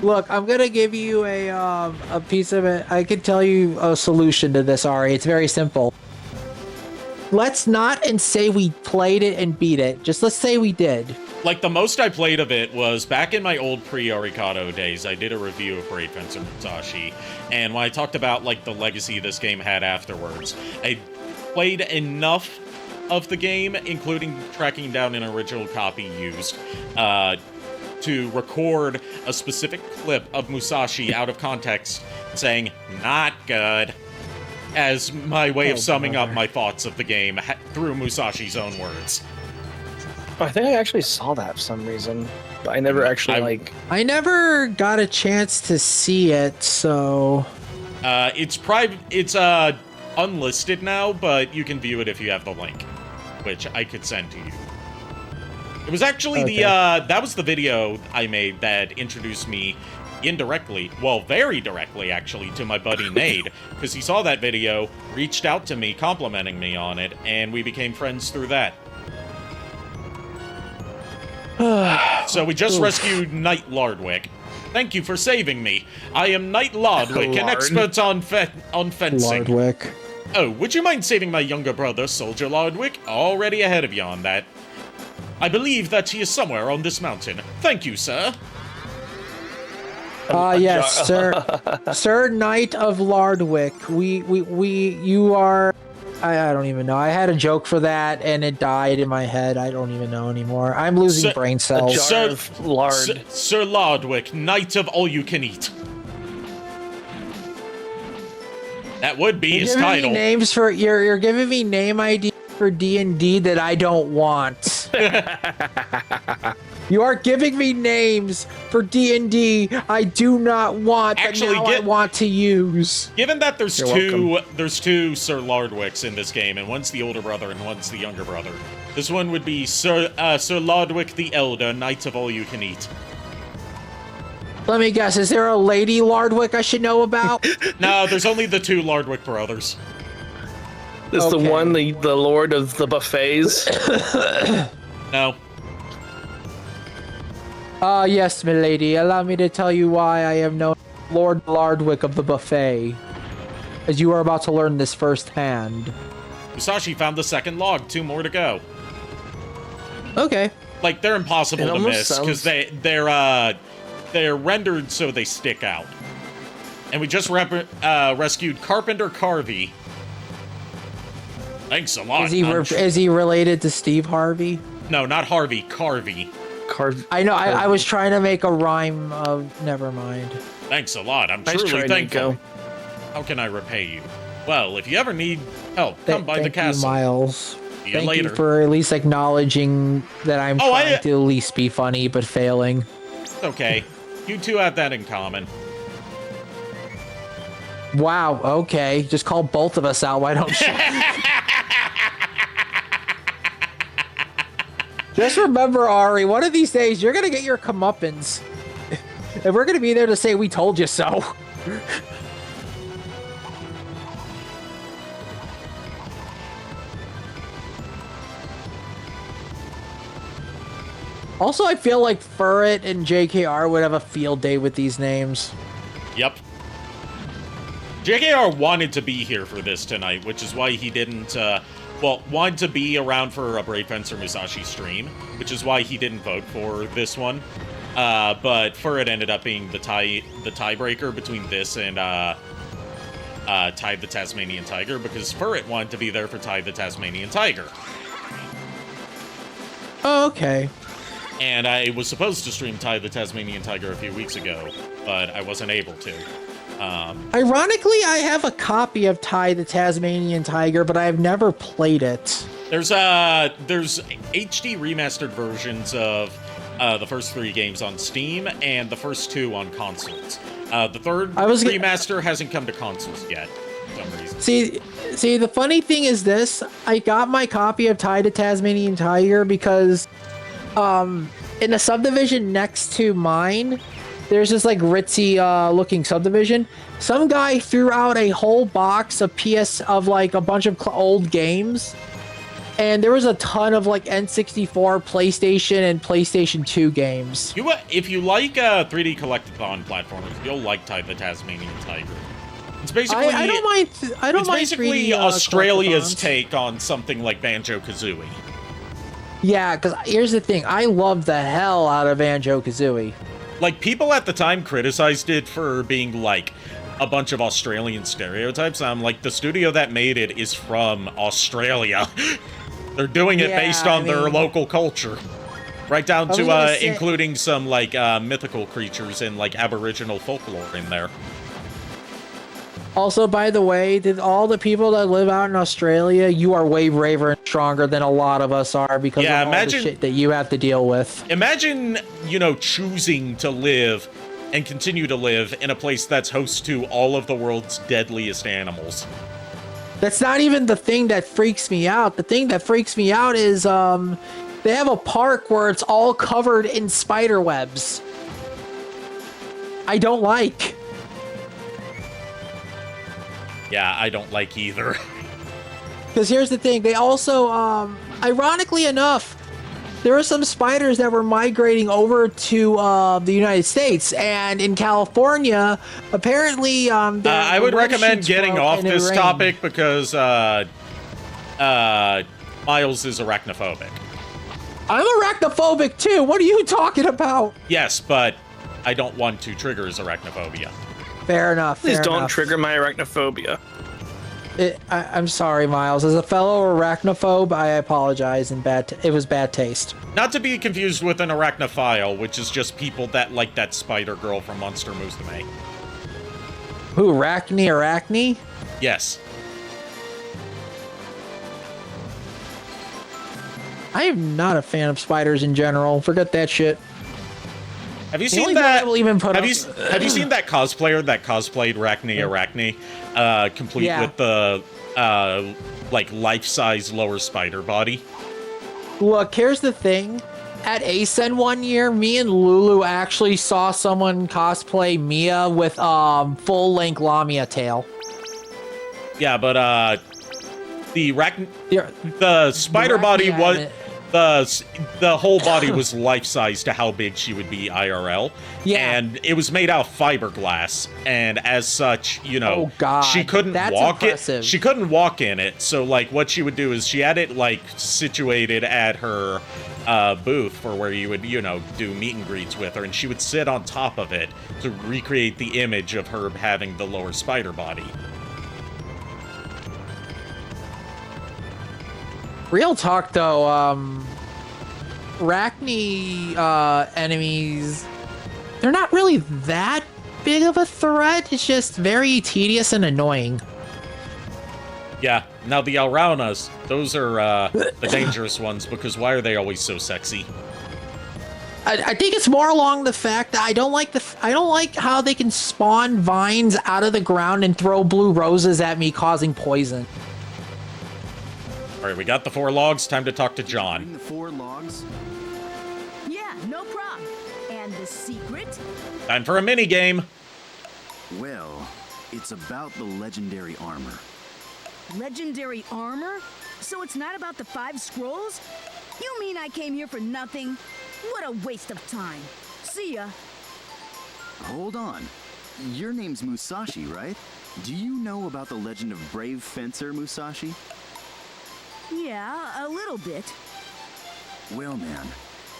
Look, I'm gonna give you a piece of it. I can tell you a solution to this, Ari. It's very simple. Let's not say we played it and beat it. Just let's say we did. Like, the most I played of it was back in my old pre-Arikado days. I did a review of Great Fencer Musashi, and when I talked about, like, the legacy this game had afterwards, I played enough of the game, including tracking down an original copy used, to record a specific clip of Musashi out of context saying, "Not good," as my way of summing up my thoughts of the game through Musashi's own words. I think I actually saw that for some reason, but I never actually, I never got a chance to see it, so... It's private. It's, unlisted now, but you can view it if you have the link, which I could send to you. It was actually that was the video I made that introduced me indirectly, well, very directly, actually, to my buddy Nade, because he saw that video, reached out to me, complimenting me on it, and we became friends through that. So we just rescued Knight Lardwick. Thank you for saving me. I am Knight Lardwick, an expert on fencing. Lardwick. Oh, would you mind saving my younger brother, Soldier Lardwick? Already ahead of you on that. I believe that he is somewhere on this mountain. Thank you, sir. Yes, sir. Sir Knight of Lardwick. You are... I don't even know. I had a joke for that, and it died in my head. I don't even know anymore. I'm losing brain cells. Sir Lardwick, Knight of All You Can Eat. That would be his title. Names for you're giving me name ideas for D&D that I don't want. You are giving me names for D&D I do not want, actually, I want to use. Given that there's two Sir Lardwicks in this game, and one's the older brother and one's the younger brother, this one would be Sir Lardwick the Elder, Knight of All You Can Eat. Let me guess, is there a Lady Lardwick I should know about? No, there's only the two Lardwick brothers. Is the one the Lord of the Buffets? No. Yes, milady. Allow me to tell you why I am known Lord Lardwick of the Buffet, as you are about to learn this firsthand. Musashi found the second log. 2 more to go. Okay. Like, they're impossible to miss because they're rendered so they stick out. And we just rescued Carpenter Carvey. Thanks a lot. Is he related to Steve Harvey? No, not Harvey. Carvey. I know. I was trying to make a rhyme of. Never mind. Thanks a lot. I'm truly thankful. How can I repay you? Well, if you ever need help, come by the castle. Thank you, Miles. See you Thank later. you for at least acknowledging that I'm trying to at least be funny, but failing. It's okay. You two have that in common. Wow. Okay. Just call both of us out. Why don't you? Just remember, Ari, one of these days, you're going to get your comeuppance. And we're going to be there to say, we told you so. Also, I feel like Furret and JKR would have a field day with these names. Yep. JKR wanted to be here for this tonight, which is why he didn't, wanted to be around for a Brave Fencer Musashi stream, which is why he didn't vote for this one. But Furret ended up being the tiebreaker between this and, Tide the Tasmanian Tiger, because Furret wanted to be there for Tide the Tasmanian Tiger. Oh, okay. And I was supposed to stream Tide the Tasmanian Tiger a few weeks ago, but I wasn't able to. Ironically, I have a copy of Tide the Tasmanian Tiger, but I have never played it. There's HD remastered versions of the first 3 games on Steam and the first 2 on consoles. The third remaster hasn't come to consoles yet, for some reason. See, the funny thing is this: I got my copy of Tide the Tasmanian Tiger because, in a subdivision next to mine, there's this like ritzy looking subdivision. Some guy threw out a whole box of like a bunch of old games, and there was a ton of like N64, PlayStation, and PlayStation 2 games. If you like 3D collectathon platformers, you'll like Tide the Tasmanian Tiger. It's basically I don't mind. I don't mind. It's basically 3D, Australia's collectathons. take on something like Banjo-Kazooie. Yeah, because here's the thing: I love the hell out of Banjo-Kazooie. Like, people at the time criticized it for being like a bunch of Australian stereotypes. I'm like, the studio that made it is from Australia. They're doing it based on their local culture. Right down to including some like mythical creatures and like Aboriginal folklore in there. Also, by the way, did all the people that live out in Australia, you are way braver and stronger than a lot of us are because of all the shit that you have to deal with. Imagine, choosing to live and continue to live in a place that's host to all of the world's deadliest animals. That's not even the thing that freaks me out. The thing that freaks me out is they have a park where it's all covered in spider webs. I don't like. Yeah, I don't like either. Because here's the thing, they also, ironically enough, there were some spiders that were migrating over to the United States, and in California, apparently, I would recommend getting off this topic because Miles is arachnophobic. I'm arachnophobic too. What are you talking about? Yes, but I don't want to trigger his arachnophobia. Fair enough. Please don't trigger my arachnophobia. I'm sorry, Miles. As a fellow arachnophobe, I apologize. It was bad taste. Not to be confused with an arachnophile, which is just people that like that spider girl from Monster Musume. Who, Arachne? Yes. I am not a fan of spiders in general. Forget that shit. Have you seen that? Have you seen that cosplayer that cosplayed Arachne, complete with the like life-size lower spider body? Look, here's the thing. At ASEN one year, me and Lulu actually saw someone cosplay Mia with full-length Lamia tail. Yeah, but the spider body was. The whole body was life-size to how big she would be IRL. Yeah. And it was made out of fiberglass. And as such, oh God, she couldn't walk impressive. it. She couldn't walk in it. So, like, what she would do is she had it, like, situated at her booth for where you would, do meet and greets with her. And she would sit on top of it to recreate the image of her having the lower spider body. Real talk, though, Arachne enemies, they're not really that big of a threat. It's just very tedious and annoying. Yeah, now the Alraunas, those are the dangerous ones, because why are they always so sexy? I think it's more along the fact that I don't like how they can spawn vines out of the ground and throw blue roses at me, causing poison. All right, we got the 4 logs. Time to talk to John. The 4 logs? Yeah, no problem. And the secret? Time for a mini game. Well, it's about the legendary armor. Legendary armor? So it's not about the 5 scrolls? You mean I came here for nothing? What a waste of time. See ya. Hold on. Your name's Musashi, right? Do you know about the legend of brave Fencer Musashi? Yeah, a little bit. Well, man,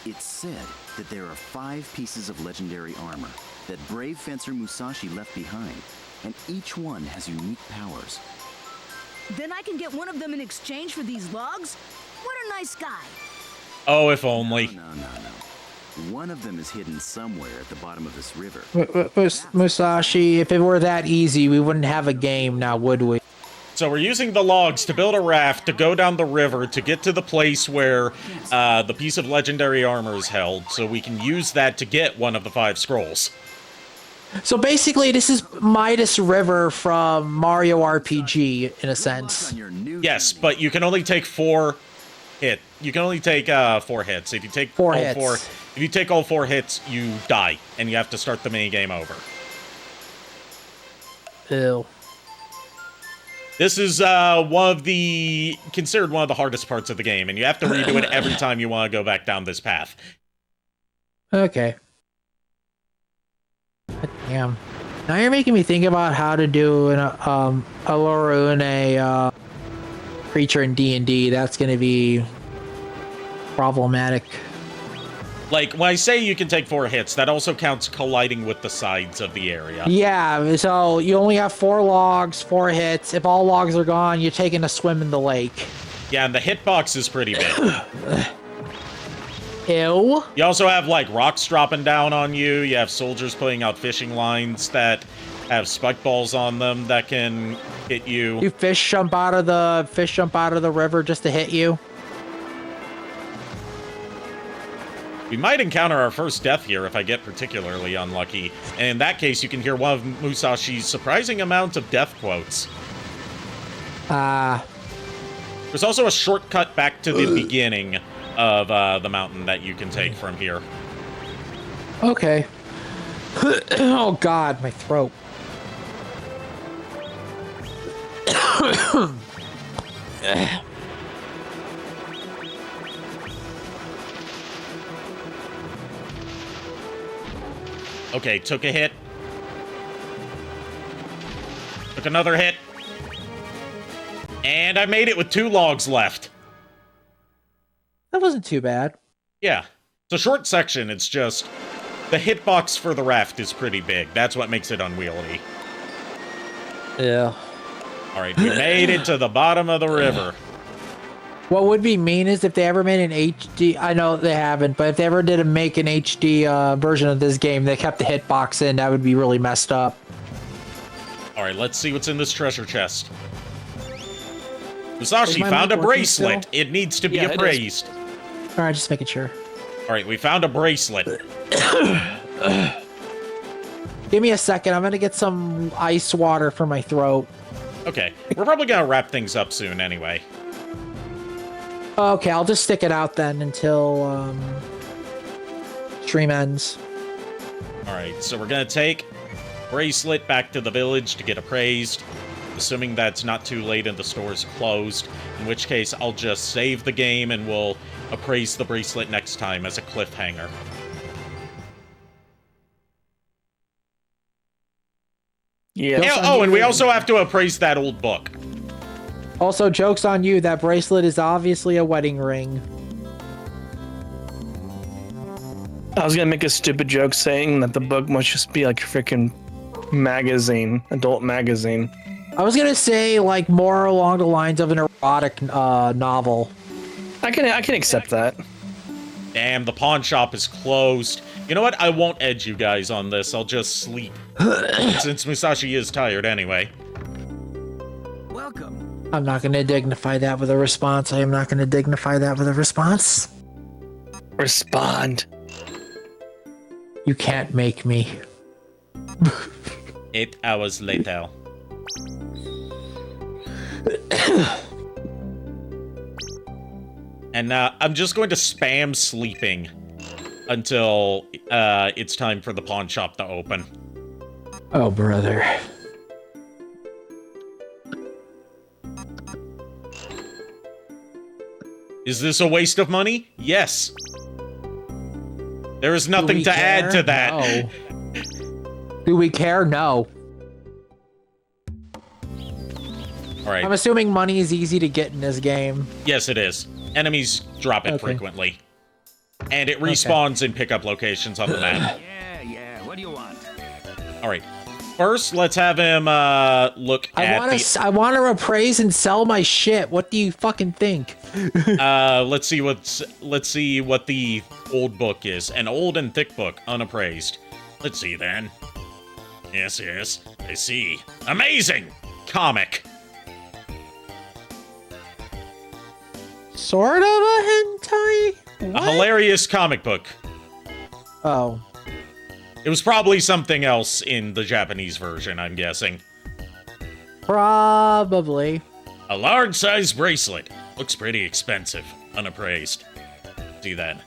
it's said that there are 5 pieces of legendary armor that brave Fencer Musashi left behind, and each one has unique powers. Then I can get one of them in exchange for these logs? What a nice guy. Oh, if only. No. One of them is hidden somewhere at the bottom of this river. Musashi, if it were that easy, we wouldn't have a game now, would we? So we're using the logs to build a raft to go down the river to get to the place where the piece of legendary armor is held, so we can use that to get one of the 5 scrolls. So basically, this is Midas River from Mario RPG, in a sense. Yes, but you can only take 4 hits. You can only take 4 hits. If you take if you take all 4 hits, you die, and you have to start the mini game over. Ew. This is considered one of the hardest parts of the game, and you have to redo it every time you want to go back down this path. Okay. Damn. Now you're making me think about how to do a Lorune creature in D&D. That's going to be problematic. Like, when I say you can take 4 hits, that also counts colliding with the sides of the area. Yeah, so you only have 4 logs, 4 hits. If all logs are gone, you're taking a swim in the lake. Yeah, and the hitbox is pretty big. Ew. You also have, like, rocks dropping down on you. You have soldiers putting out fishing lines that have spike balls on them that can hit you. You fish jump out of the river just to hit you. We might encounter our first death here if I get particularly unlucky. And in that case, you can hear one of Musashi's surprising amount of death quotes. There's also a shortcut back to the beginning of the mountain that you can take from here. Okay. Oh god, my throat. Okay, took a hit. Took another hit. And I made it with 2 logs left. That wasn't too bad. Yeah. It's a short section, it's just... the hitbox for the raft is pretty big. That's what makes it unwieldy. Yeah. Alright, we made it to the bottom of the river. What would be mean is if they ever made an HD... I know they haven't, but if they ever did make an HD version of this game, they kept the hitbox in, that would be really messed up. Alright, let's see what's in this treasure chest. Musashi my found a mic working bracelet. still? It needs to be appraised. Alright, just making sure. Alright, we found a bracelet. Give me a second, I'm gonna get some ice water for my throat. Okay, we're probably gonna wrap things up soon anyway. Okay, I'll just stick it out then until stream ends. Alright, so we're gonna take bracelet back to the village to get appraised, assuming that's not too late and the store's closed, in which case I'll just save the game and we'll appraise the bracelet next time as a cliffhanger. Yeah. Oh, and we also have to appraise that old book. Also, joke's on you, that bracelet is obviously a wedding ring. I was gonna make a stupid joke saying that the book must just be like a freaking magazine, adult magazine. I was gonna say, like, more along the lines of an erotic novel. I can accept that. Damn, the pawn shop is closed. You know what? I won't edge you guys on this. I'll just sleep. Since Musashi is tired anyway. Welcome. I'm not gonna dignify that with a response. I am not gonna dignify that with a response. Respond. You can't make me. 8 hours later. And I'm just going to spam sleeping until it's time for the pawn shop to open. Oh, brother. Is this a waste of money? Yes. There is nothing to add to that. No. Do we care? No. All right. I'm assuming money is easy to get in this game. Yes, it is. Enemies drop it frequently. And it respawns in pickup locations on the map. Yeah, what do you want? All right. First, let's have him look at I want to appraise and sell my shit. What do you fucking think? let's see what the old book is. An old and thick book, unappraised. Let's see then. Yes, I see. Amazing! Comic. Sort of a hentai? What? A hilarious comic book. Oh. It was probably something else in the Japanese version, I'm guessing. Probably. A large-size bracelet. Looks pretty expensive. Unappraised. See that?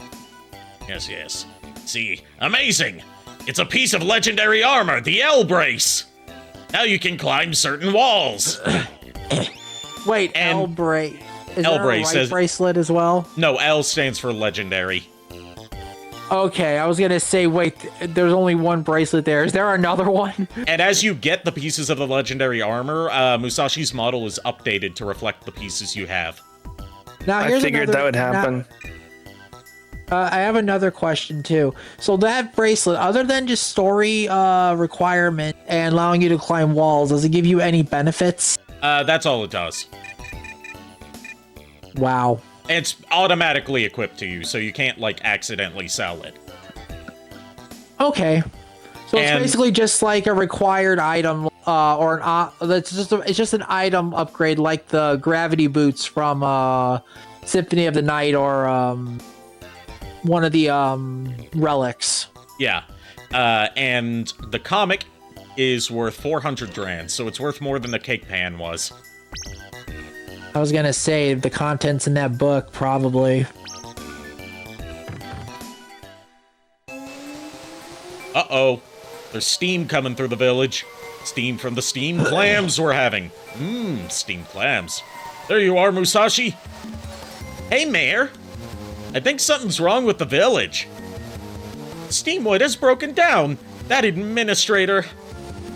Yes. See. Amazing! It's a piece of legendary armor, the L-Brace! Now you can climb certain walls! Wait, L-Brace. Is there a right bracelet as well? No, L stands for legendary. Okay, I was gonna say, wait, there's only one bracelet there. Is there another one? And as you get the pieces of the legendary armor, Musashi's model is updated to reflect the pieces you have. Now, I figured that would happen. I have another question, too. So that bracelet, other than just story requirement and allowing you to climb walls, does it give you any benefits? That's all it does. Wow. It's automatically equipped to you, so you can't, like, accidentally sell it. Okay. So it's basically just like a required item, it's just an item upgrade, like the gravity boots from Symphony of the Night or one of the relics. Yeah. And the comic is worth 400 grand, so it's worth more than the cake pan was. I was gonna say, the contents in that book, probably. Uh-oh. There's steam coming through the village. Steam from the steamed clams we're having. Steamed clams. There you are, Musashi. Hey, Mayor. I think something's wrong with the village. Steamwood has broken down. That administrator...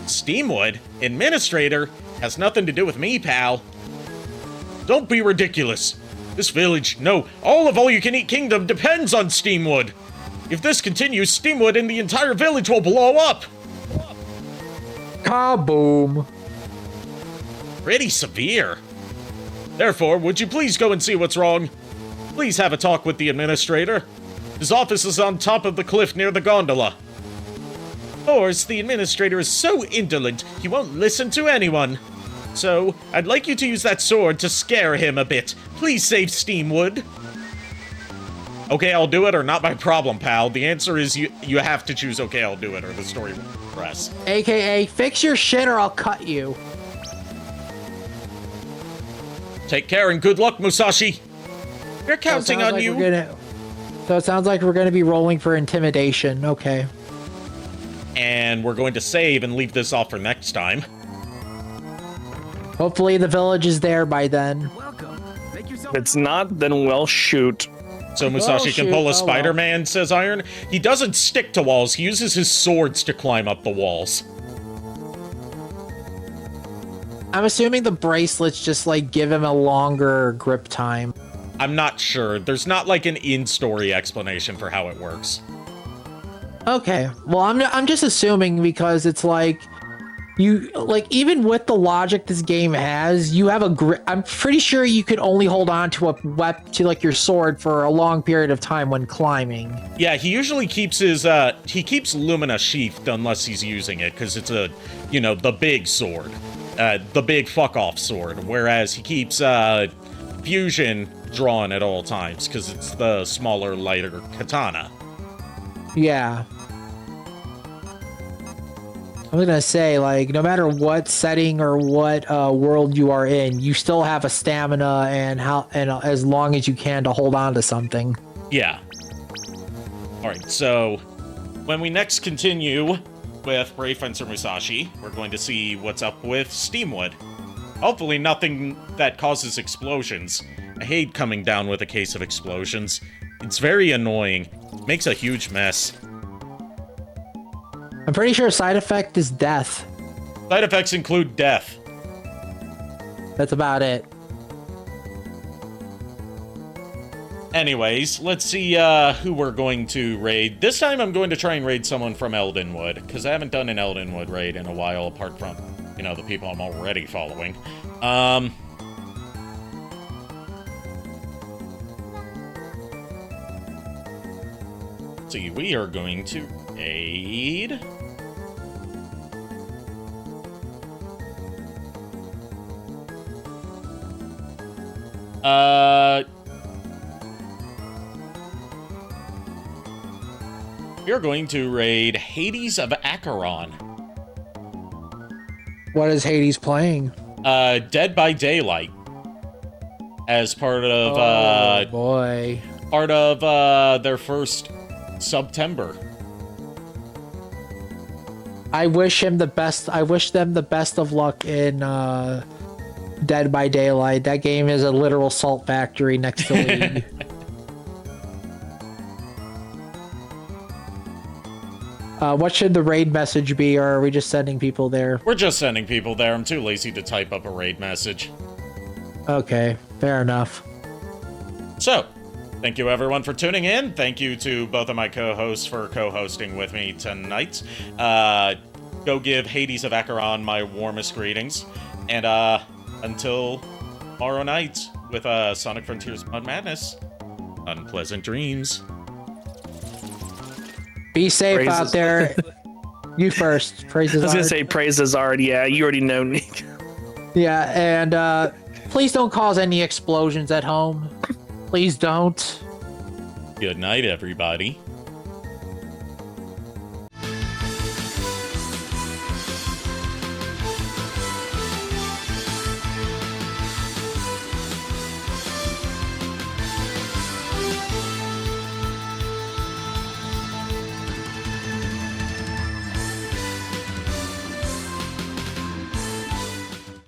Steamwood? Administrator? Has nothing to do with me, pal. Don't be ridiculous. This village, no, all of All-You-Can-Eat Kingdom depends on Steamwood. If this continues, Steamwood and the entire village will blow up. Kaboom. Pretty severe. Therefore, would you please go and see what's wrong? Please have a talk with the administrator. His office is on top of the cliff near the gondola. Of course, the administrator is so indolent, he won't listen to anyone. So, I'd like you to use that sword to scare him a bit. Please save Steamwood. Okay, I'll do it, or not my problem, pal. The answer is you have to choose okay, I'll do it, or the story will progress. AKA, fix your shit or I'll cut you. Take care and good luck, Musashi. We're counting on you. So it sounds like we're gonna be rolling for intimidation. Okay. And we're going to save and leave this off for next time. Hopefully the village is there by then. If it's not, then well, shoot. So Musashi can pull a Spider-Man, says Iron. He doesn't stick to walls. He uses his swords to climb up the walls. I'm assuming the bracelets just, like, give him a longer grip time. I'm not sure. There's not, like, an in-story explanation for how it works. Okay. Well, I'm just assuming because it's like... even with the logic this game has, you have a grip. I'm pretty sure you could only hold on to a weapon, to like your sword for a long period of time when climbing. Yeah, he usually keeps his, he keeps Lumina sheathed unless he's using it, because it's the big sword. The big fuck-off sword, whereas he keeps, Fusion drawn at all times, because it's the smaller, lighter katana. Yeah. I was gonna say, like, no matter what setting or what world you are in, you still have a stamina and as long as you can to hold on to something. Yeah. All right. So, when we next continue with Brave Fencer Musashi, we're going to see what's up with Steamwood. Hopefully, nothing that causes explosions. I hate coming down with a case of explosions. It's very annoying. makes a huge mess. I'm pretty sure side effect is death. Side effects include death. That's about it. Anyways, let's see who we're going to raid. This time I'm going to try and raid someone from Eldenwood, because I haven't done an Eldenwood raid in a while, apart from, you know, the people I'm already following. Let's see, we are going to raid... We're going to raid Hades of Acheron. What is Hades playing? Dead by Daylight. As part of, oh, boy. Part of, their first September. I wish him the best. I wish them the best of luck in, Dead by Daylight. That game is a literal salt factory next to League. What should the raid message be, or are we just sending people there? We're just sending people there. I'm too lazy to type up a raid message. Okay, fair enough. So, thank you everyone for tuning in. Thank you to both of my co-hosts for co-hosting with me tonight. Go give Hades of Acheron my warmest greetings. And, until tomorrow night with Sonic Frontiers Mud Madness, unpleasant dreams. Be safe out there. You first. Praises. I was gonna say praises already. Yeah, you already know, Nick. Yeah, and please don't cause any explosions at home. Please don't. Good night, everybody.